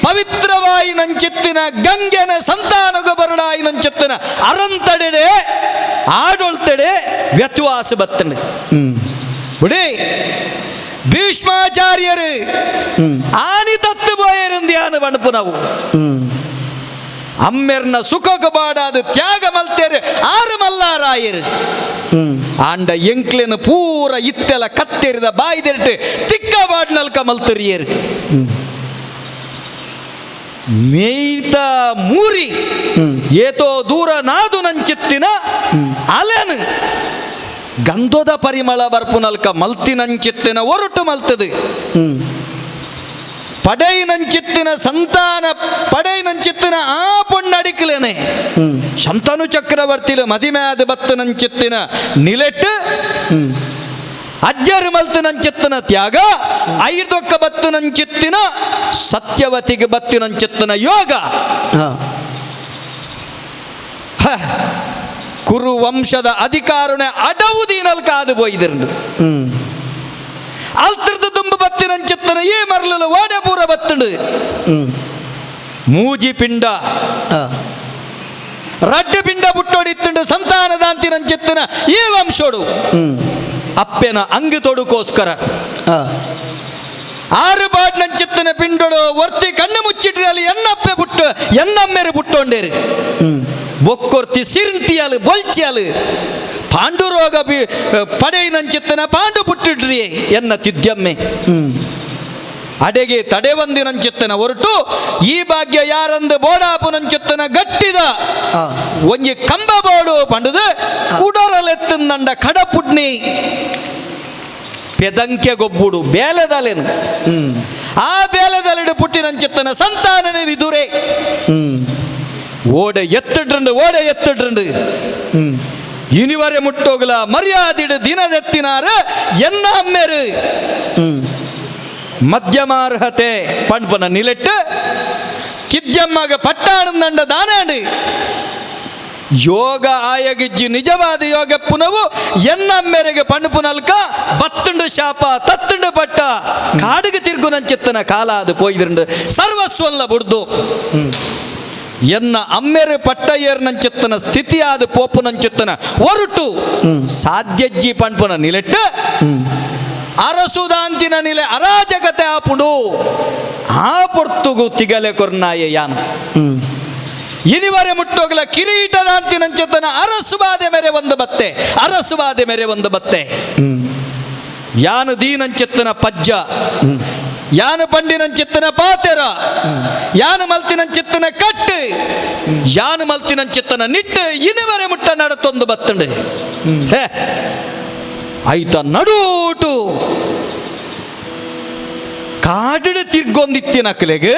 ಪವಿತ್ರವಾಯಿ ನಂಚೆತ್ತಿನ ಗಂಗೆನ ಸಂತಾನಗ ಬರಡಾಯಿ ನಂಚೆತ್ತಿನ ಅರಂತಡೆಡೆ ಆಡೊಳ್ತೆಡೆ ವ್ಯತ್ಯಾಸ ಬತ್ತಂಡು ಬಿಡಿ ಭೀಷ್ಮಾಚಾರ್ಯರು ಆನಿ ತತ್ತು ಬೋಯರಿಂದ್ಯಾನ ಬಣಪು ನಾವು ಅಮ್ಮೆರ್ನ ಸುಖಗ ಬಾಡಾದ ತ್ಯಾಗ ಮಲ್ತೇರು ಆರು ಮಲ್ಲಾರಾಯರು ಆಂಡ ಎಂಕ್ಲೆನ ಪೂರ ಇತ್ತೆಲ ಕತ್ತೆರಿದ ಬಾಯ್ದೆರ್ಟು ತಿಕ್ಕ ಬಾಡ್ನಲ್ಕ ಮಲ್ತರಿಯರು ಮೇಯ್ತ ಮೂರಿ ಏತೋ ದೂರ ನಾದು ನಂಚಿತ್ತಿನ ಅಲೆನು ಗಂಧದ ಪರಿಮಳ ಬರ್ಪುನಲ್ಕ ಮಲ್ತಿನಂಚಿತ್ತಿನ ಒರಟು ಮಲ್ತದು ಪಡೈನಂಚಿತ್ತಿನ ಸಂತಾನ ಪಡೈನಂಚಿತ್ತಿನ ಆ ಪೊಣ್ಣಡಿಕಲೇನೆ ಶಂತನು ಚಕ್ರವರ್ತಿಲು ಮದಿಮ್ಯಾದ ಬತ್ತನಂಚಿತ್ತಿನ ನಿಲೆಟ್ಟು ಅಜ್ಜರು ಮಲ್ತಿನಂಚಿತ್ತನ ತ್ಯಾಗ ಐದೊಕ್ಕ ಬತ್ತಿನಂಚಿತ್ತಿನ ಸತ್ಯವತಿಗೆ ಬತ್ತಿನಂಚಿತ್ತನ ಯೋಗ ಕುರು ವಂಶದ ಅಧಿಕಾರನೆ ಅಡವುದೀನಲ್ಲಿ ಕಾದು போய்திருந்து ಅಲ್ತಿರ್ದು ದುಂಬು ಬತ್ತಿನಂಚಿತ್ತನ ಈ ಮರಳು ಓಡೆ ಪೂರ ಬತ್ತುಂಡು ಮೂಜಿ ಪಿಂಡ ರಡ್ಡು ಪಿಂಡ ಬುಟ್ಟೋಡಿತ್ತುಂಡು ಸಂತಾನದಾಂತಿನಂಚಿತ್ತನ ಈ ವಂಶೋಡು ಅಪ್ಪೆನ ಅಂಗು ತೊಡುಕೋಸ್ಕರ ಆರು ಬಾಡ್ನಂಚಿತ್ತನ ಪಿಂಡೋಡು ಒರ್ತಿ ಕಣ್ಣು ಮುಚ್ಚಿಟ್ರಿ ಅಲ್ಲಿ ಎನ್ನಪ್ಪೆ ಬುಟ್ಟು ಎನ್ನಮ್ಮೆರು ಬುಟ್ಟೊಂಡೇರು ಬೊಕ್ಕೊರ್ತಿ ಸಿರಿಂಟಿಯಲು ಬೊಲ್ಚಿಯಲು ಪಾಂಡುರೋಗ ಪಡೆಯಿನಂಚಿತ್ತನ ಪಾಂಡು ಪುಟ್ಟಿಡ್ರಿ ಎನ್ನ ತಿದ್ಯಮ್ಮೆ ಅಡೆಗೆ ತಡೆವಂದಿನಂಚಿತ್ತನ ಹೊರಟು ಈ ಭಾಗ್ಯ ಯಾರಂದು ಬೋಡಾಪುನಂಚಿತ್ತನ ಗಟ್ಟಿದ ಒಂಜಿ ಕಂಬ ಬೋಡು ಪಂಡದು ಕುಡರಲೆತ್ತಂದಂಡ ಕಡಪುಡ್ನಿ ಪೆದಂಕೆ ಗೊಬ್ಬುಡು ಬೇಲೆದಲೇನು ಆ ಬೇಲೆದಲಿಡು ಪುಟ್ಟಿನಂಚಿತ್ತನ ಸಂತಾನನೇ ವಿದುರೆ ಓಡೆ ಎತ್ತಿಡ್ರಂಡು ಇನಿವರೆ ಮುಟ್ಟೋಗಲ ಮರ್ಯಾದಿಡು ದಿನದೆತ್ತಿನಾರ ಎನ್ನ ಅಮ್ಮೆರು ಮಧ್ಯಮಾರ್ಹತೆ ಪಂಪನ ನಿಲೆಟ್ಟು ಕಿದ್ಯಮ್ಮಗ ಪಟ್ಟಾಡಂದಂಡ ದಾನಾಡು ಯೋಗ ಆಯಗಿಜ್ಜಿ ನಿಜವಾದ ಯೋಗ ಪುನವು ಎನ್ನ ಮೇರೆಗೆ ಪಂಪುನಲ್ಕ ಬತ್ತುಂಡು ಶಾಪ ತತ್ತುಂಡು ಪಟ್ಟ ಕಾಡಿಗೆ ತಿರ್ಗುನಂಚಿತ್ತನ ಕಾಲ ಅದು ಪೋಯ್ದುಂಡು ಸರ್ವಸ್ವಲ್ಲ ಬುಡ್ದು ಎನ್ನ ಅಮ್ಮೆರೆ ಪಟ್ಟ ಏರ್ನಂಚಿತ್ತನ ಸ್ಥಿತಿಯಾದ ಪೋಪುನಂಚಿತ್ತನ ಹೊರಟು ಸಾಧ್ಯಜ್ಜಿ ಪಂಪನ ನಿಲೆಟ್ಟು ಅರಸುದಾಂತಿನ ನಿಲೆ ಅರಾಜಕತೆ ಆಪುಡು ಆ ಪೊರ್ತುಗು ತಿಗಲೆ ಕೊರ್ನಾಯ ಯಾನು ಇನಿವರೆ ಮುಟ್ಟೋಗಲ ಕಿರೀಟದಾಂತಿನಂಚಿತ್ತನ ಅರಸುಬಾದೆ ಮೇರೆ ಒಂದು ಬತ್ತೆ ಯಾನು ದೀನಂಚಿತ್ತನ ಪಜ್ಜ ಯಾನು ಪಂಡಿನಂಚಿತ್ತನ ಪಾತೆರ ಯಾನು ಮಲ್ತಿನಂಚಿತ್ತನ ಕಟ್ಟು ಯಾನು ಮಲ್ತಿನಂಚಿತ್ತನ ನಿಟ್ಟು ಇನಿವರೆ ಮುಟ್ಟ ನಡತೊಂದು ಬತ್ತಂಡು ಆಯ್ತ ನಡೂಟು ಕಾಡಿಡು ತಿರ್ಗೊಂದಿತ್ತಿನಕ್ಲೆಗೆ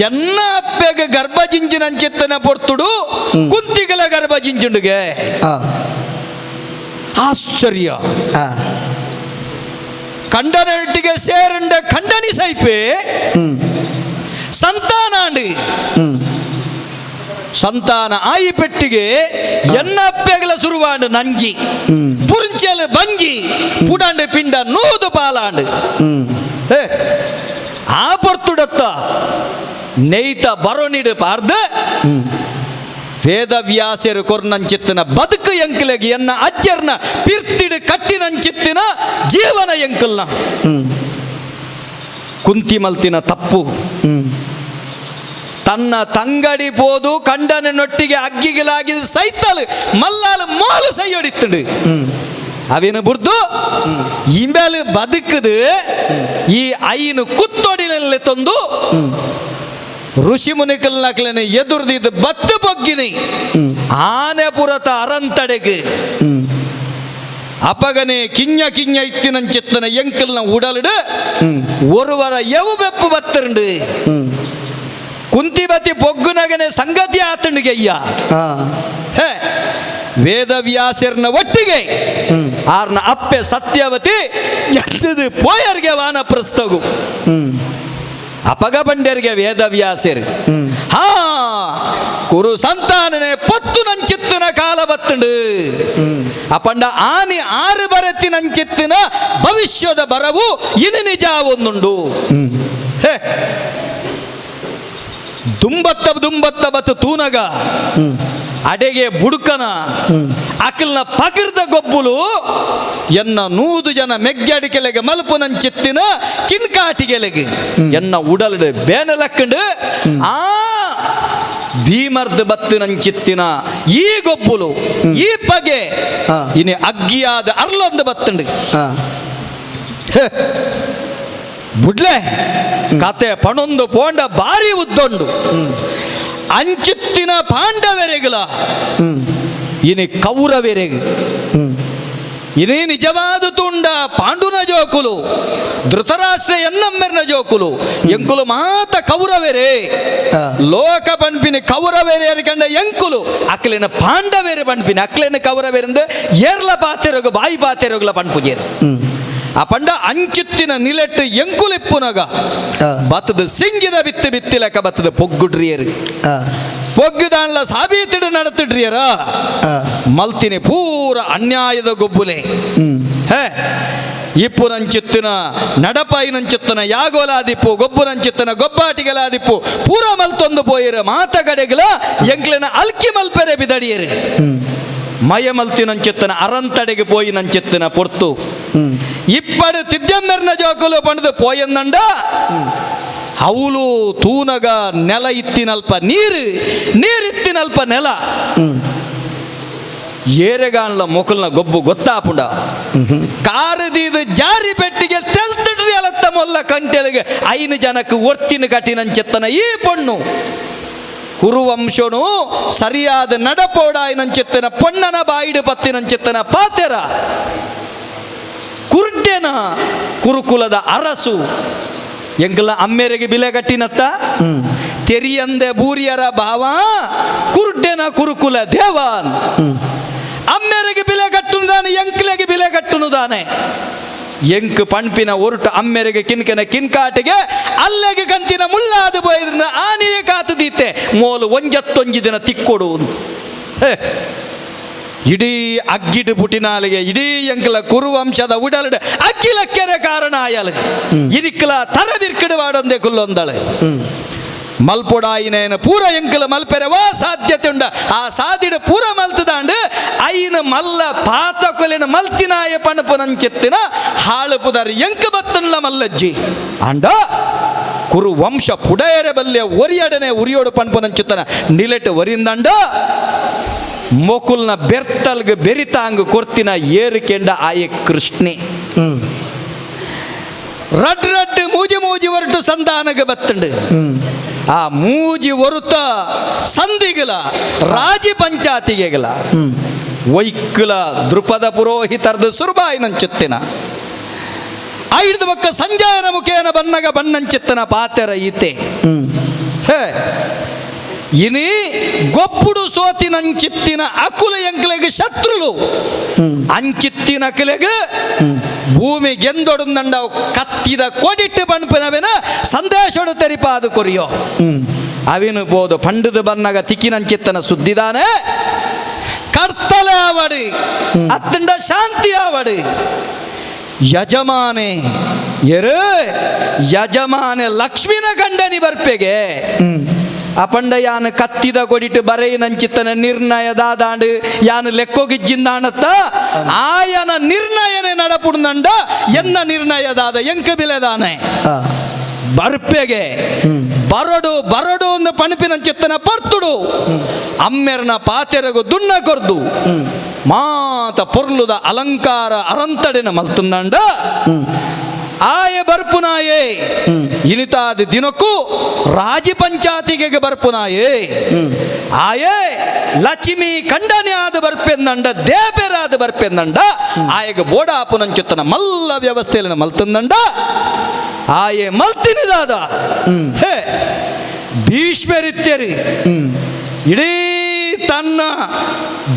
ಎನ್ನ ಅಪ್ಪೆಗೆ ಗರ್ಭಜಿಂಜಿನಂಚಿತ್ತನ ಪೊರ್ತುಡು ಕುಂತಿಗಲ ಗರ್ಭಜಿಂಜುಂಡುಗೆ ಆಶ್ಚರ್ಯ ಕಂಡನೊಟ್ಟಿಗೆ ಸೇರಂಡ ಖಂಡನಿ ಸೈಪೆ ಸಂತಾನಾಂಡು ಸಂತಾನ ಆಯಿ ಪೆಟ್ಟಿಗೆ ಎನ್ನ ಅಪ್ಪೆಗಲ ಸುರುವಾಂಡು ನಂಜಿ ಪುರ್ಚಲು ಬಂಜಿ ಪುಡಾಂಡು ಪಿಂಡ ನೂದು ಪಾಲಾಂಡು ಆ ಪೊರ್ತುಡತ್ತ ನೆಯ್ತ ಬರೋನಿಡು ಪಾರ್ದು ವೇದವ್ಯಾಸರು ಕೊರ್ನಂಚಿತ್ತಿನ ಬದುಕು ಎಂಕಲೆಗೆ ಎನ್ನ ಅಜ್ಜರ್ನ ಪಿರ್ತಿಡು ಕಟ್ಟಿನಂಚಿತ್ತಿನ ಜೀವನ ಎಂಕಲ್ನ ಕುಂತಿ ಮಲ್ತಿನ ತಪ್ಪು ತನ್ನ ತಂಗಡಿ ಪೋದು ಕಂಡನೊಟ್ಟಿಗೆ ಅಗ್ಗಿಗಿಲಾಗಿದ ಸೈತಲು ಮಲ್ಲಾಲು ಮೋಲು ಸೈಯೊಡಿತ್ತುಂಡು ಅವೇನು ಬುರ್ದು ಇಂಬೆಲು ಬದುಕದು ಈ ಐನು ಕುತ್ತೊಡಿನಲ್ಲಿ ತಂದು ಋಷಿ ಮುನಿಕಲ್ನಕ್ಲನೆ ಎದುರ್ದಿದ್ದು ಬತ್ತು ಬೊಗ್ಗಿನಿ ಆನೆ ಪುರತ ಅರಂತಡೆಗೆ ಅಪಗನೆ ಕಿಂಜ ಇತ್ತಿನಂಚಿತ್ತನ ಎಂಕಲ್ನ ಉಡಲಿಡು ಒರುವರ ಎವು ಬೆಪ್ಪು ಬತ್ತರುಂಡು ಕುಂತಿಬತಿ ಬೊಗ್ಗುನಗನೆ ಸಂಗತಿ ಆತಂಡಿಗೆ ಅಯ್ಯ ವೇದವ್ಯಾಸರ್ನ ಒಟ್ಟಿಗೆ ಆರ್ನ ಅಪ್ಪೆ ಸತ್ಯವತಿ ಎತ್ತದು ಪೋಯರ್ಗೆ ವಾನಪ್ರಸ್ಥಗು ಅಪಗ ಬಂಡರಿಗೆ ವೇದವ್ಯಾಸರು ಹಾ ಕುರು ಸಂತಾನನೆ ಪತ್ತು ನಂಚಿತ್ತಿನ ಕಾಲ ಬತ್ತುಂಡು ಅಪಂಡ ಆನಿ ಆರು ಬರತ್ತಿನಂಚಿತ್ತಿನ ಭವಿಷ್ಯದ ಬರವು ಇನಿ ನಿಜ ಒಂದುಂಡು ದುಂಬತ್ತ ಬತ್ತು ತೂನಗ ಅಡೆಗೆ ಬುಡುಕನ ಅಕಲ್ನ ಪಗಿರ್ದ ಗೊಬ್ಬುಲು ಎನ್ನ 100 ಜನ ಮೆಗ್ಜಡಿಕೆಲೆಗೆ ಮಲ್ಪುನಂಚಿತ್ತಿನ ಕಿನ್ಕಾಟಿಗೆಲೆಗೆ ಎನ್ನ ಉಡಲ್ಡು ಬೇನಲಕ್ಕಂಡು ಆ ಭೀಮರ್ದ ಬತ್ತಿನಂಚಿತ್ತಿನ ಈ ಗೊಬ್ಬುಲು ಈ ಪಗೆ ಇನಿ ಅಗ್ಗಿಯಾದ ಅರ್ಲೊಂದು ಬತ್ತಂಡು ಬುಡ್ಲೆ ಕತೆ ಪಣೊಂದು ಪೋಂಡ ಬಾರಿ ಉದ್ದೊಂಡು ಅಂಚಿತ್ತಿನ ಪಾಂಡವೆರೆಗಲ ಇನಿ ಕೌರವೆರೆಗೆ ಇನೇ ನಿಜವಾದ ತುಂಡ ಪಾಂಡುನ ಜೋಕುಲು ಧೃತರಾಷ್ಟ್ರ ಎನ್ನಮ್ಮೆರ್ನ ಜೋಕುಲು ಎಂಕುಲು ಮಾತ ಕೌರವೇರೆ ಲೋಕ ಪಂಪಿನ ಕೌರವೇರೆ ಅರಿಕಂಡ ಎಂಕುಲು ಅಕ್ಲೇನ ಪಾಂಡವೇರೆ ಪಂಪಿನ ಅಕ್ಲೇನ ಕೌರವೇರಿಂದ ಏರ್ಲ ಪಾತೆರೋಗ ಬಾಯಿ ಪಾತೆರೋಗಲ ಪಂಪುಜೇರು ಆ ಪಂಡ ಅಂಚಿತ್ತಿನ ನಿಲೆಟ್ಟು ಎಂಕುಲಿಪ್ಪುನಗ ಬತ್ತದ ಸಿಂಗಿದ ಬಿತ್ತಿ ಬಿತ್ತಿಲಕ ಬತ್ತದ ಪೊಗ್ಗುಡ್ರಿಯರು ಪೊಗ್ಗುದಾಣ್ಲ ಸಾಬೀತಿಡು ನಡತಿಡ್ರಿಯರ ಮಲ್ತಿನಿ ಪೂರ ಅನ್ಯಾಯದ ಗೊಬ್ಬುಲೆ ಹೇ ಇಪ್ಪುನಂಚಿತ್ತಿನ ನಡಪಾಯಿನಂಚಿತ್ತಿನ ಯಾಗೋಲಾದಿಪ್ಪು ಗೊಬ್ಬುನಂಚಿತ್ತಿನ ಗೊಬ್ಬಾಟಿಗಲಾದಿಪ್ಪು ಪೂರ ಮಲ್ತೊಂದು ಪೋಯಿರ ಮಾತಗಡೆಗಲ ಎಂಕ್ಲೆನ ಅಲ್ಕಿ ಮಲ್ಪೆರೆ ಬಿದಡಿಯರು ಮಯ ಮಲ್ತಿನಂಚಿತ್ತಿನ ಅರಂತಡೆಗೆ ಪೋಯಿನಂಚಿತ್ತಿನ ಪೊರ್ತು ಇಪ್ಪಡು ತಿದ್ದೆಮ್ಮೆರ್ನ ಜೋಕುಲು ಪಣದು ಪೋಯಂದಂಡ ಅವಳು ತೂನಗ ನೆಲ ಇತ್ತಿನಲ್ಪ ನೀರಿತ್ತಿನಲ್ಪ ನೆಲ ಏರೆಗಾಣ್ಲ ಮೊಕಲ್ನ ಗೊಬ್ಬು ಗೊತ್ತಾಪುಂಡ ಕಾರದೀದು ಜಾರಿ ಪೆಟ್ಟಿಗೆ ತೆಲ್ತಿಡ್ರಿ ಅಲತ್ತ ಮೊಲ್ಲ ಕಂಟೆಲಿಗೆ 5 ಜನಕ್ಕೆ ಒರ್ತಿನ ಕಟಿನಂಚೆತ್ತನ ಈ ಪೊಣ್ಣು ಕುರುವಂಶನು ಸರಿಯಾದ ನಡಪೋಡಾಯಿನಂಚೆತ್ತನ ಪೊಣ್ಣನ ಬಾಯಿಡು ಪತ್ತಿನಂಚೆತ್ತನ ಪಾತೆರ ಕುರ್ಡೆನ ಕುರುಕುಲದ ಅರಸು ಎಂಕಲ ಅಮ್ಮೆರೆಗೆ ಬಿಲೆ ಕಟ್ಟಿನತ್ತ ತೆರಿಯಂದೆ ಬೂರಿಯರ ಭಾವ ಕುರ್ಡೆನ ಕುರುಕುಲ ದೇವಾನ್ ಅಮ್ಮೆರೆಗೆ ಬಿಲೆ ಕಟ್ಟುನುದಾನೆ ಎಂಕ್ಲೆಗೆ ಬಿಲೆ ಕಟ್ಟುನುದಾನೆ ಎಂಕ್ ಪಂಪಿನ ಒರುಟು ಅಮ್ಮೆರೆಗೆ ಕಿನ್ಕನ ಕಿನ್ಕಾಟಿಗೆ ಅಲ್ಲೆಗೆ ಕಂತಿನ ಮುಳ್ಳಾದ ಬೈದ್ರಿಂದ ಆನೆಯ ಕಾತು ದೀತೆ ಮೋಲು 1 ದಿನ ತಿಕ್ಕೊಡು ಇಡೀ ಅಗ್ಗಿಡು ಪುಟಿನಾಲಿಗೆ ಇಡೀ ಎಂಕಲ ಕುರುವಂಶದ ಉಡಲ್ಡೆ ಅಗ್ಗಿಲಕ್ಕೆರೆ ಕಾರಣ ಆಯಲು ಇದಿಕ್ಕಲ ತರಬಿರ್ಕಿಡು ವಾಡೊಂದೆ ಕುಲ್ಲೊಂದಳೆ ಮಲ್ಪೊಡಾಯಿನೇನ ಪೂರ ಎಂಕಲ ಮಲ್ಪೆರೆವಾ ಸಾಧ್ಯತೆ ಉಂಡ ಆ ಸಾದಿಡ ಪೂರ ಮಲ್ತದಾಂಡು ಐನ ಮಲ್ಲ ಪಾತ ಕೊಲಿನ ಮಲ್ತಿನಾಯ ಪಣಪುನಂಚೆತ್ತಿನ ಹಾಳು ಪುದಾರಿ ಎಂಕ ಬತ್ತನ್ಲ ಮಲ್ಲಜ್ಜಿ ಅಂಡ ಕುರು ವಂಶ ಪುಡಯರೆ ಬಲ್ಲೆ ಒರಿಯಡನೆ ಉರಿಯೋಡು ಪಣಪುನಂಚೆತ್ತನ ನಿಲೆಟ್ ಒರಿಂದಂಡ ಮೊಕುಲ್ನ ಬೆರ್ತಲ್ಗೆ ಬೆರಿತಾಂಗ್ ಕೊರ್ತಿನ ಏರಿಕೆಂಡ ಆಯ ಕೃಷ್ಣೆ ರಡ್ ಮೂಜಿ ಹೊರಟು ಸಂಧಾನಗೆ ಬತ್ತಂಡು ಆ ಮೂಜಿ ಹೊರುತ ಸಂಧಿಗಲ ರಾಜಿ ಪಂಚಾತಿಗೆಗಲ ವೈಕ್ಕಲ ದೃಪದ ಪುರೋಹಿತರ್ದು ಸುರ್ಬಾಯಿನಂಚುತ್ತಿನ 5 ಬಕ್ಕ ಸಂಜಯನ ಮುಖೇನ ಬನ್ನಗ ಬಣ್ಣಂಚಿತ್ತನ ಪಾತೆರ ಈತೆ ಹೇ ಇನಿ ಗೊಪ್ಪುಡು ಸೋತಿನಂಚಿತ್ತಿನ ಅಕುಲ ಎಂಕ್ಲೆಗೆ ಶತ್ರುಲು ಅಂಚಿತ್ತಿನ ಅಕಲೆಗೆ ಭೂಮಿ ಗೆಂದೊಡುಂದಂಡ ಕತ್ತಿದ ಕೊಡಿಟ್ಟು ಬಣ್ಪನವೆನ ಸಂದೇಶಡು ತೆರಿಪಾದು ಕೊರಿಯೋ ಅವಿನು ಬೋದು ಪಂಡದ ಬನ್ನಗ ತಿಕ್ಕಿನಂಚಿತ್ತನ ಸುದ್ದಿದಾನೆ ಕರ್ತಲೆ ಆವಡಿ ಅತ್ತಂಡ ಶಾಂತಿ ಆವಡಿ ಯಜಮಾನೆ ಯಜಮಾನೆ ಲಕ್ಷ್ಮಿನ ಗಂಡನಿ ಬರ್ಪೆಗೆ ಅಪಂಡ ಯಾನು ಕತ್ತಿದ ಕೊಡಿಟ್ಟು ಬರೆಯಿನಂಚಿತ್ತನ ನಿರ್ಣಯದಾದಾಂಡು ಯಾನು ಲೆಕ್ಕೋಗಿಜ್ಜಿಂದಾಣತ್ತ ಆಯನ ನಿರ್ಣಯನೇ ನಡಪುಡ್ನಂಡ ಎನ್ನ ನಿರ್ಣಯದಾದ ಎಂಕ ಬಿಲೆದಾನೆ ಬರ್ಪೆಗೆ ಬರಡು ಒಂದು ಪಣಪಿನಂಚಿತ್ತನ ಪರ್ತುಡು ಅಮ್ಮೆರ್ನ ಪಾತೆರಗು ದುಣ್ಣ ಕೊರ್ದು ಮಾತ ಪೊರ್ಲುದ ಅಲಂಕಾರ ಅರಂತಡೆನ ಮಲ್ತಂದಂಡ ಆಯ ಬರ್ಪುನಾಯೇ ಇನಿತಾದ ದಿನಕ್ಕೂ ರಾಜಿ ಪಂಚಾತಿಗೆ ಬರ್ಪುನಾಯೇ ಆಯೇ ಲಕ್ಷ್ಮಿ ಖಂಡನೆ ಆದ ಬರ್ಪೆಂದಂಡ ದೇಬೇರಾದ ಬರ್ಪೆಂದಂಡ ಆಯಗ ಬೋಡಾಪುನಂಚುತ್ತನ ಮಲ್ಲ ವ್ಯವಸ್ಥೆಯಲ್ಲಿ ಮಲ್ತಂದಂಡ ಆಯೇ ಮಲ್ತಿನಿದಾದ ಹೇ ಭೀಷ್ಮರಿತ್ಯರಿ ಇಡೀ ತನ್ನ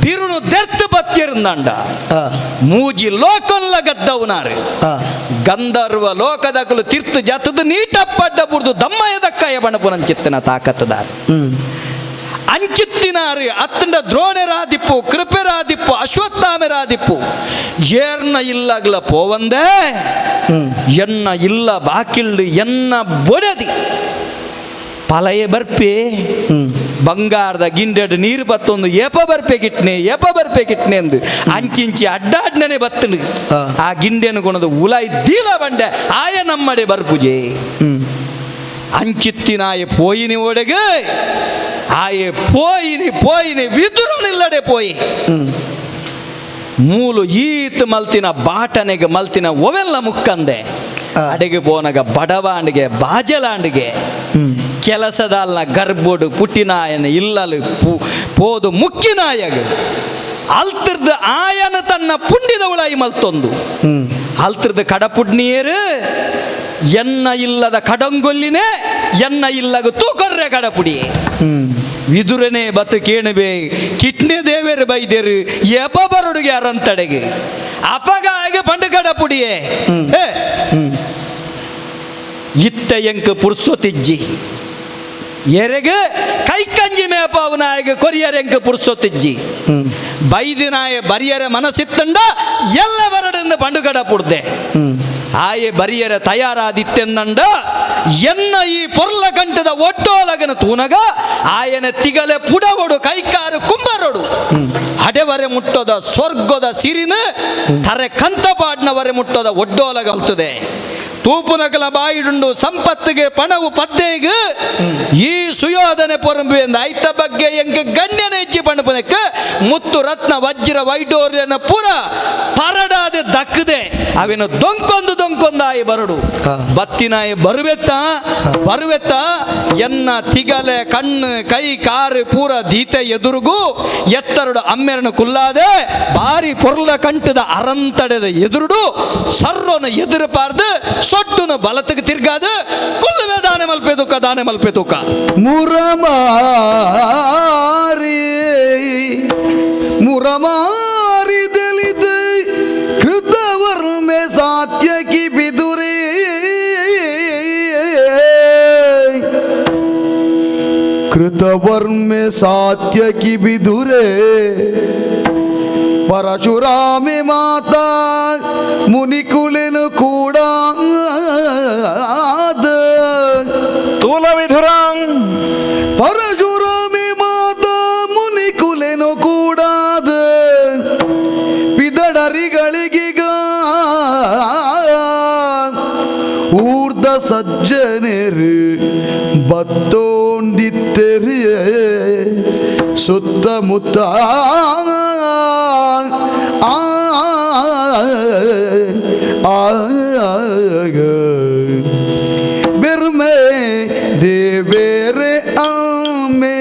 ಬಿರುನು ದೆರ್ತು ಬತ್ತಿರಂದಂಡ ಮೂಜಿ ಲೋಕಲ್ಲ ಗದ್ದವನಾರು ಗಂಧರ್ವ ಲೋಕದಕಲು ತಿರ್ತು ಜತದ ನೀಟಪ್ಪಡ್ಡ ಬುಡ್ದು ದಮ್ಮಯದಕ್ಕಯ ಬಣಪುನಂಚಿತ್ತನ ತಾಕತ್ತದಾರ ಅಂಚಿತ್ತಿನಾರು ಅತ್ತಂಡ ದ್ರೋಣರಾದಿಪ್ಪು ಕೃಪೆರಾದಿಪ್ಪು ಅಶ್ವತ್ಥಾಮೆರಾದಿಪ್ಪು ಏರ್ನ ಇಲ್ಲಗ್ಲ ಪೋವಂದೇ ಎನ್ನ ಇಲ್ಲ ಬಾಕಿಳ್ದು ಎನ್ನ ಬೊಡದಿ ಪಲಯ ಬರ್ಪೆ ಬಂಗಾರದ ಗಿಂಡೆಡು ನೀರು ಬತ್ತೊಂದು ಏಪ ಬರ್ಪೆ ಕಿಟ್ನೆ ಅಂದು ಅಂಚಿಂಚಿ ಅಡ್ಡಾಡ್ನೇ ಬತ್ತನು ಆ ಗಿಂಡೆನು ಕೊಣದು ಉಲಾಯಿ ದೀಲ ಬಂಡೆ ಆಯ ನಮ್ಮಡೆ ಬರ್ಪುಜೆ ಅಂಚಿತ್ತಿನಾಯ ಪೋಯಿನಿ ಒಡೆಗೆ ಆಯೆ ಪೋಯಿನಿ ವಿದುರನಿಲ್ಲಡೆ ಪೋಯಿ ಮೂಲು ಈತ್ ಮಲ್ತಿನ ಬಾಟನೆಗೆ ಮಲ್ತಿನ ಒವೆಲ್ಲ ಮುಕ್ಕಂದೆ ಅಡೆಗೆ ಬೋನಗ ಬಡವಾಂಡಿಗೆ ಬಾಜಲಾಂಡಿಗೆ ಕೆಲಸದಲ್ನ ಗರ್ಬೋಡು ಪುಟ್ಟಿನಾಯನ ಇಲ್ಲಲು ಪೋದು ಮುಕ್ಕಿನಾಯಗ ಅಲ್ತಿರ್ದ ಆಯನ ತನ್ನ ಪುಂಡಿದ ಉಳಾಯಿ ಮಲ್ತೊಂದು ಅಲ್ತಿರ್ದ ಕಡಪುಡ್ನಿಯರು ಎನ್ನ ಇಲ್ಲದ ಕಡಂಗೊಲ್ಲಿನೇ ಎನ್ನ ಇಲ್ಲಗ ತೂಕೊರ್ರೆ ಕಡಪುಡಿ ವಿದುರನೇ ಬತ್ತು ಕೇಣಬೇ ಕಿಟ್ನೆ ದೇವೇರು ಬೈದೇರು ಎಪ ಬರಡುಗೆ ಅರಂತಡೆಗೆ ಅಪಗ ಆಗ ಪಂಡು ಕಡಪುಡಿಯೇ ಇತ್ತ ಎಂಕ ಪುರ್ಸೊತಿಜ್ಜಿ ಎರೆಗೆ ಕೈಕಂಜಿ ಮೇಪಾವನಾಯಗ ಕೊರಿಯರ್ ಎಂಕ ಪುರ್ಸೊತಿಜ್ಜಿ ಬೈದಿನಾಯ ಬರಿಯರ ಮನಸ್ಸಿತ್ತಂಡ ಎಲ್ಲ ಬರಡೆಂದು ಪಂಡುಗಡ ಪುಡ್ದೆ ಆಯೆ ಬರಿಯರ ತಯಾರಾದಿತ್ತೆಂದಂಡ ಎನ್ನ ಈ ಪೊರ್ಲ ಕಂಠದ ಒಟ್ಟೋಲಗನ ತೂನಗ ಆಯನ ತಿಗಲೆ ಪುಡವೊಡು ಕೈಕಾರು ಕುಂಬರೊಡು ಹಡೆವರೆ ಮುಟ್ಟೋದ ಸ್ವರ್ಗದ ಸಿರಿನ ತರೆ ಕಂತಪಾಡ್ನವರೆ ಮುಟ್ಟೋದ ಒಡ್ಡೋಲಗಲ್ತದೆ ತೂಪುನಕಲ ಬಾಯಿಡುಂಡು ಸಂಪತ್ತಿಗೆ ಪಣವು ಪದ್ದೆಗೆ ಈ ಸುಯೋಧನೆ ಪೊರಂಬು ಎಂದ ಐತ ಬಗ್ಗೆ ಎಂಗೆ ಗಣ್ಯನ ಹೆಚ್ಚಿ ಪಣಪನಕ್ಕೆ ಮುತ್ತು ರತ್ನ ವಜ್ರ ವೈಡೂರ್ಯನ ಪುರ ಪರಡಾದೆ ದಕ್ಕದೆ ಅವೇನು ದೊಂಕೊಂದಾಯಿ ಬರಡು ಬತ್ತಿನಾಯಿ ಬರುವೆತ್ತ ಎನ್ನ ತಿಗಲೆ ಕಣ್ಣು ಕೈ ಕಾರು ಪೂರ ದೀತೆ ಎದುರುಗೂ ಎತ್ತರಡು ಅಮ್ಮೆರನು ಕುಲ್ಲಾದೆ ಬಾರಿ ಪೊರ್ಲ ಕಂಠದ ಅರಂತಡೆದ ಎದುರುಡು ಸರ್ರೋನ ಎದುರು ಪಾರ್ದು ಸೊಟ್ಟುನ ಬಲತಕ್ಕೆ ತಿರ್ಗಾದ ಕುಲ್ಲುವೆ ದಾನೆ ಮಲ್ಪೆ ತೂಕ ಮುರಮಾರಿ ದಲಿತ ಕೃತವರ್ಮೆ ಸಾತ್ಯಕಿ ಬಿದುರೆ ಕೃತವರ್ಮೆ ಸಾತ್ಯಕಿ ಬಿದುರೆ ಪರಶುರಾಮೆ ಮಾತಾ ಮುನಿಕುಲೆನು ಕೂಡ ತೂಲ ವಿಧುರಾಂ ಪರಶುರಾಮೆ ಮಾತಾ ಮುನಿಕುಲೆನು ಕೂಡಾದ ಪಿದಡರಿಗಳಿಗೀಗ ಊರ್ಧ ಸಜ್ಜನೆರು ಬತ್ತೋಂದಿತ್ತೆರಿ ಸುತ್ತಮುತ್ತ ಬೆರ್ಮೆ ದೇವೇರೆ ಆಮೆ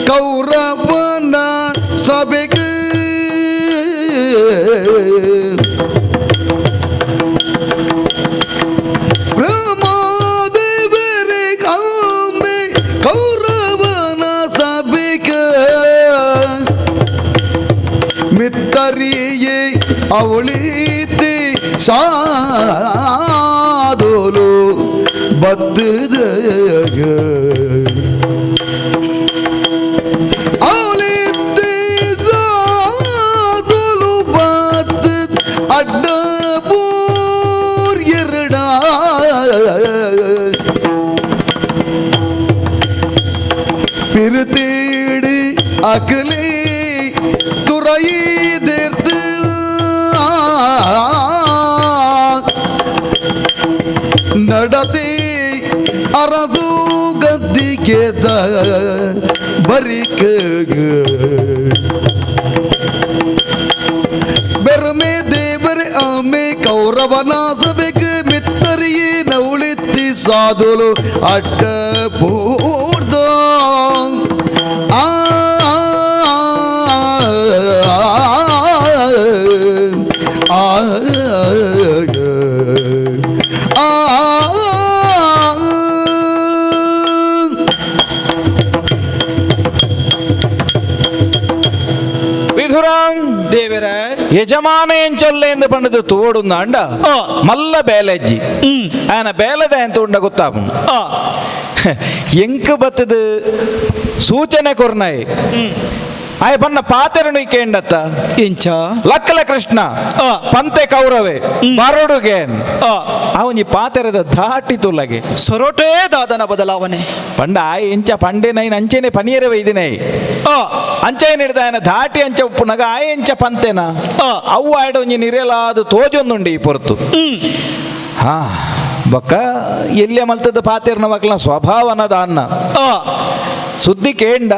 ಕೌರವನ ಸಭೆಗೆ ಬ್ರಹ್ಮದೇವರೆ ಆಮೆ ಕೌರವನ ಸಭೆಗೆ ಮಿತ್ತರಿಯೇ ಅವಳಿತಿ ಸಾದೋಲು ಬದ್ದಗ ಅವಳಿತಿ ಸಾದೋಲು ಬದ್ದ ಅಡ್ಡ ಪೂರ್ ಎರಡ பிரித்தீடு அகலே துறையீர்த்து நடத்தி அரசு ಗದ್ದಿಗೆದ ಬರಿಕ ಬೆರಮೆ ದೇವರೆ ಆಮೆ ಕೌರವನ ಸಭೆಗೆ ಮಿತ್ತರಿಯೇ ನವಳಿತ್ತಿ ಸಾಧುಲು ಅಡ್ಡ ಪೂರ್ದ ವಿಧುರಾಂ ದೇವರ ಯಜಮಾನ ಎಂಚೊಲ್ಲೆ ಎಂದು ಪಂಡದು ತೋಡುಂದ ಅಂಡ ಮಲ್ಲ ಬೇಲೆಜ್ಜಿ ಆಯನ ಬೇಲದ ಎಂತ ಉಂಡ ಗೊತ್ತಾಪು ಎಂಕ ಬತ್ತದ ಸೂಚನೆ ಕೊರ್ನಾಯಿ ಆಯ ಬನ್ನ ಪಾತೆರನು ಕೇಂಡತ್ತ ಇಂಚ ಲಕ್ಕಲ ಕೃಷ್ಣ ಪಂತೆ ಕೌರವೆ ಬರಡುಗೇನ್ ಅವನಿ ಪಾತೆರದ ದಾಟಿ ತುಲಗೆ ಸೊರಟೇ ದಾದನ ಬದಲಾವಣೆ ಪಂಡ ಆಯ್ ಇಂಚ ಪಂಡೆ ನೈನ್ ಅಂಚೆನೆ ಪನೀರ ವೈದಿನೈ ಅಂಚೆನ ಹಿಡ್ದ ఆయన ದಾಟಿ ಅಂಚ ಉಪ್ಪುನಗ ಆಯ ಇಂಚ ಪಂತೆನ ಅವು ಆಯ್ಡ ಒಂಜಿ ನಿರೆಲಾದು ತೋಜೊಂದುಂಡು ಈ ಪೊರ್ತು ಹಾ ಬೊಕ್ಕ ಎಲ್ಲೆ ಮಲ್ತದ ಪಾತೆರ್ನ ಮಕ್ಕಳ ಸ್ವಭಾವನದ ಅನ್ನ ಸುದ್ದಿ ಕೇಂಡ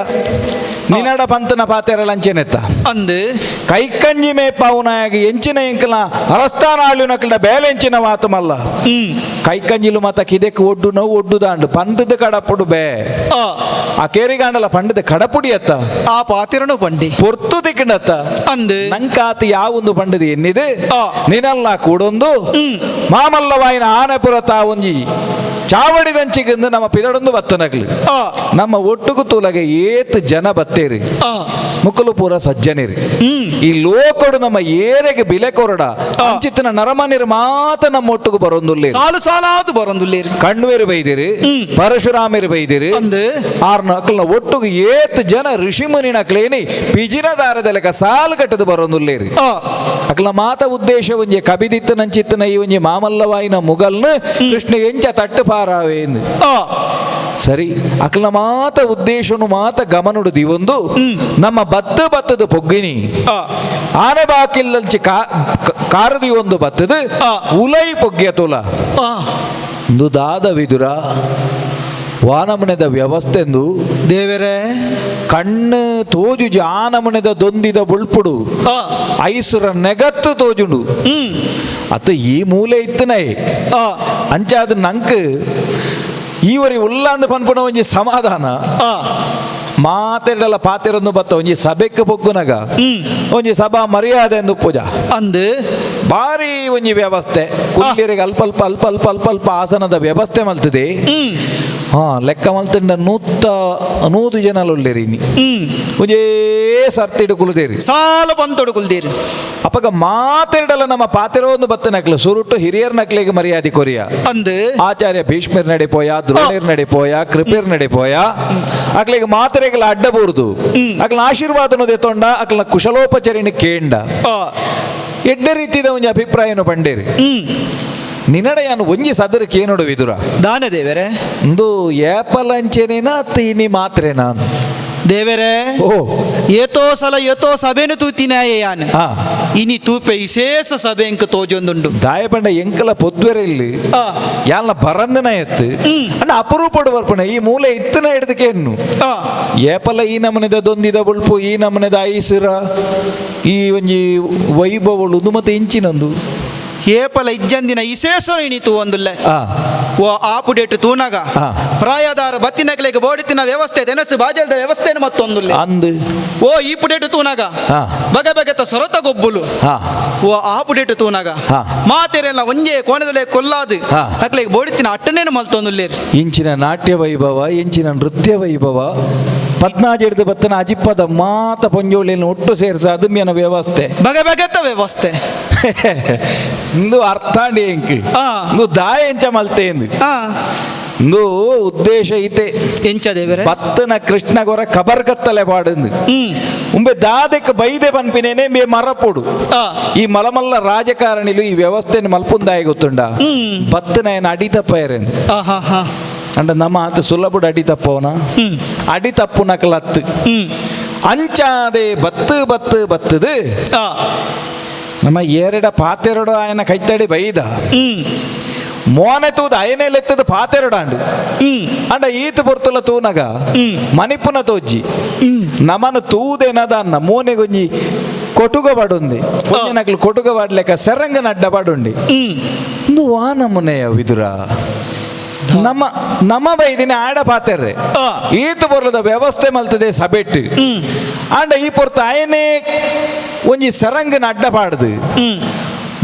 ನಿನಡ ಪಂತನ ಪಾತೆರಳ ಅಂಚೆನೆತ್ತ ಅಂದು ಕೈಕಂಜಿ ಮೇಪಾವುನಾಗಿ ಎಂಚಿನ ಎಂಕಲ ಹರಸ್ತಾನಾಳುನಕಲ ಬೇಲೆಂಚಿನ ಮಾತು ಮಲ್ಲ ಕೈಕಂಜಿಲು ಮತ ಕಿದೆಕ್ ಒಡ್ಡು ನೋವು ಒಡ್ಡು ದಾಂಡು ಪಂಡದ ಕಡಪುಡು ಬೇ ಆ ಕೇರಿಗಾಂಡಲ ಪಂಡದ ಕಡಪುಡಿ ಅತ್ತ ಆ ಪಾತಿರನು ಪಂಡಿ ಪೊರ್ತು ತಿಕ್ಕಂಡತ್ತ ಅಂದು ನಂಕಾತ ಯಾವೊಂದು ಪಂಡದ ಎನ್ನಿದೆ ನಿನಲ್ಲ ಕೂಡೊಂದು ಮಾಮಲ್ಲವಾಯಿನ ಆನೆಪುರ ತಾವೊಂಜಿ ಚಾವಡಿದಂಚಿಗಿಂದು ನಮ್ಮ ಪಿದಡೊಂದು ಬತ್ತನಗ್ಲು ನಮ್ಮ ಒಟ್ಟುಗು ತೂಲಗೆ ಏತ್ ಜನ ಬತ್ತೇರಿ ಮುಕ್ಕಲು ಪೂರ ಸಜ್ಜನಿರಿ ಈ ಲೋಕಡು ನಮ್ಮ ಏರೆಗೆ ಬಿಲೆ ಕೊರಡ ಅಂಚಿತ್ತಿನ ನರಮನಿರು ಮಾತ ನಮ್ಮ ಒಟ್ಟುಗು ಬರೊಂದುಲ್ಲೇರಿ ಸಾಲು ಸಾಲಾದು ಬರೊಂದುಲ್ಲೇರಿ ಕಣ್ವೇರು ಬೈದಿರಿ ಪರಶುರಾಮಿರು ಬೈದಿರಿ ಅಂದು ಆರ್ನ ಅಕ್ಲ ಒಟ್ಟುಗು ಏತ್ ಜನ ಋಷಿಮುನಿನ ಕ್ಲೇನಿ ಪಿಜಿನ ದಾರದಲೆಕ ಸಾಲು ಕಟ್ಟದು ಬರೊಂದುಲ್ಲೇರಿ ಅಕ್ಲ ಮಾತ ಉದ್ದೇಶ ಒಂಜಿ ಕಬಿದಿತ್ತ ನಂಚಿತ್ತನ ಈ ಒಂಜಿ ಮಾಮಲ್ಲವಾಯಿನ ಮುಗಲ್ನ ಕೃಷ್ಣ ಎಂಚ ತಟ್ಟು ಪಾರಾವೇಂದು ಸರಿ ಅಕ್ಲ ಮಾತ ಉದ್ದೇಶನು ಮಾತ ಗಮನುಡು ದಿವೊಂದು ನಮ್ಮ ಬತ್ತದ ಪೊಗ್ಗಿನಿ ಆನೆ ಬಾಕಿಲ್ಲಂಚಿ ಕಾರದಿ ಒಂದು ಬತ್ತದ ಉಲೈ ಪೊಗ್ಗಿಯ ತುಲ ಒಂದು ದಾದ ವಿದುರ ವಾನಮನೆದ ವ್ಯವಸ್ಥೆಂದು ದೇವರೇ ಕಣ್ಣು ತೋಜು ಜಾನಮನೆದ ದೊಂದಿದ ಬುಳ್ಪುಡು ಐಸುರ ನೆಗತ್ತು ತೋಜುಂಡು ಅತ್ತ ಈ ಮೂಲೆ ಇತ್ತನೇ ಅಂಚಾದ ನಂಕ್ ಈವರಿ ಉಲ್ಲಾಂದು ಪನ್ಪುಣ ಒಂಜಿ ಸಮಾಧಾನ ಮಾತೆರಲ ಪಾತೆರೊಂದು ಬತ್ತ ಒಂಜಿ ಸಭೆಕ್ಕೆ ಪೊಗ್ಗುನಗ ಒಂಜಿ ಸಭಾ ಮರ್ಯಾದೆ ಎಂದು ಪೂಜಾ ಅಂದು ಬಾರಿ ಒಂಜಿ ವ್ಯವಸ್ಥೆ ಕುಲ್ಲಿರಿಗೆ ಅಲ್ಪ ಅಲ್ಪ ಅಲ್ಪ ಅಲ್ಪ ಅಲ್ಪ ಅಲ್ಪ ಆಸನದ ವ್ಯವಸ್ಥೆ ಮಲ್ತದೆ ಲೆಕ್ಕ ಮಲ್ತಿಂಡ 100 ಜನ ಒಳ್ಳೆರಿನಿ ಒಂಜೇ ಸರ್ತಿಡು ಕುಲದೇರಿ ಸಾಲ ಬಂತೊಡು ಕುಲ್ದೇರಿ ಅಪ್ಪಗ ಮಾತೆರಡಲ ನಮ್ಮ ಪಾತೆರೋ ಒಂದು ಬತ್ತ ನಕ್ಲು ಸುರುಟ್ಟು ಹಿರಿಯರ್ ನಕ್ಲಿಗೆ ಮರ್ಯಾದೆ ಕೊರಿಯ ಅಂದು ಆಚಾರ್ಯ ಭೀಷ್ಮರ್ ನಡಿಪೋಯ ದ್ರೋಣರ್ ನಡಿಪೋಯ ಕೃಪೇರ್ ನಡಿಪೋಯ ಅಕ್ಲಿಗೆ ಮಾತೆರೆಗಳ ಅಡ್ಡ ಬೋರ್ದು ಅಕ್ಲ ಆಶೀರ್ವಾದನು ದೆತೊಂಡ ಅಕ್ಲ ಕುಶಲೋಪಚರಣೆ ಕೇಂಡ ಎಡ್ಡ ರೀತಿದ ಒಂಜಿ ಅಭಿಪ್ರಾಯನು ಪಂಡೇರಿ ನಿನಡೆಯನ್ನು ಒಂಜಿ ಸದರಕ್ಕೆ ಏನೋಡು ವಿದುರ ದಾನೆ ದೇವರೇ ಒಂದು ಏಪಲಂಚೆನೇನ ತೀನಿ ಮಾತ್ರೆ ನಾನು ದೇವರೇ ಏತೋ ಸಲ ಏತೋ ಸಭೆನು ತೂತಿನಾಯ ಯಾನ್ ಇನಿ ತೂಪೆ ವಿಶೇಷ ಸಭೆ ಎಂಕ ತೋಜೊಂದುಂಡು ದಾಯಪಂಡ ಎಂಕಲ ಪೊದ್ವೆರೆ ಇಲ್ಲಿ ಯಾಲ ಬರಂದನ ಎತ್ತು ಅಣ್ಣ ಅಪರೂಪಡು ಬರ್ಪಣ ಈ ಮೂಲೆ ಇತ್ತನ ಹಿಡ್ದಕ್ಕೇನು ಏಪಲ ಈ ನಮನೆದ ದೊಂದಿದ ಬುಳ್ಪು ಈ ನಮನೆದ ಐಸಿರ ಈ ಒಂಜಿ ವೈಭವಳು ಮತ್ತೆ ಇಂಚಿನೊಂದು ಏಪಲ ಇಜ್ಜಂದಿನ ವಿಶೇಷ ಇನಿತು ಒಂದುಲ್ಲೆ ಓ ಆಪುಡೇಟ್ ತೂನಗ ಪ್ರಾಯದಾರ ಬತ್ತಿನಗಳಿಗೆ ಬೋಡಿತಿನ ವ್ಯವಸ್ಥೆ ತೆನಸು ಬಾಜಲ್ದ ವ್ಯವಸ್ಥೆ ಮತ್ತೊಂದುಲ್ಲೆ ಅಂದು ಓ ಈ ಪುಡೇಟು ತೂನಗ ಬಗೆ ಬಗೆತ ಸೊರತ ಗೊಬ್ಬುಲು ಓ ಆಪುಡೇಟು ತೂನಗ ಮಾತೆರೆಲ್ಲ ಒಂಜೆ ಕೋಣದಲೆ ಕೊಲ್ಲಾದು ಅಕ್ಲೆಗೆ ಬೋಡಿತಿನ ಅಟ್ಟನೇನು ಮಲ್ತೊಂದುಲ್ಲೇರಿ ಇಂಚಿನ ನಾಟ್ಯ ವೈಭವ ಇಂಚಿನ ನೃತ್ಯ ವೈಭವ 14 ಬತ್ತನ ಅಜಿಪ್ಪದ ಮಾತ ಪೊಂಜೋಳಿಯನ್ನು ಒಟ್ಟು ಸೇರಿಸ ಅದುಮ್ಯನ ವ್ಯವಸ್ಥೆ ಬಗೆ ಬಗೆತ ವ್ಯವಸ್ಥೆ ಇಂದು ಅರ್ಥಾಂಡಿ ಎಂಕಿ ಇಂದು ದಾಯ ಎಂಚ ಮಲ್ತೆ ಎಂದು ಇಂದು ಉದ್ದೇಶ ಐತೆ ಎಂಚ ದೇವರೇ ಬತ್ತನ ಕೃಷ್ಣ ಗೊರ ಕಬರ್ ಕತ್ತಲೆ ಪಾಡಂದು ಉಂಬೆ ದಾದಕ್ಕೆ ಬೈದೆ ಪನ್ಪಿನೇನೆ ಬೇ ಮರಪೋಡು ಈ ಮಲಮಲ್ಲ ರಾಜಕಾರಣಿಲು ಈ ವ್ಯವಸ್ಥೆಯನ್ನು ಮಲ್ಪುಂದಾಯ ಗೊತ್ತುಂಡ ಬತ್ತನ ಏನು ಅಡಿ ತಪ್ಪ ಇರೇನು ಅಂಡ ನಮ್ಮ ಆತ ಸುಲಭುಡು ಅಡಿ ತಪ್ಪವನ ಅಡಿ ತಪ್ಪು ನಕಲತ್ತು ಅಂಚಾದೆ ಬತ್ತದು ನಮ್ಮ ಎರಡ ಪಾತೆರಡು ಆಯನ ಕೈತಡಿ ಬೈದ ಮೋನೆ ತೂದ ಅಯನೇ ಲೆತ್ತದ ಪಾತೆರಡಾಂಡು ಅಂಡ ಈತ ಬರ್ತಲ ತೂನಗ ಮಣಿಪುನ ತೋಜ್ಜಿ ನಮನ ತೂದೇನದ ಅನ್ನ ಮೋನೆಗೊಂಜಿ ಕೊಟುಗ ಬಾಡುಂದಿ ನಕ್ಲು ಕೊಟುಗ ಬಾಡ್ಲೆಕ್ಕ ಸೆರಂಗನ ಅಡ್ಡ ಬಾಡುಂಡಿ ಒಂದು ವಾನಮುನೆಯ ವಿದುರ ನಮ್ಮ ಬೈದಿನ ಆಡ ಪಾತೆರ್ರೆ ಈತ ಬರ್ಲದ ವ್ಯವಸ್ಥೆ ಮಲ್ತದೆ ಸಬೆಟ್ಟು ಅಂಡ ಈ ಪೊರ್ತ ಆಯನೇ ಒಂಜಿ ಸೆರಂಗನ ಅಡ್ಡ ಪಾಡ್ದು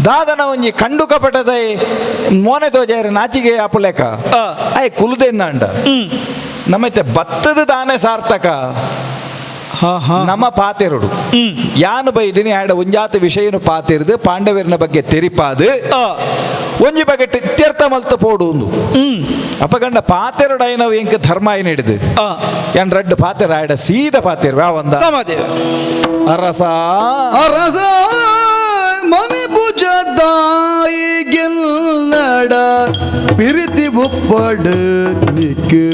ದಾದನ ಒಂಜಿ ಕಂಡು ಕಪಟದ ಮೋನೆ ತೋಜಾರ ನಾಚಿಗೆ ಅಪುಲೆಕ ಆಯ್ ಕುಲ್ದೆನ್ನ ಅಂಡ ನಮ್ಮೈತೆ ಬತ್ತದ ದಾನೆ ಸಾರ್ಥಕ ನಮ್ಮ ಪಾತೆರಡು ಯಾನು ಬೈದಿನಿ ಆಡ ಒಂಜಾತ ವಿಷಯನು ಪಾತೆರ್ದು ಪಾಂಡವರಿನ ಬಗ್ಗೆ ತೆರಿಪಾದು ಒಂಜಿ ಬಗ್ಗೆ ಇತ್ಯರ್ಥ ಮಲ್ತ ಪೋಡು ಅಪಗಂಡ ಪಾತೆರಡು ಐನವು ಎಂಕ ಧರ್ಮ ಏನು ಹಿಡಿದು ಯಾನ್ ರಡ್ಡು ಪಾತೆರ ಆಡ ಸೀದ ಪಾತೆರ್ ಯಾವಂದ ಅರಸ ಅರಸ ಮನೆ ಭುಜದಾಯಿಗೆಲ್ಲಡ பிரித்தி முப்படு நிக்கு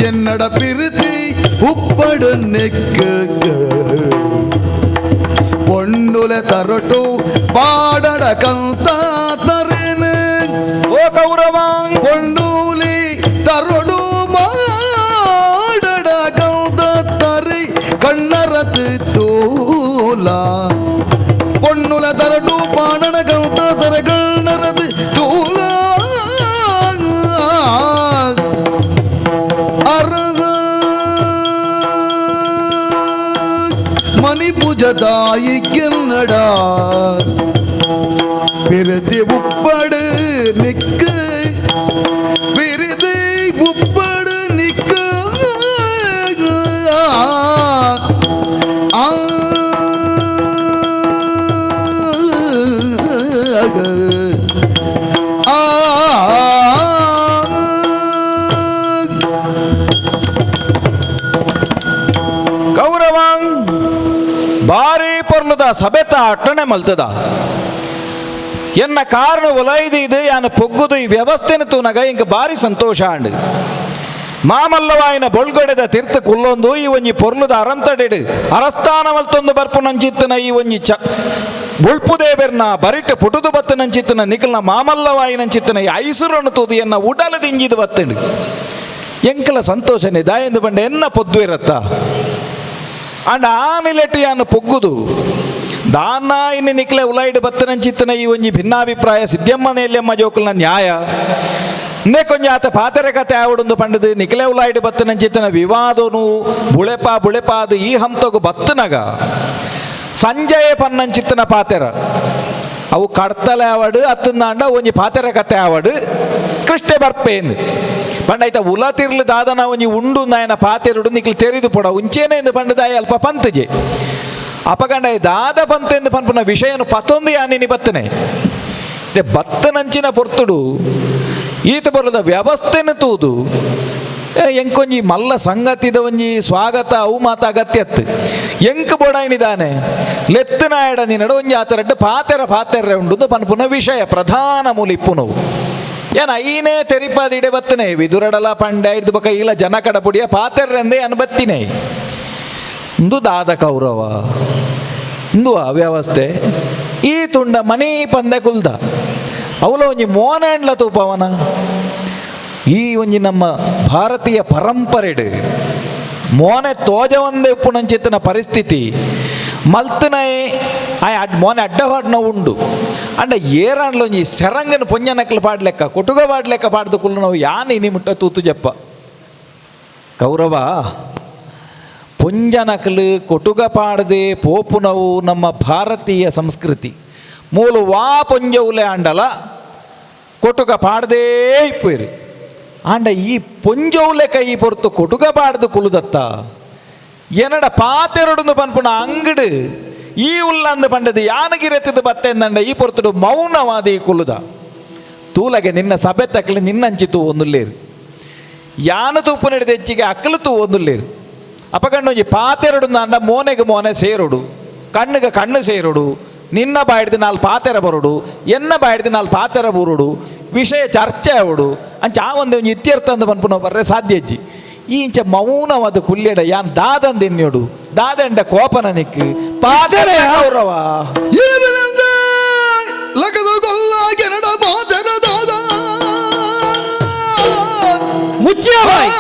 என்னட பிரித்தி உப்படு நெக்கு பொண்ணுல தரட்டு பாடட கந்த தரேನು ಓ ಕೌರವ பொண்ணூலி தரடு மாடட கந்த தரை கண்ணரத்து தோலா பொண்ணுல தரடு பாடட கந்த தரை கண்ணரத்து தோலா அரச மணி பூஜதாயிக்கென்னடா பிரிதி உப்படு நிக்கு பிரிதி உப்படு நிக்கு ಕೌರವ ಬಾರಿ ಪೊರ್ಲುದ ಸಬೆತ ಅಟ್ಟಣೆ ಮಲ್ತದ ಎನ್ನ ಕಾರಣ ಒಲೈದು ಇದು ಯಾನು ಪೊಗ್ಗುದು ಈ ವ್ಯವಸ್ಥೆನ ತೂನಗ ಇಂಕ ಬಾರಿ ಸಂತೋಷ ಅಂಡ್ ಮಾಮಲ್ಲವಾಯಿನ ಬೊಳ್ಗೊಡೆದ ತೀರ್ಥ ಕುಲ್ಲೊಂದು ಈ ಒಂಜಿ ಪೊರ್ಲುದ ಅರಂತಡೆಡು ಅರಸ್ಥಾನ ಮಲ್ತೊಂದು ಬರ್ಪು ನಂಚಿತ್ತನ ಈ ಒಂಜಿ ಬುಳ್ಪುದೇವೆರ್ನ ಬರಿಟ್ ಪುಟುದು ಬತ್ತ ನಂಚಿತ್ತನ ನಿಖಲ್ನ ಮಾಮಲ್ಲವಾಯಿನಂಚಿತ್ತನ ಈ ಐಸುರನ್ನು ತೂದು ಎನ್ನ ಉಡಲು ತಿಂಜಿದು ಬತ್ತಂಡು ಎಂಕಲ ಸಂತೋಷನೇ ದಾಯಂದು ಬಂಡ ಎನ್ನ ಪೊದ್ದು ಇರತ್ತ ಅಂಡ್ ಆನಿಲೆಟ್ಟು ಯಾನು ಪೊಗ್ಗುದು ದಾನ ಇನ್ನು ನಿಕ್ಲೆ ಉಲಾಯ್ಡು ಬತ್ತನಂಚಿತ್ತನ ಈ ಒಂಜಿ ಭಿನ್ನಾಭಿಪ್ರಾಯ ಸಿದ್ಧಮ್ಮನೆಯಲ್ಲಮ್ಮ ಜೋಕುಲ್ನ ನ್ಯಾಯ ನೇ ಕೊಂಚ ಆತ ಪಾತೆರೆ ಕತೆ ಆವಡೊಂದು ಪಂಡದು ನಿಕ್ಲೆ ಉಲಾಯ್ಡು ಬತ್ತನಂಚಿತ್ತನ ವಿವಾದನು ಬುಳೆಪ ಅದು ಈ ಹಂತಗು ಬತ್ತನಗ ಸಂಜಯ ಪನ್ನಂಚಿತ್ತನ ಪಾತೆರ ಅವು ಕಡ್ತಲೆ ಆವಡು ಅತ್ತಂದಾಂಡ ಒಂಜಿ ಪಾತೆರೆ ಕತೆ ಆವಡು ಕೃಷ್ಣೆ ಬರ್ಪೇನು ಪಂಡಾಯ್ತ ಉಲ ತಿರ್ಲು ದಾದನ ಒಂಜಿ ಉಂಡು ನಾಯನ ಪಾತೆರುಡು ನಿಕ್ಲು ತೆರಿದು ಪೊಡ ಉಂಚೇನೆ ಎಂದು ಪಂಡದಾಯ ಅಲ್ಪ ಪಂತಜೆ ಅಪಗಂಡ ದಾದ ಪಂತೆಂದು ಪನ್ಪುನ ವಿಷಯನು ಪತ್ತೊಂದು ಯಾನಿನಿ ಬತ್ತನೆ ಬತ್ತನಂಚಿನ ಪೊರ್ತುಡು ಈತ ಬರದ ವ್ಯವಸ್ಥೆನ ತೂದು ಎಂಕೊಂಜಿ ಮಲ್ಲ ಸಂಗತಿದ ಒಂಜಿ ಸ್ವಾಗತ ಅವು ಮಾತ ಅಗತ್ಯತ್ತು ಎಂಕ್ ಬೋಡಾಯ್ನಿದಾನೆ ಲೆತ್ತನಾಯಡ ನಿನ್ನಡ ಒಂಜಿ ಆತರಡ್ಡು ಪಾತೆರ ಉಂಡು ಪನ್ಪುನ ವಿಷಯ ಪ್ರಧಾನ ಮೂಲಿಪ್ಪು ನೋವು ಏನ ಐನೇ ತೆರಿಪಾದಿಡೆ ಬತ್ತನೆ ವಿದುರಡಲ ಪಂಡೆ ಇದ್ದು ಬಕ ಇಲ್ಲ ಜನ ಕಡಪುಡಿಯ ಪಾತೆರ್ರೆಂದೇ ಅನ್ಬತ್ತಿನೇ ಇಂದು ದಾದ ಕೌರವ ಇಂದು ಅವ್ಯವಸ್ಥೆ ಈ ತುಂಡ ಮನಿ ಪಂದೆ ಕುಲ್ದ ಅವಲ ಒಂಜಿ ಮೋನೆಂಡ್ಲ ತೂಪವನ ಈ ಒಂಜಿ ನಮ್ಮ ಭಾರತೀಯ ಪರಂಪರೆಡು ಮೋನೆ ತೋಜವಂದೇ ಉಪ್ಪುನಂಚಿತ್ತಿನ ಪರಿಸ್ಥಿತಿ ಮಲ್ತನೈ ಮೋನೆ ಅಡ್ಡಪಾಡ್ನ ಉಂಡು ಅಂಡ ಏರಾಂಡ್ಲ ಒಂಜಿ ಸೆರಂಗನ ಪೊಂಜನಕ್ಲು ಪಾಡ್ಲೆಕ್ಕ ಕೊಟುಗ ಪಾಡ್ಲೆಕ್ಕ ಪಾಡ್ದು ಕುಲ್ಲು ನಾವು ಯಾನ್ ಇನಿ ಮುಟ್ಟ ತೂತು ಜಪ್ಪ ಕೌರವ ಪೊಂಜನಕಲು ಕೊಟುಗ ಪಾಡದೆ ಪೋಪುನವು ನಮ್ಮ ಭಾರತೀಯ ಸಂಸ್ಕೃತಿ ಮೂಲು ವಾ ಪೊಂಜವುಲೆ ಆಂಡಲ ಕೊಟುಗ ಪಾಡದೇ ಇಪ್ಪೇರು ಆಂಡ ಈ ಪೊಂಜವುಲೆ ಕೈ ಪೊರ್ತು ಕೊಟುಗ ಪಾಡ್ದು ಕುಲುದತ್ತ ಎನಡ ಪಾತೆರಡು ಪನ್ಪುಣ ಅಂಗಡು ಈ ಉಲ್ಲಂದು ಪಂಡದು ಯಾನಗಿರೆತ್ತಿದ್ದು ಬತ್ತೆಂದಂಡ ಈ ಪೊರ್ತುಡು ಮೌನವಾದಿ ಕುಲುದ ತೂಲಗೆ ನಿನ್ನ ಸಭೆ ತಕ್ಕಲಿ ನಿನ್ನಂಚಿತು ಒಂದುಲ್ಲೇರು ಯಾನ ತೂಪು ನಡೆದ ಹೆಚ್ಚಿಗೆ ಅಕ್ಕಲು ತೂ ಒಂದುಲ್ಲೇರು ಅಪಕಂಡೊಂಜಿ ಪಾತೆರಡು ಅಂಡ ಮೋನೆಗೆ ಮೋನೆ ಸೇರೋಡು ಕಣ್ಣಿಗೆ ಕಣ್ಣು ಸೇರೋಡು ನಿನ್ನ ಬಾಯ್ದು ನಾಲ್ ಪಾತೆರ ಬರೋಡು ಎನ್ನ ಬಾಯ್ದು ನಾಲ್ ಪಾತೆರ ಬೂರುಡು ವಿಷಯ ಚರ್ಚೆ ಆವಡು ಅಂಚ ಆ ಒಂದೇ ಇತ್ಯರ್ಥ ಅಂದು ಪನ್ಪುನ ಬರ್ರೆ ಸಾಧ್ಯ ಅಜ್ಜಿ ಈ ಇಂಚ ಮೌನವಾದ ಕುಲ್ಲೆಡ ಯಾನ್ ದಾದಂದೆನ್ನೋಡು ದಾದಂಡ ಕೋಪನ ನಿಕ್ಕು ಪಾತೆರ ಗೌರವ ಲಗದ ಗೊಲ್ಲ ಕೆನಡ ಪಾತೆರ ದಾದ ಮುಚ್ಚಿಯ ಬಾಯಿ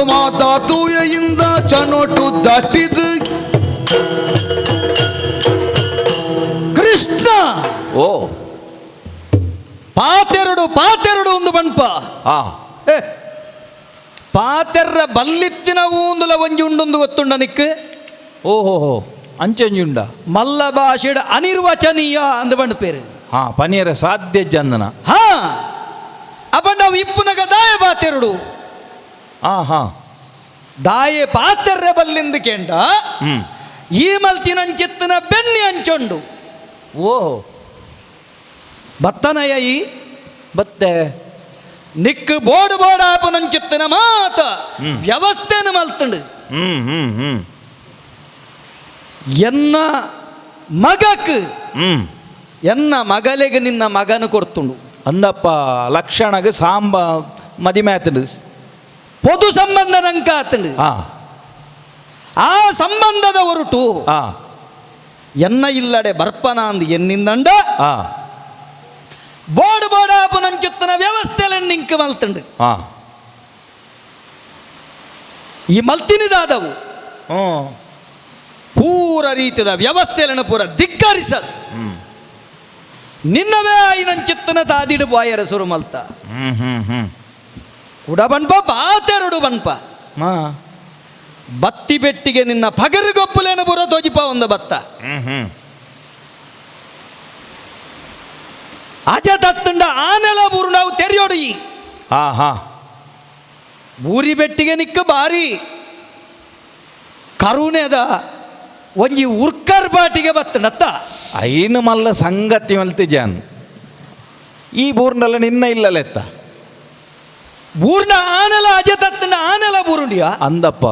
ಮಾತಾ ತೂಯೆಯಿಂದ ಚನೋಟು ದಾಟಿದು ಕೃಷ್ಣ ಓ ಪಾತೆರಡು ಒಂದು ಬಣ್ಪ ಪಾತೆರ್ರ ಬಲ್ಲಿತ್ತಿನ ಊಂದುಲ ಒಂಜಿ ಉಂಡೊಂದು ಗೊತ್ತುಂಡ ನಿಕ್ ಓಹೋ ಅಂಚಂಜುಂಡ ಮಲ್ಲ ಭಾಷೆಡ ಅನಿರ್ವಚನೀಯ ಅಂದ ಬಂಡ ಪೇರು ಪನೀರ ಸಾಧ್ಯ ಜಂದನ ಅಬಂಡ ಇಪ್ಪುನಗ ದಾಯ ಪಾತೆರಡು ದಾಯೆ ಪಾತೆರ್ರೆ ಬಲ್ಲಿಂದು ಕೇಂಡ ಈ ಮಲ್ತಿನಂಚಿತ್ತ ಚಿತ್ತನ ಬೆನ್ನಿ ಹಂಚೊಂಡು ಓ ಬತ್ತನಯ್ಯ ಈ ಮತ್ತೆ ನಿಕ್ಕು ಬೋಡು ಬೋಡಾಪುನಂಚಿತ್ತಿನ ಮಾತ ವ್ಯವಸ್ಥೆನ ಮಲ್ತುಂಡು ಎನ್ನ ಮಗಕ್ ಎನ್ನ ಮಗಲೆಗೆ ನಿನ್ನ ಮಗನು ಕೊಡ್ತುಂಡು ಅಂದಪ್ಪ ಲಕ್ಷಣಗೆ ಸಾಂಬ ಮದಿಮೆ ಆತಂಡು ಪೊದು ಸಂಬಂಧ ನಂಕಾತುಂಡು ಹಾ ಆ ಸಂಬಂಧದ ಹೊರಟು ಹಾ ಎನ್ನ ಇಲ್ಲಡೆ ಬರ್ಪನ ಅಂದು ಎನ್ನಿಂದಂಡ ಹಾ ಬೋಡು ಬೋಡಾಪುನಂಚಿತ್ತಿನ ವ್ಯವಸ್ಥೆಯಲ್ಲಿ ನಿಂಕು ಮಲ್ತುಂಡು ಹಾ ಈ ಮಲ್ತಿನಿದಾದವು ಹ್ಞೂ ಪೂರ ರೀತಿಯ ವ್ಯವಸ್ಥೆಯನ್ನು ಪೂರ ಧಿಕ್ಕರಿಸದು ನಿನ್ನವೇ ಐನಂಚಿತ್ತನ ತಾದಿಡು ಬಾಯರ ಸುರು ಮಲ್ತ ಉಡ ಬನ್ಪ ಬಾತೆರಡು ಬನ್ಪ ಹಾ ಬತ್ತಿ ಬೆಟ್ಟಿಗೆ ನಿನ್ನ ಪಗರುಗೊಪ್ಪಲೇನ ಪೂರ ತೋಜಿಪ ಒಂದು ಬತ್ತ ಅಜ ತತ್ತುಂಡ ಆನೆಲ ಬೂರು ನಾವು ತೆರೆಯೋಡು ಹಾ ಹಾ ಬೂರಿ ಬೆಟ್ಟಿಗೆ ನಿಕ್ಕ ಬಾರಿ ಕರುಣೆದ ಒಂಜಿ ಉರ್ಕರ್ ಬಾಟಿಗೆ ಬತ್ತನತ್ತ ಐನು ಮಲ್ಲ ಸಂಗತಿ ಮಲ್ತಿ ಜಾನ್ ಈ ಬೂರ್ನಲ್ಲ ನಿನ್ನ ಇಲ್ಲಲೆತ್ತ ಬೂರ್ನ ಆನೆಲ ಅಜ ತತ್ತುಂಡ ಆನೆಲ ಬೂರುಂಡಿಯ ಅಂದಪ್ಪ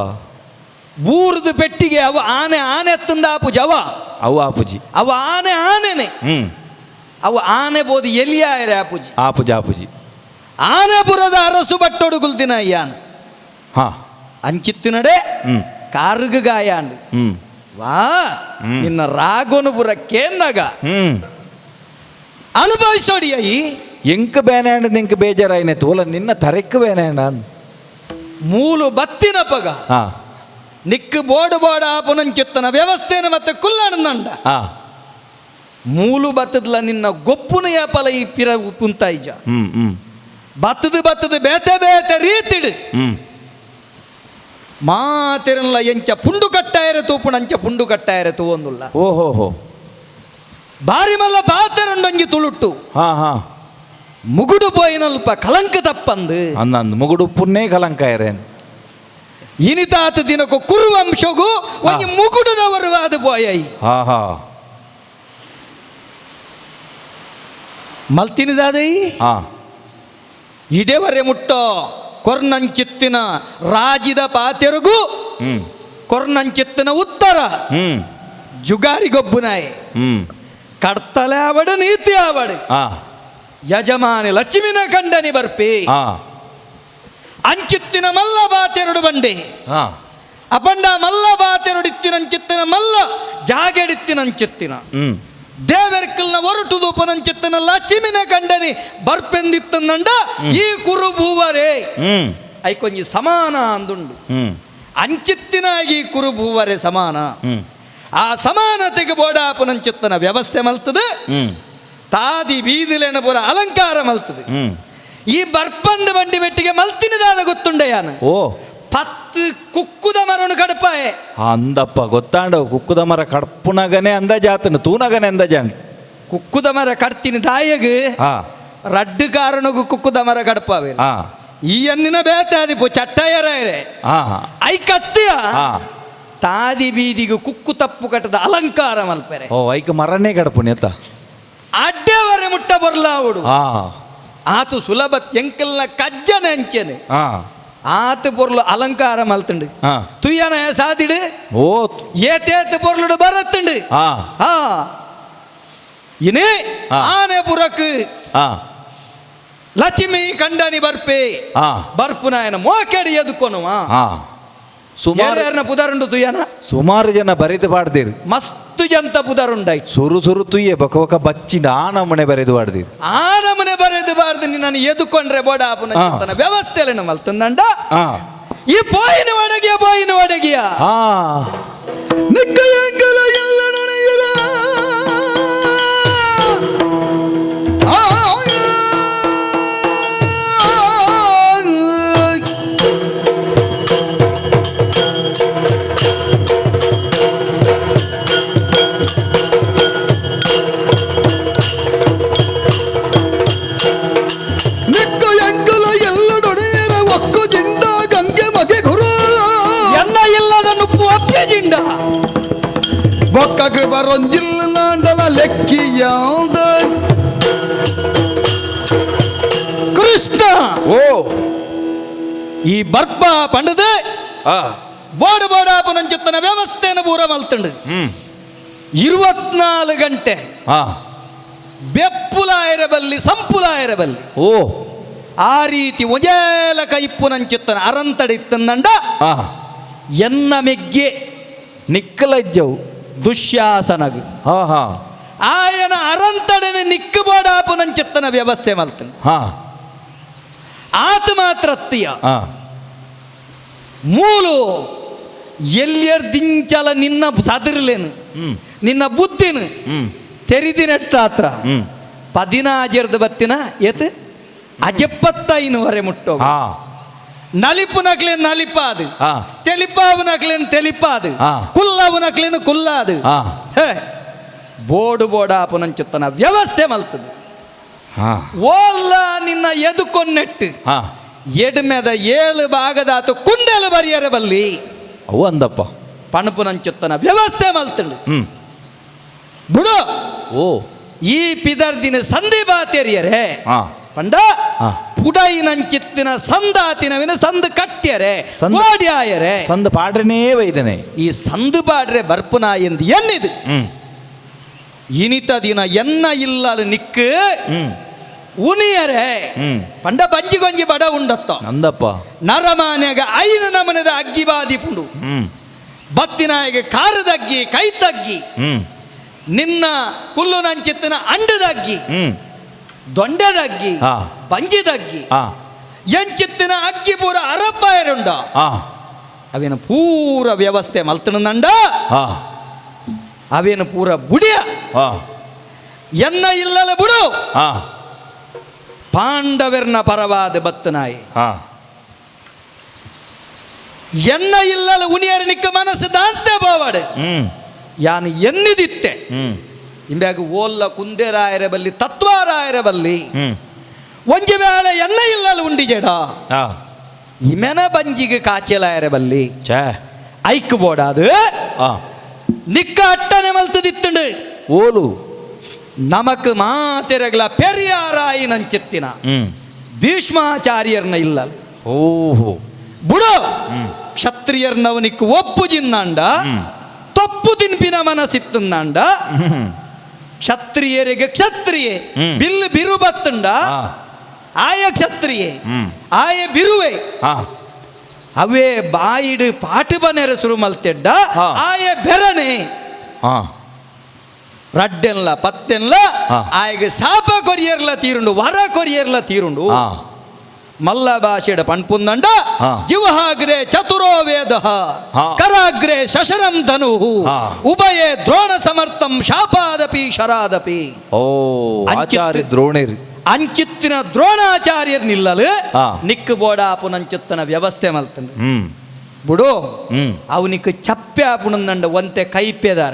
ಬೂರ್ದು ಪೆಟ್ಟಿಗೆ ಅವ ಆನೆ ಆನೆ ಎತ್ತಂದ ಆಪು ಜವ ಅವು ಆಪುಜಿ ಅವ ಆನೆ ಆನೆನೆ ಅವ ಆನೆ ಬೋದು ಎಲಿಯಾಯರೆ ಆಪುಜಿ ಆಪುಜಿ ಆಪುಜಿ ಆನೆಪುರದ ಅರಸು ಬಟ್ಟೊಡುಗುಲ್ ದಿನ ಅಯ್ಯಾನ ಹಾ ಅಂಚಿತ್ತಿನಡೆ ಹ್ಮ್ ಕಾರ್ಗ ಗಾಯಾಂಡು ಹ್ಮ್ ವಾ ನಿನ್ನ ರಾಗೋನುಪುರ ಕೇನ್ನಗ ಅನುಭವಿಸೋಡಿ ಅಯ್ಯಿ ಎಂಕ ಬೇನಾಂಡ್ ನಿಂಕ ಬೇಜಾರಾಯ್ನೆ ತೋಲ ನಿನ್ನ ತರೆಕ್ ಬೇನಾಂಡ ಅಂದ್ ಮೂಲು ಬತ್ತಿನ ಪಗ ಹಾ ನಿಕ್ಕು ಬೋಡು ಬೋಡ ಆಪುನಂಚಿತ್ತನ ವ್ಯವಸ್ಥೆನ ಮತ್ತೆ ಕುಲ್ಲಾಡಂದ ಹಾ ಮೂಲು ಬತ್ತದ್ಲ ನಿನ್ನ ಗೊಪ್ಪುನ ಯಾಪಲ ಈ ಪಿರ ಪುಂತಾಯಿಜ ಬತ್ತದು ಬೇತೆ ಬೇತೆ ರೀತಿಡು ಮಾತಿರಲ್ಲ ಎಂಚ ಪುಂಡು ಕಟ್ಟಾಯರೆ ತೂಪುಣಂಚ ಪುಂಡು ಕಟ್ಟಾಯರೆ ತೂವೊಂದುಲ್ಲ ಓಹೋ ಹೋ ಬಾರಿ ಮಲ್ಲ ಬಾತೆರಂಡಂಗಿ ತುಳುಟ್ಟು ಹಾ ಹಾ ಮುಗುಡು ಪೋಯಿನಲ್ಪ ಕಲಂಕ ತಪ್ಪಂದು ಅಂದಂದು ಮುಗುಡು ಪುನ್ನೇ ಕಲಂಕಾಯರೇನ್ ಇನಿತಾತ ದಿನಕ್ಕೂ ಕುರುವಂಶಗೂ ಒಂಜಿ ಮುಗುಡುದವರು ವಾದ ಪೋಯೈ ಹಾ ಹಾ ಮಲ್ತಿನಿದಾದೈ ಹಾ ಇಡೆವರೆ ಮುಟ್ಟೋ ಕೊರ್ನಂಚಿತ್ತಿನ ರಾಜಿದ ಪಾತೆರಗೂ ಕೊರ್ನಂಚಿತ್ತಿನ ಉತ್ತರ ಜುಗಾರಿಗೊಬ್ಬುನಾಯ್ ಕಡ್ತಲೆ ಆವಡು ನೀತಿ ಆವಡು ಯಜಮಾನಿ ಲಕ್ಷ್ಮಿನ ಕಂಡನಿ ಬರ್ಪಿ ಅಂಚಿತ್ತಿನ ಮಲ್ಲ ಬಾತೆರಡು ಬಂಡೆ ಅಪಂಡ ಮಲ್ಲ ಬಾತೆರಡಿತ್ತಿನಂಚಿತ್ತಿನ ಮಲ್ಲ ಜಾಗೆಡಿತ್ತಿನಂಚಿತ್ತಿನ ದೇವರ್ಕಲ್ನ ಹೊರಟುದು ಉಪನಂಚಿತ್ತನ ಲಕ್ಷ್ಮಿನ ಕಂಡನಿ ಬರ್ಪೆಂದಿತ್ತಂದಂಡ ಈ ಕುರು ಭೂವರೇ ಐಕೊಂಜಿ ಸಮಾನ ಅಂದುಂಡು ಅಂಚಿತ್ತಿನಾಗಿ ಕುರು ಭೂವರೇ ಸಮಾನ ಆ ಸಮಾನತೆಗೆ ಬೋಡಾಪುನಂಚಿತ್ತನ ವ್ಯವಸ್ಥೆ ಮಲ್ತದೆ ತಾದಿ ಬೀದಿಲೇನ ಪುರ ಅಲಂಕಾರ ಮಲ್ತದೆ ಈ ಬರ್ಪಂದ ಬಂಡಿ ಬೆಟ್ಟಿಗೆ ಮಲ್ತಿನದಾದ ಗೊತ್ತುಂಡೆಯಾನ ಓ 10 ಕುಕ್ಕುದ ಮರನು ಕಡಪಾಯೆ ಅಂದಪ್ಪ ಗೊತ್ತಾಂಡವು ಕುಕ್ಕುದ ಮರ ಕಡ್ಪುನಗನೆ ಅಂದಾಜಾತನು ತೂನಗನೆ ಅಂದಾಜಾಂಡ್ ಕುಕ್ಕುದ ಮರ ಕಡ್ತೀನಿ ತಾಯಿಗೆ ಹಾ ರಡ್ಡು ಕಾರಣಗೂ ಕುಕ್ಕುದ ಮರ ಕಡಪಾವೆ ಹಾ ಈ ಅನ್ನಿನ ಬೇತಾದಿಪು ಚಟ್ಟಯ್ಯರೇ ಹಾ ಐ ಕತ್ತಿಯ ಹಾ ತಾದಿ ಬೀದಿಗೆ ಕುಕ್ಕು ತಪ್ಪು ಕಟ್ಟದ ಅಲಂಕಾರ ಮಲ್ಪೆರೆ ಓ ಐಕ ಮರನೇ ಕಡಪುನಿ ಅತ್ತ ಅಡ್ಡೆವರೆ ಮುಟ್ಟ ಬರ್ಲಾವುಡು ಹಾ ಆತು ಸುಲಭ ಎಂಕಲ್ನ ಕಜ್ಜನೆ ಅಂಚೆನೆ ಹಾ ಆತು ಪೊರ್ಲು ಅಲಂಕಾರ ಮಲ್ತುಂಡು ಹಾ ತುಯ್ಯನ ಸಾದಿಡು ಓ ಏತೇತು ಪೊರ್ಲುಡು ಬರತ್ತುಂಡು ಹಾ ಹಾ ಇನೇ ಹಾ. ಆನೆ ಪುರಕ್ ಹಾ ಲಕ್ಷ್ಮಿ ಕಂಡನಿ ಬರ್ಪೆ ಹಾ ಬರ್ಪು ನಾಯನ ಮೋಕೆಡಿ ಎದುಕೊನುವ ಹಾ ಸುಮಾರು ಯಾರ್ಯಾರನ ಪುದಾರುಂಡು ತುಯ್ಯನ ಸುಮಾರು ಜನ ಬರೆದು ಪಾಡ್ದಿರು ಮಸ್ತು ಜಂತ ಪುದಾರುಂಡಾಯ್ತು ಸುರು ಸುರು ತುಯ್ಯೆ ಬಕ ಬಚ್ಚಿನ ಆ ನಮನೆ ಬರೆದು ಪಾಡ್ದಿರು ಆ ನಮನೆ ಬರೆದು ಬಾರ್ದು ನಾನು ಎದುಕೊಂಡ್ರೆ ಬೋಡಾಪುನ ಚಿಂತನ ವ್ಯವಸ್ಥೆಯಲ್ಲಿ ಮಲ್ತಂದಂಡ ಹಾ ಈ ಪೋಯಿನ ಒಡಗಿಯ ಹಾ ನಿಕ್ಕಯಂಗಲ ಎಲ್ಲ ನಡೆಯಲ ನಿಕ್ಕಯಂಗಲ ಎಲ್ಲ ನಡೆಯರ ಒಕ್ಕು ಜಿಂದ ಗಂಗೆ ಮಗೆ ಗುರು ಎನ್ನ ಇಲ್ಲದ ನುಪ್ಪು ಅಪ್ಪಿಜಿ ಯಾವ್ದ ಕೃಷ್ಣ ಓ ಈ ಬರ್ಪ ಪಂಡದ ಆ ಬೋಡ ಬೋಡಾಪುನಂಚುತ್ತನ ವ್ಯವಸ್ಥೆಯನ್ನು ಪೂರ ಮಲ್ತಂಡು 24 ಗಂಟೆ ಆ ಬೆಪ್ಪುಲಾಯರಬಲ್ಲಿ ಸಂಪುಲಾಯರಬಲ್ಲಿ ಓ ಆ ರೀತಿ ಒಜೇಲ ಕೈಪ್ಪುನಂಚುತ್ತನ ಅರಂತಡಿತ್ತಂದಂಡ ಆ ಎನ್ನ ಮೆಗ್ಗೆ ನಿಕ್ಕಲಜ್ಜವು ದುಶ್ಯಾಸನಗು ಹಾ ಹಾ ಆಯನ ಅರಂತಡನೆ ನಿಕ್ಕು ಬೋಡಾಪುನಂಚುತ್ತನ ವ್ಯವಸ್ಥೆ ಮಲ್ತಂಡು ಹಾ ಆತ ಮಾತ್ರ ಅತ್ತಿಯ ಆ ಮೂಲು ಎಲ್ಲಿಯರ್ದಿಂಚಲ ನಿನ್ನ ಸದರ್ಲೇನು ನಿನ್ನ ಬುದ್ಧಿನ ತೆರಿದಿನಟ್ಟಾತ್ರ 16 ಬತ್ತಿನ ಏತ್ ಅಜಪ್ಪತ್ತೈನು ವರೆ ಮುಟ್ಟೋ ಹಾ ನಲಿಪು ನಕ್ಲೇನು ನಲಿಪಾದು ಹಾ ತೆಲಿಪಾವು ನಕ್ಲೇನು ತೆಲಿಪಾದು ಹಾ. ಕುಲ್ಲವು ನಕ್ಲೇನು ಕುಲ್ಲಾದು ಹಾ ಹೇ ಬೋಡು ಬೋಡಾಪುನಂಚುತ್ತನ ವ್ಯವಸ್ಥೆ ಮಲ್ತದು ಹಾ ಓಲ್ಲ ನಿನ್ನ ಎದುಕೊನ್ನೆಟ್ಟು ಹಾ ಎಡ್ಮೆದ 7 ಭಾಗದಾತು ಕುಂಡೆಲು ಬರಿಯರೆ ಬಲ್ಲಿ ಅವು ಅಂದಪ್ಪ ಪಣಪುನಂಚುತ್ತನ ವ್ಯವಸ್ಥೆ ಮಲ್ತಂಡು ಹ್ಮ್ ಬಿಡು ಓ ಈ ಪಿದರ್ದಿನ ಸಂಧಿ ಬಾತೆರಿಯರೆ ಹಾ ಪಂಡ ಹಾ. ಪುಡೈನಂಚಿತ್ತಿನ ಸಂದಾತಿನವಿನ ಸಂದು ಕಟ್ಟ್ಯರೆ ಸಂದ್- ಗೋಡ್ಯಾಯರೆ ಸಂದ ಪಾಡ್ರನೇ ವೈದನೆ ಈ ಸಂದು ಬಾಡ್ರೆ ಬರ್ಪುನ ಎಂದು ಎನ್ನಿದು ಇನಿತ ದಿನ ಎನ್ನ ಇಲ್ಲಲು ನಿಕ್ಕು ಉನಿಯರೆ ಪಂಡ ಬಂಜಿಗೊಂಜಿ ಬಡ ಉಂಡತ್ತ ಅಂದಪ್ಪ ನರಮಾನ್ಯಾಗ 5 ನಮನದ ಅಗ್ಗಿ ಬಾದಿಪುಂಡು ಬತ್ತಿನಾಯಗ ಕಾರದಗ್ಗಿ ಕೈತಗ್ಗಿ ನಿನ್ನ ಕುಲ್ಲು ನಂಚಿತ್ತಿನ ಅಂಡದಗ್ಗಿ ದೊಂಡದಗ್ಗಿ ಹಾ. ಬಂಜಿದಗ್ಗಿ ಹಾ ಎಂಚಿತ್ತಿನ ಅಗ್ಗಿ ಪೂರ ಅರಪ್ಪಾಯರುಂಡ ಹಾ ಅವೇನು ಪೂರ ವ್ಯವಸ್ಥೆ ಮಲ್ತನಂಡ ಹಾ ಅವೇನು ಪೂರ ಬುಡಿಯ ಹಾ ಎನ್ನ ಇಲ್ಲಲ ಬುಡು ಹಾ ಪಾಂಡವರ್ನ ಪರವಾದ ಬತ್ತನಾಯಿ ಹಾ ಎನ್ನ ಇಲ್ಲಲ ಉಣಿಯರ ನಿಕ್ಕ ಮನಸ್ಸು ದಾಂತೆ ಬಾವಾಡು ಯಾನು ಎನ್ನಿದಿತ್ತೆ ಇಂಬ್ಯಾಗ ಓಲ್ಲ ಕುಂದೆರಾಯರ ಬಲ್ಲಿ ತತ್ವಾರಾಯರ ಬಲ್ಲಿ ಒಂಜಿ ವೇಳೆ ಎನ್ನ ಇಲ್ಲಲು ಉಂಡಿಜೇಡ ಹಾ ಇಮೆನ ಬಂಜಿಗೆ ಕಾಚೆಲಾಯರ ಬಲ್ಲಿ ಛೇ ಐಕ್ ಬೋಡಾದು ಹಾ ನಿಕ್ಕ ಅಟ್ಟನೆ ಮಲ್ತದಿತ್ತುಂಡು ಓಲು ನಮಕ್ ಮಾತೆರಗಲ ಪೆರಿಯಾರಾಯಿ ನಂಚಿತ್ತಿನ ಭೀಷ್ಮಾಚಾರ್ಯರ್ನ ಇಲ್ಲ ಓಹೋ ಬುಡು ಕ್ಷತ್ರಿಯರ್ನವನಿಕ್ ಒಪ್ಪು ಜಿನ್ನಂಡ ತಪ್ಪು ತಿನ್ಪಿನ ಮನಸ್ಸಿತ್ತಂಡ ಕ್ಷತ್ರಿಯರಿಗೆ ಕ್ಷತ್ರಿಯೆ ಬಿಲ್ಲು ಬಿರು ಬತ್ತುಂಡ ಆಯ ಕ್ಷತ್ರಿಯೆ ಆಯ ಬಿರುವೆ ಹಾ ಅವೇ ಬಾಯಿಡು ಪಾಟು ಬನೆರಸುರು ಮಲ್ತೆಡ್ಡ ಹಾ. ಆಯ ಬೆರನೆ ಹಾ ರಡ್ಡೆನ್ಲ ಪತ್ತೆನ್ಲ ಹಾ. ಆಯ್ಗ ಶಾಪ ಕೊರಿಯರ್ಲ ತೀರುಂಡು ವರ ಕೊರಿಯರ್ಲ ತೀರುಂಡು ಹಾ ಮಲ್ಲ ಭಾಷೆಡ ಪಣ್ಪುಂದಂಡ ಹಾ. ಜಿವಹಾಗ್ರೆ ಚತುರೋ ವೇದ ಹಾ. ಕರಾಗ್ರೆ ಶಶರಂ ಧನು ಹಾ. ಉಭಯೇ ದ್ರೋಣ ಸಮರ್ಥಂ ಶಾಪಾದಪಿ ಶರಾದಪಿ ಓ ಆಚಾರ್ಯ ದ್ರೋಣೇರಿ ಅಂಚಿತ್ತಿನ ದ್ರೋಣಾಚಾರ್ಯರ್ ನಿಲ್ಲಲು ಹಾ. ನಿಕ್ಕು ಬೋಡಾಪುನಂಚಿತ್ತನ ವ್ಯವಸ್ಥೆ ಮಲ್ತಂಡು ಹ್ಮ್ ಬಿಡು ಹ್ಮ್ ಅವನಿಗೆ ಚಪ್ಪೆ ಆಪುಣಂದಂಡ ಒಂತೆ ಕೈಪೆದಾರ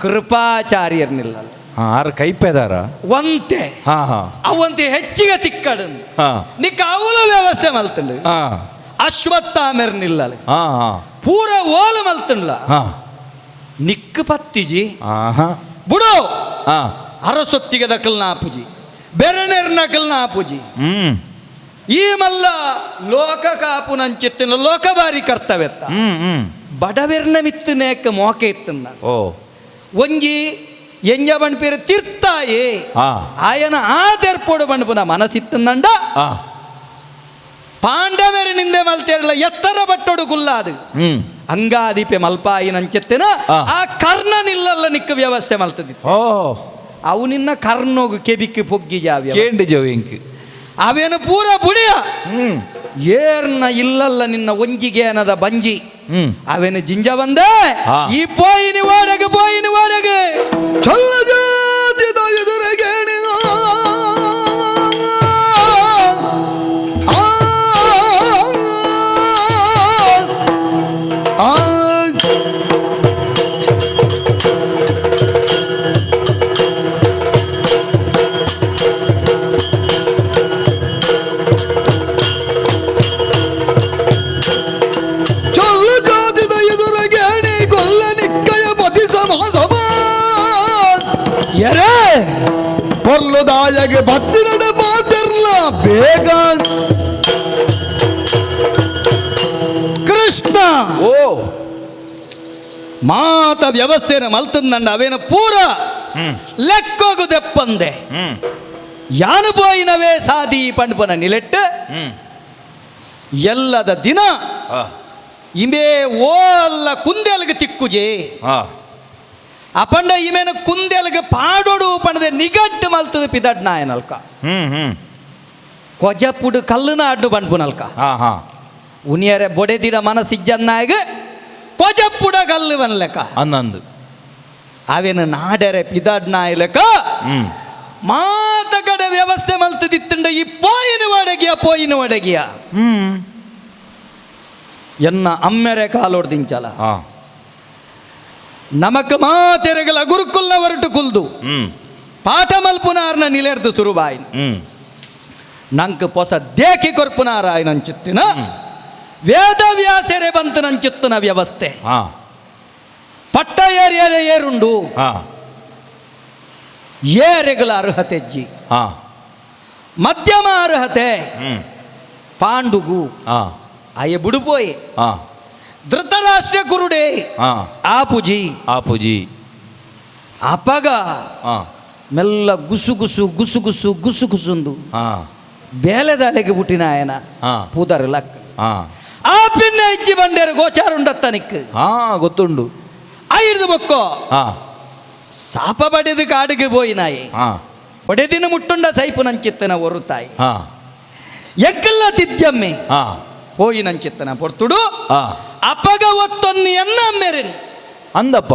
ಕೃಪಾಚಾರ್ಯರ್ ನಿಲ್ಲಲು ಆರು ಕೈಪೆದಾರ ಒಂತೆ ಹಾ ಹಾ ಅವಂತೆ ಹೆಚ್ಚಿಗೆ ತಿಕ್ಕಡು ಹಾ ನಿಕ್ಕ ಅವಲ ವ್ಯವಸ್ಥೆ ಮಲ್ತಂಡು ಹಾ ಅಶ್ವತ್ಥಾಮೆರ್ ನಿಲ್ಲಲು ಹಾ ಹಾ ಪೂರ ಓಲು ಮಲ್ತಂಡ್ಲ ಹಾ ನಿಕ್ಕು ಪತ್ತಿಜಿ ಆಹಾ ಬಿಡು ಹಾ ಅರಸೊತ್ತಿಗೆ ದಕಲ್ನ ಆಪುಜಿ ಬೆರಣೆರ್ ನಕಲ್ನ ಆಪುಜಿ ಈ ಮಲ್ಲ ಲೋಕ ಕಾಪು ನಂಚಿತ್ತಿನ ಲೋಕ ಬಾರಿ ಕರ್ತವ್ಯತ್ತ ಬಡವೆರ್ನ ಮಿತ್ತು ನೇಕ ಮೋಕೆ ಇತ್ತನ್ನ ಓ ಒಂಜಿ ಎಂಜ ಬಣ್ಪೇರು ತಿರ್ತಾಯೇ ಹಾ ಆಯನ ಆದೆರ್ಪೋಡು ಬಣ್ಪುನ ಮನಸ್ಸಿತ್ತಂದಂಡ ಹಾ ಪಾಂಡವರಿನಿಂದ ಮಲ್ತೇರಲ್ಲ ಎತ್ತರ ಬಟ್ಟೊಡು ಕುಲ್ಲಾದು ಅಂಗಾದಿಪೆ ಮಲ್ಪಾಯಿ ನಂಚೆತ್ತಿನ ಆ. ಆ ಕರ್ಣ ನಿಲ್ಲಲ್ಲ ನಿಕ್ಕ ವ್ಯವಸ್ಥೆ ಮಲ್ತದಿ ಓ ಅವು ನಿನ್ನ ಕರ್ಣೋಗು ಕೆಬಿಕ್ಕೆ ಪೊಗ್ಗಿ ಜಾವ್ಯ ಕೇಂಡಿ ಜೋವಿಂಕ್ ಅವೇನು ಪೂರ ಬುಡಿಯ ಏರ್ನ ಇಲ್ಲಲ್ಲ ನಿನ್ನ ಒಂಜಿಗೆ ಅನ್ನದ ಬಂಜಿ ಅವೇನು ಜಿಂಜ ಬಂದೆ ಹಾ. ಈ ಪೋಯಿನಿ ಓಡಗೆ ಚಲ್ಲ ಜಾತಿದ ಎದುರಗೇಣಿ ಚಲ್ಲ ಜಾತಿದ ಎದುರಗೇಣಿ ಕೊಲ್ಲ ನಿಕ್ಕಯ ಪತಿ ಸಮ ಕೊರ್ಲು ದಾಯಗೆ ಬತ್ತಿರಡ ಬಾತಿರ್ಲ ಬೇಗ ಕೃಷ್ಣ ಓ ಮಾತ ವ್ಯವಸ್ಥೆನ ಮಲ್ತಂದಂಡ ಅವೇನ ಪೂರ ಲೆಕ್ಕೋಗು ದೆಪ್ಪಂದೆ ಯಾನು ಪೋಯಿನವೇ ಸಾದಿ ಪಂಡ್ಪನ ನಿಲೆಟ್ಟು ಎಲ್ಲದ ದಿನ ಇಮೇ ಓಲ್ಲ ಕುಂದೆಲ್ಗೆ ತಿಕ್ಕುಜೆ ಅಪಂಡ ಇಮೇನ ಕುಂದೆಲ್ಗೆ ಪಾಡೋಡು ಪಂಡದೆ ನಿಗಟ್ಟು ಮಲ್ತದ ಪಿದಡ್ ನಾಯನಲ್ಕ ಕೊಜಪುಡು ಕಲ್ಲುನ ಅಡ್ಡು ಪಂಡ್ಪುನಲ್ಕ ಉನಿಯರೆ ಬೊಡೆದಿನ ಮನಸ್ಸಿಜ್ಜನ್ನಾಗ ಕೊಜಪುಡ ಕಲ್ಲು ಬನ್ಲೆಕ್ಕ ಅನ್ನಂದು ಅವೇನು ನಾಡರೆ ಪಿದಡ್ ನಾಯಲಕ ಮಾತ ಕಡೆ ವ್ಯವಸ್ಥೆ ಮಲ್ತದಿತ್ತಂಡ ಈ ಪೋಯಿನ ಒಡಗಿಯ ಎನ್ನ ಅಮ್ಮೆರೆ ಕಾಲೋಡ್ದಿಂಚಲ ನಮಕ್ ಮಾತೆರೆಗಲ ಗುರುಕುಲ್ನ ಹೊರಟು ಕುಲ್ದು ಪಾಠ ಮಲ್ಪುನಾರ್ನ ನಿಲೆರ್ದು ಸುರುಬಾಯಿ ನಂಕ್ ಪೊಸ ದೇಕಿ ಕೊರ್ಪುನಾರ ನಂಚುತ್ತಿನ ವೇದವ್ಯಾಸರೆ ಬಂತು ನಂಚುತ್ತನ ವ್ಯವಸ್ಥೆ ಪಟ್ಟ ಏರುಂಡು ಏರೆಗಲ ಅರ್ಹತೆಜ್ಜಿ ಮಧ್ಯಮ ಅರ್ಹತೆ ಪಾಂಡುಗು ಅಯ್ಯ ಬುಡುಪೋಯೆ ಧೃತರಾಷ್ಟ್ರ ಕುರುಡೆ ಆಪುಜಿ ಅಪಗ ಮೆಲ್ಲ ಗುಸುಗುಸುಂದು ಬೇಲೆದಾಲೆಗೆ ಬುಟ್ಟಿನ ಆಯನ ಪೂದರ್ ಲಕ್ ಆ ಪಿನ್ನ ಇಜ್ಜಿ ಬಂಡೇರು ಗೋಚಾರ ಉಂಡತ್ತನಿಕ್ ಗೊತ್ತುಂಡು ಐದು ಬೊಕ್ಕೋ ಸಾಪ ಬಡಿದು ಕಾಡಿಗೆ ಪೋಯಿನಾಯಿ ಒಡೆದಿನ ಮುಟ್ಟುಂಡ ಸೈಪು ನಂಚಿತ್ತನ ಒರುತಾಯಿ ಎಕ್ಕಲ್ಲ ತಿದ್ಯಮ್ಮೆ ಹೋಯಿ ನಂಚಿತ್ತನ ಪೊರ್ತುಡು ಅಪಗ ಒತ್ತೊನ್ನು ಎನ್ನ ಮೆರೆನು ಅಂದಪ್ಪ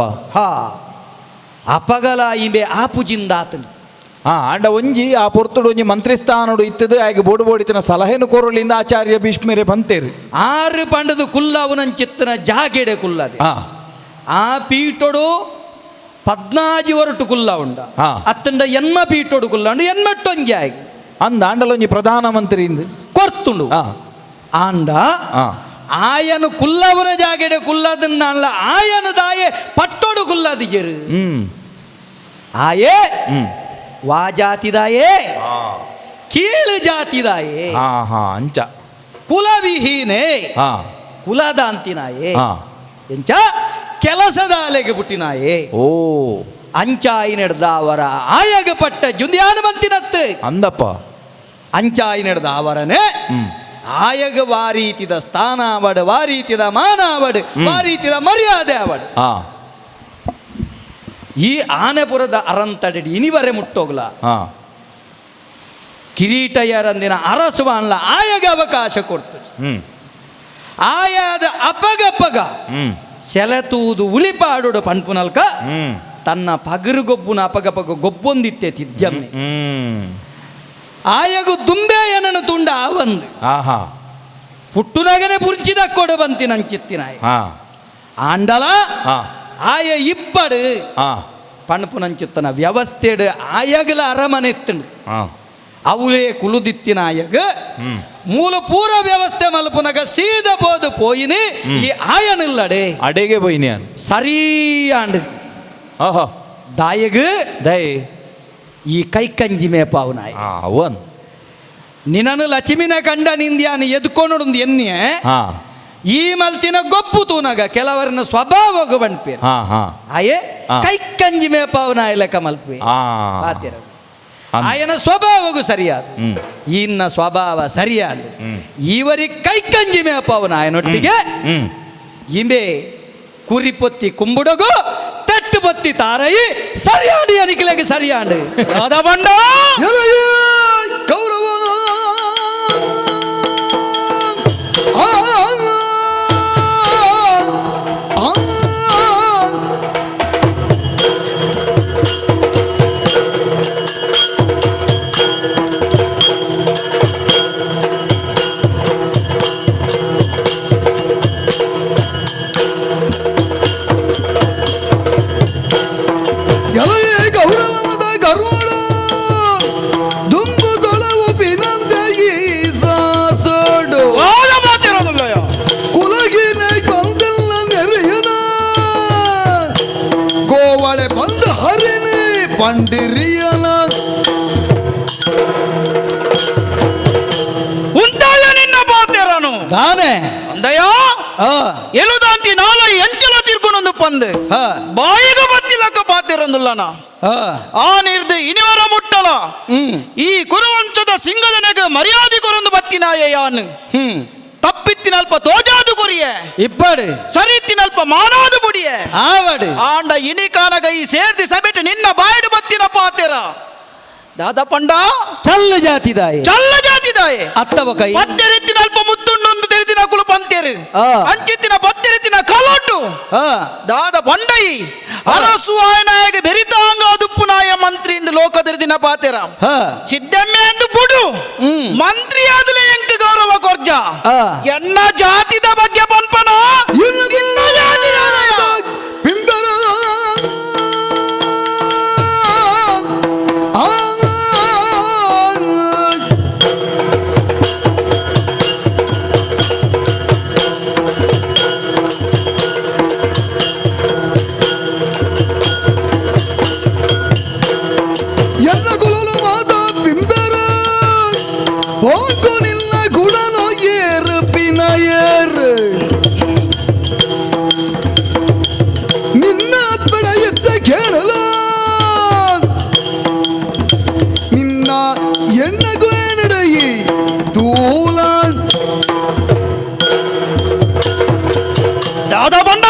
ಅಪಗಲ ಇಬೆ ಆಪುಜಿಂದಾತನು ಆಂಡ ಒಂಜಿ ಆ ಪೊರ್ತುಡು ಒಂಜಿ ಮಂತ್ರಿ ಸ್ಥಾನಡು ಇತ್ತದು ಆಗ ಬೋಡು ಬೋಡಿತನ ಸಲಹೆನು ಕೋರಲಿಂದ ಆಚಾರ್ಯ ಭೀಷ್ಮರೆ ಬಂತೇರಿ ಆರು ಪಂಡದು ಕುಲ್ಲಾವು ನಂಚಿತ್ತನ ಜಾಗೆಡೆ ಕುಲ್ಲದೆ ಆ ಪೀಟೊಡು 14 ಹೊರಟು ಕುಲ್ಲ ಉಂಡ ಅತ್ತಂಡ ಎನ್ಮ ಪೀಟೋಡು ಕುಲ್ಲ ಉಂಡು ಎನ್ಮಟ್ಟೊಂಜಿ ಆಗಿ ಅಂದ ಆಂಡಲೊಂಜಿ ಪ್ರಧಾನ ಮಂತ್ರಿ ಕೊರ್ತುಂಡು ಆಂಡ ಆಯನು ಕುಲ್ಲವರ ಜಾಗೆಡೆ ಕುಲ್ಲದನ್ನ ಅಲ್ಲ ಆಯನ ದಾಯೆ ಪಟ್ಟೋಡು ಕುಲ್ಲದಿಜರು ಆಯೇ ವಾ ಜಾತಿದಾಯೇ ಕೀಳು ಜಾತಿದಾಯೇ ಅಂಚ ಕುಲವಿಹೀನೆ ಕುಲದಾಂತಿನಾಯೇ ಎಂಚ ಕೆಲಸದ ಅಲೆಗೆ ಬುಟ್ಟಿನಾಯೇ ಅಂಚಾಯಿ ನಡೆದ ಅವರ ಆಯಗ ಪಟ್ಟ ಜುಂದಿಯಾನ ಬಂತಿನತ್ತೆ ಅಂದಪ್ಪ ಅಂಚಾಯಿ ನಡೆದ ಅವರನೇ ಆಯಗ ವಾರೀತಿದ ಸ್ಥಾನ ಅವಡು ವಾರೀತಿದ ಮಾನ ಅವಡು ವಾರೀತಿದ ಮರ್ಯಾದೆ ಅವಡು ಈ ಆನೆಪುರದ ಅರಂತಡಿ ಇನಿವರೆ ಮುಟ್ಟೋಗ್ಲ ಕಿರೀಟಯ್ಯರಂದಿನ ಅರಸು ಅನ್ಲ ಆಯಗ ಅವಕಾಶ ಕೊಡ್ತದೆ ಆಯಾದ ಅಪಗಪ್ಪಗ ಸೆಲೆತೂದು ಉಳಿಪಾಡು ಪಂಪುನಲ್ಕ ತನ್ನ ಪಗರುಗೊಬ್ಬುನ ಅಪಗಪಗ ಗೊಬ್ಬೊಂದಿತ್ತೆ ತಿದ್ಯಮ್ಮೆ ಆಯಗು ದುಂಬೆಯನನ್ನು ತುಂಡ ಆವಂದು ಪುಟ್ಟುನಗನೆ ಬುರ್ಚಿದ ಕೊಡು ಬಂತಿ ನಂಚಿತ್ತಿನಾಯ ಆಂಡಲ ಆಯ ಇಪ್ಪಡು ಪಣಪು ನಂಚಿತ್ತನ ವ್ಯವಸ್ಥೆಡು ಆಯಗಲ ಅರಮನೆ ಎತ್ತಂಡು ಅವಲೇ ಕುಲುದಿತ್ತಿನ ಆಯಗ ಮೂಲ ಪೂರ ವ್ಯವಸ್ಥೆ ಮಲ್ಪುನಗ ಸೀದ ಬೋದು ಪೋಯಿನಿ ಈ ಆಯನಿಲ್ಲಡೆ ಅಡೆಗೆ ಪೋಯಿನಿ ಸರಿ ಆಂಡು ದಾಯಗ ದಯ ಈ ಕೈ ಕಂಜಿ ಮೇಪಾವನಾಯ ಅವನ್ ನಿನ್ನನು ಲಕ್ಷ್ಮಿನ ಕಂಡ ನಿಂದ್ಯಾನ ಎದ್ಕೊಂಡು ಎನ್ನೆ ಈ ಮಲ್ತಿನ ಗೊಪ್ಪು ತೂನಗ ಕೆಲವರನ್ನ ಸ್ವಭಾವ ಬಣ್ಪೇರು ಆಯೇ ಕೈ ಕಂಜಿ ಮೇಪಾವನಾಯ ಲೆಕ್ಕ ಮಲ್ಪೆ ಆಯನ ಸ್ವಭಾವಗೂ ಸರಿಯಾದ ಇನ್ನ ಸ್ವಭಾವ ಸರಿಯಾದ ಇವರಿಗೆ ಕೈ ಕಂಜಿ ಮೇಪಾವನ ಆಯನೊಟ್ಟಿಗೆ ಇಂಬೆ ಕುರಿಪೊತ್ತಿ ಕುಂಬುಡಗು ತೆಟ್ಟು ಪೊತ್ತಿ ತಾರಯಿ ಸರಿಯಾಡಿ ಅನಿಕಲೆಗೆ ಸರಿಯಾಡು ಬಂಡ ಕೌರವ ಬಂದಿರಿಯಲ ದಾನೆ ಅಂದಯ್ಯ ಆ ಎಲುದಾಂತಿ ನಾಲ ಎಂಚಲ ತಿರ್ಕೊಂಡೊಂದು ಪಂದ್ ಆ ಬಾಯಿಗ ಬತ್ತಿಲಕ್ಕ ಪಾತಿರಂದುಲ್ಲನ ಆ ಆ ನಿರ್ದು ಇನಿವರ ಮುಟ್ಟಲ ಈ ಕುರುವಂಶದ ಸಿಂಗದನೆಗೆ ಮರ್ಯಾದೆ ಕೊರೊಂದು ಬತ್ತಿನಾಯ ಯಾನ್ ತಪ್ಪಿತ್ತಿನಲ್ಪ ತೋಜಾದು ಕೊರಿಯೆ ಇಪ್ಪಡು ಸರಿತ್ತಿನಲ್ಪ ಮಾನಾದು ಬುಡಿಯೆ ಆವಡು ಆಂಡ ಇನಿ ಕಾನಗೈ ಸೇರ್ದಿ ಸಬಿಟ್ಟು ನಿನ್ನ ಬಾಯಿಡು ಬತ್ತಿನ ಪಾತೆರ ದಾದ ಪಂಡ ಚಲ್ಲ ಜಾತಿದಾಯೆ ಚಲ್ಲ ಜಾತಿದಾಯೆ ಅತ್ತವ ಕೈ ಪತ್ತೆರೆತ್ತಿನಲ್ಪ ಮುತ್ತುಂಡೊಂದು ತೆರೆದಿನ ಕುಲು ಪಂತೇರು ಆ. ಅಂಚಿತ್ತಿನ ಪತ್ತೆರೆತ್ತಿನ ಕಲೋಟು ಆ ದಾದ ಪಂಡೈ ಅರಸು ಆಯನಾಯಗೆ ಬೆರಿತಾಂಗ ದುಪ್ಪು ನಾಯ ಮಂತ್ರಿ ಇಂದು ಲೋಕದಿರ್ದಿನ ಪಾತೆರ ಆ ಸಿದ್ದಮ್ಮೆ ಎಂದು ಬುಡು ಮಂತ್ರಿ ಆದಲೆ ಎಂಕ ಗೌರವ ಕೊರ್ಜ ಆ. ಎನ್ನ ಜಾತಿದ ಬಗ್ಗೆ ಪನ್ಪನ ಇನ್ನು ಪಿಂಬರ ಎಲ್ಲ ಕುಲಲು ಮಾತ ಪಿಂಬರ ಹೋಗು ನಿನ್ನ ಗುಡನೋ ಏರು ಪಿನ ಏರು ನಿನ್ನ ಬೆಡ ಎತ್ತ ಕೇಳಲ ನಿನ್ನ ಎಣ್ಣಗೂ ಏನಡಯಿ ತೂಲ ದಾದ ಪಂಡ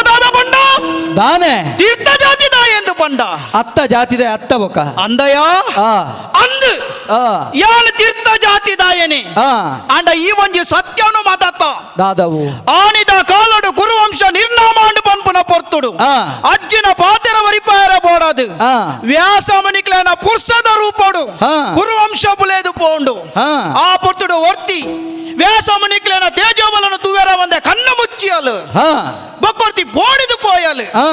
ದಾನೆ ತೀರ್ಥ ಜಾತಿದ ಎಂದು ಪಂಡ ಅತ್ತ ಜಾತಿದ ಅತ್ತ ಬೊಕ್ಕ ಅಂದಯ ಆ ಅಂದು ಆ ಯಾನ ತೀರ್ಥ ಜಾತಿದಾಯನೆ ಆ ಅಂಡ ಈ ಒಂಜಿ ಸತ್ಯನು ಮಾತಾತ ದಾದವು ಆನಿದ ಕಾಲಡು ಕುರುವಂಶ ನಿರ್ನಾಮಾಂಡು ಪನ್ಪುನ ಪೊರ್ತುಡು ಆ. ಅಜ್ಜಿನ ಪಾತೆರ ವರಿಪಾಯರ ಬೋಡದು ಆ. ವ್ಯಾಸಮನಿಕ್ಲೇನ ಪುರ್ಸದ ರೂಪಡು ಆ. ಕುರುವಂಶ ಬುಲೇದು ಪೋಂಡು ಆ. ಆ ಪೊರ್ತುಡು ಒರ್ತಿ ವ್ಯಾಸಮನಿಕ್ಲೇನ ತೇಜೋಬಲನು ತುವೆರ ಒಂದೆ ಕಣ್ಣು ಮುಚ್ಚಿಯಲು ಆ ಬೊಕ್ಕೊರ್ತಿ ಬೋಡಿದು ಪೋಯಲು ಆ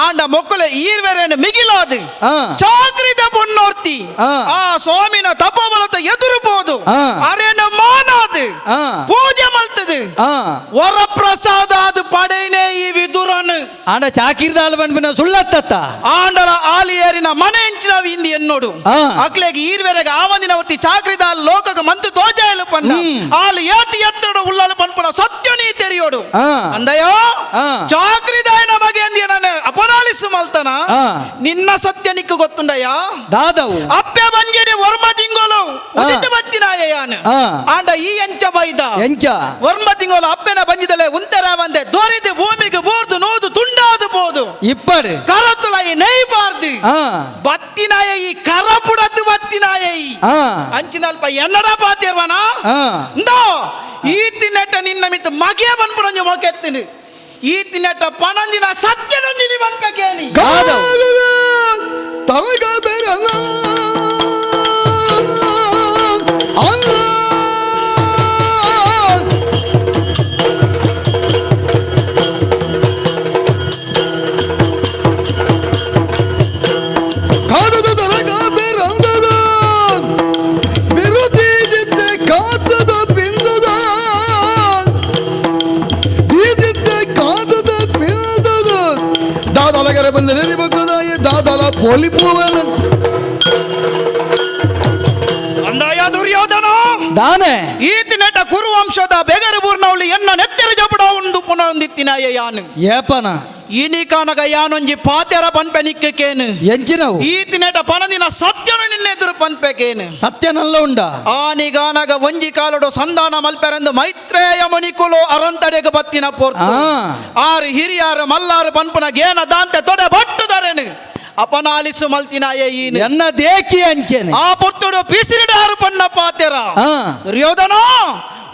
ಆಂಡ ಮೊಕ್ಕಲೆ ಈರ್ವೆರೇನು ಮಿಗಿಲಾದು ಆ. ಚಾಕ್ರಿದ ಪೊನ್ನೋರ್ತಿ ಆ. ಆ ಸ್ವಾಮಿನ ತಪಬಲತ ಎದುರು ಪೋದು ಆ. ಅರೇನ ಮಾನಾದು ಆ. ಪೂಜೆ ಮಲ್ತದು ಆ ವರಪ್ರಸಾದ ಅದು ಪಡೆಯನೆ ಈ ವಿದುರನು ಆಂಡ ಚಾಕಿರ್ದಾಲ ಬಂದ್ಬಿನ ಸುಳ್ಳತ್ತ ಆಂಡಲ ಆಲಿಯರಿನ ಮನೆ ಹೆಂಚಿನ ಇಂದಿ ಎನ್ನೋಡು ಆ. ಅಕ್ಲೆಗೆ ಈರ್ವೆರೆಗೆ ಆವಂದಿನ ವರ್ತಿ ಚಾಕ್ರಿದಾಲ್ ಲೋಕಗ ಮಂತು ತೋಜಾಯಲು ಪಂಡ ಆಲು ಏತಿ ಎತ್ತಡ ಉಳ್ಳಲು ಪನ್ಪುನ ಸತ್ಯನಿ ತೆರಿಯೋಡು ಆ. ಅಂದಯೋ ಆ. ಚಾಕ್ರಿದಾಯನ ಬಗೆ ಅಂದಿಯ ನಾನು ಅಪನಾಲಿಸು ಮಲ್ತನ ಆ. ನಿನ್ನ ಸತ್ಯ ನಿಕ್ಕು ಗೊತ್ತುಂಡಯ್ಯ ದಾದವು ಅಪ್ಪೆ ಬಂಜಿಡಿ ವರ್ಮ ತಿಂಗೋಲು ಉದಿತ ಬತ್ತಿನಾಯ ಯಾನು ಆ. ಆಂಡ ಈ ಎಂಚ ಬೈದ ಎಂಚ ವರ್ಮ ತಿಂಗೋಲು ಅಪ್ಪೆನ ಬಂಜಿದಲೆ ಉಂತರ ಬಂದೆ ದೊರಿದು ಭೂಮಿಗೆ ಬೋರ್ದು ನೋದು ತುಂಡಾದು ಬೋದು ಇಪ್ಪಡು ಕರತುಲ ಈ ನೈಬಾರ್ದು ಆ ಬತ್ತಿನಾಯ ಈ ಕರ ಪುಡದ್ದು ಬತ್ತಿನಾಯ ಈ ಆ ಅಂಚಿನಲ್ಪ ಎನ್ನಡ ಪಾತಿರ್ವನ ಆ ಇಂದೋ ಈತಿ ನೆಟ್ಟ ನಿನ್ನ ಮಿತ್ತು ಮಗೆ ಬಂದ್ಬಿಡಂಜು ಮೊಕೆತ್ತಿನ ಈತಿ ನೆಟ್ಟ ಪಣಂದಿನ ಸತ್ಯನೊಂದಿನಿ ಬಂದ್ಕೇನಿ ತರಗ ಬೇರೆ ಕಾದದ ತರಗ ಬೇರೆ ಅಂದದ ವಿರುದ್ಧಿ ಜಿದ್ದೆ ಕಾದದ ಬಿಂದದ ಈದಿದ್ದೆ ಕಾದದ ಬಿಂದದ ದಾದಲಗರೆ ಬಂದರೆ ಬಗ್ಗದಾಯ ದಾದಲ ಪೋಲಿ ಪೂವಲ ಅಂದಾಯ ದುರ್ಯೋಧನ ದಾನೆ ಈತಿ ನೆಟ್ಟ ಕುರುವಂಶದ ಬೆಗರು ಬೂರ್ನವಳಿ ಎನ್ನ ನೆತ್ತೆರ ಜಪಡ ಒಂದು ಪುನಃ ಒಂದಿತ್ತಿನಾಯ ಯಾನು ಏಪನ ಇನಿ ಕಾನಗ ಯಾನೊಂಜಿ ಪಾತೆರ ಪನ್ಪೆನಿಕ್ಕೇನು ಎಂಚಿನವು ಈತಿ ನೆಟ್ಟ ಪಣದಿನ ಸತ್ಯನು ನಿನ್ನೆದುರು ಪನ್ಪೆಕೇನು ಸತ್ಯನಲ್ಲ ಉಂಡ ಆನಿಗಾನಗ ಒಂಜಿ ಕಾಲಡು ಸಂಧಾನ ಮಲ್ಪೆರೆಂದು ಮೈತ್ರೇಯ ಮಣಿಕುಲು ಅರಂತಡೆಗೆ ಬತ್ತಿನ ಪೋರ್ತು ಆ. ಆರು ಹಿರಿಯಾರು ಮಲ್ಲಾರು ಪನ್ಪುನ ಗೇನ ದಾಂತೆ ತೊಡೆ ಬಟ್ಟುದರೆನು ಅಪನಾಲಿಸು ಮಲ್ತಿನಾಯ ಈನು ಎನ್ನ ದೇಕಿ ಅಂಚೆನೆ ಆ ಪೊರ್ತುಡು ಪಿಸಿರಿಡಾರು ಪನ್ನ ಪಾತೆರ ಆ ದುರ್ಯೋಧನ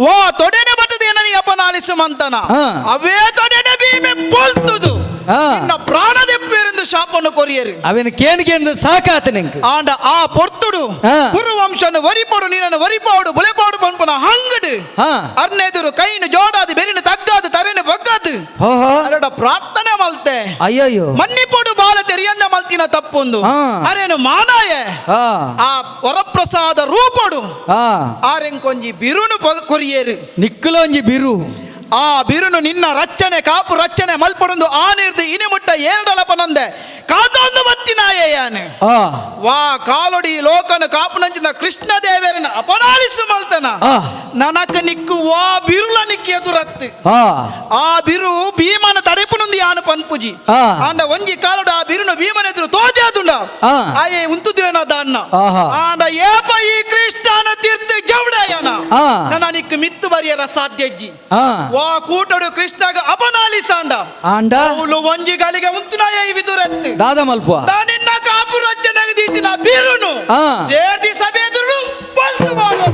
ಓ ತೊಡೆನೆ ಬಟ್ಟದೇನನಿ ಅಪನಾಲಿಸು ಮಂತನ ಆ. ಅವೇ ತೊಡೆನೆ ಭೀಮೆ ಪೊಲ್ತುದು ಆ. ನಿನ್ನ ಪ್ರಾಣದೆಪ್ಪೇರೆಂದು ಶಾಪನ್ನು ಕೊರಿಯರು ಅವನ ಕೇಣಿಗೆ ಸಾಕಾತ ನಿಂಗೆ ಆಂಡ ಆ ಪೊರ್ತುಡು ಆ. ಕುರುವಂಶನು ವರಿಪಡು ನೀನನ್ನು ವರಿಪಾಡು ಬುಲೆಪಾಡು ಪನ್ಪನ ಹಂಗಡು ಆ. ಅರ್ನೆದುರು ಕೈನು ಜೋಡಾದು ಬೆರಿನ ತಗ್ಗಾದು ತರೆನು ಬಗ್ಗಾದು ಓಹೋ ಅರಡ ಪ್ರಾರ್ಥನೆ ಮಲ್ತೆ ಅಯ್ಯಯ್ಯೋ ಮನ್ನಿಪಡು ಬಾಲ ತೆರಿಯಂದ ಮಲ್ತಿನ ತಪ್ಪೊಂದು ಆ. ಅರೇನು ಮಾನಾಯ ಆ ಆ ವರಪ್ರಸಾದ ರೂಪಡು ಆ ಆರೆಂಕೊಂಜಿ ಬಿರುನು ಕೊರಿಯೇರು ನಿಕ್ಕಲೊಂಜಿ ಬಿರು ಆ ಬಿರುನು ನಿನ್ನ ರಚನೆ ಕಾಪು ರಚನೆ ಮಲ್ಪಡೊಂದು ಆ ನಿರ್ದು ಇನಿಮುಟ್ಟ ಏರಡಲಪನಂದೆ ಕಾತೊಂದು ಬತ್ತಿನಾಯೇಯಾನೆ ಆ ವಾ ಕಾಲೊಡಿ ಲೋಕನ ಕಾಪು ನಂಚಿನ ಕೃಷ್ಣ ದೇವೇರನ ಅಪರಾಲಿಸು ಮಲ್ತನ ಆ. ನನಕ ನಿಕ್ಕು ವಾ ಬಿರುಲ ನಿಕ್ಕಿ ಎದುರತ್ತು ಆ ಆ ಬಿರು ಭೀಮನ ತಡೆಪುನುಂದಿ ಆನು ಪನ್ಪುಜಿ ಆ. ಅಂಡ ಒಂಜಿ ಕಾಲಡು ಆ ಬಿರುನು ಭೀಮನ ಎದುರು ತೋಜಾದುಂಡ ಆ. ಆಯೆ ಉಂತುದೇನ ದಾನ್ನ ಆಹಾ. ಆಂಡ ಏಪ ಈ ಕೃಷ್ಣನ ತೀರ್ಥ ಜವಡಯನ ಆ. ನನ್ನ ನಿಕ್ಕು ಮಿತ್ತು ಬರಿಯರ ಸಾಧ್ಯಜ್ಜಿ ಆ ವಾ ಕೂಟಡು ಕೃಷ್ಣಗ ಅಪನಾಲಿಸಾಂಡ ಆಂಡ ಅವಳು ಒಂಜಿಗಳಿಗೆ ಉಂತುನಾಯ ವಿದುರತ್ತು ದಾದ ಮಲ್ಪುವ ನಿನ್ನ ಕಾಪು ರಚನೆಗೆ ದೀತಿನ ಬೀರುನು ಆ. ಸೇರ್ದಿ ಸಭೆ ಎದುರು ಬಲ್ತು ಮಾಡೋ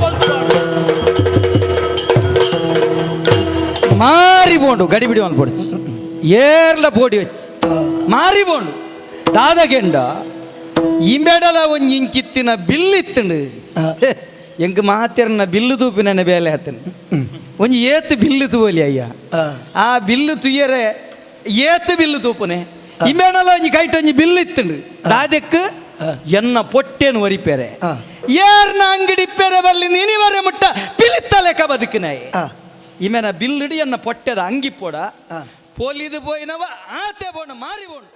ಮಾರಿ ಬೋಂಡು ಗಡಿ ಬಿಡಿ ಅನ್ಪೊಡ್ಚಿ ಏರ್ಲ ಬೋಡಿ వచ్చి ಮಾರಿ ಬೋಂಡು ದಾದಗೆಂಡ ಇಂಬೆಡಲ ಒಂಜಿ ಇಂಚಿತ್ತಿನ ಬಿಲ್ಲಿತ್ತುಂಡು ಎಂಕ್ ಮಾತೆರ್ನ ಬಿಲ್ಲು ತೂಪಿನ ಬೇಲೆ ಹತ್ತನು ಒಂಜಿ ಏತ್ ಬಿಲ್ಲು ತೂವಲಿ ಅಯ್ಯ ಆ ಬಿಲ್ಲು ತುಯ್ಯರೆ ಏತ್ ಬಿಲ್ಲು ತೂಪುನೆ ಇಂಬೆಡಲ ಒಂಜಿ ಕೈಟ್ ಒಂಜಿ ಬಿಲ್ಲು ಇತ್ತುಂಡು ದಾದೆಕ್ ಎನ್ನ ಪೊಟ್ಟೆನು ಒರಿಪೆರೆ ಏರ್ನ ಅಂಗಡಿ ಪೆರೆ ಬಲ್ಲಿ ನಿನಿವರೆ ಮುಟ್ಟ ಪಿಲಿತ್ತ ಲೆಕ್ಕ ಬದುಕಿನಾಯಿ ಇಮೆನ ಬಿಲ್ಲಿಡಿ ಎನ್ನ ಪೊಟ್ಟೆದ ಅಂಗಿ ಪೋಡ ಪೊಲಿದು ಪೋಯಿನವ ಆತೆ ಬೋಣ ಮಾರಿ ಬೋಂಡು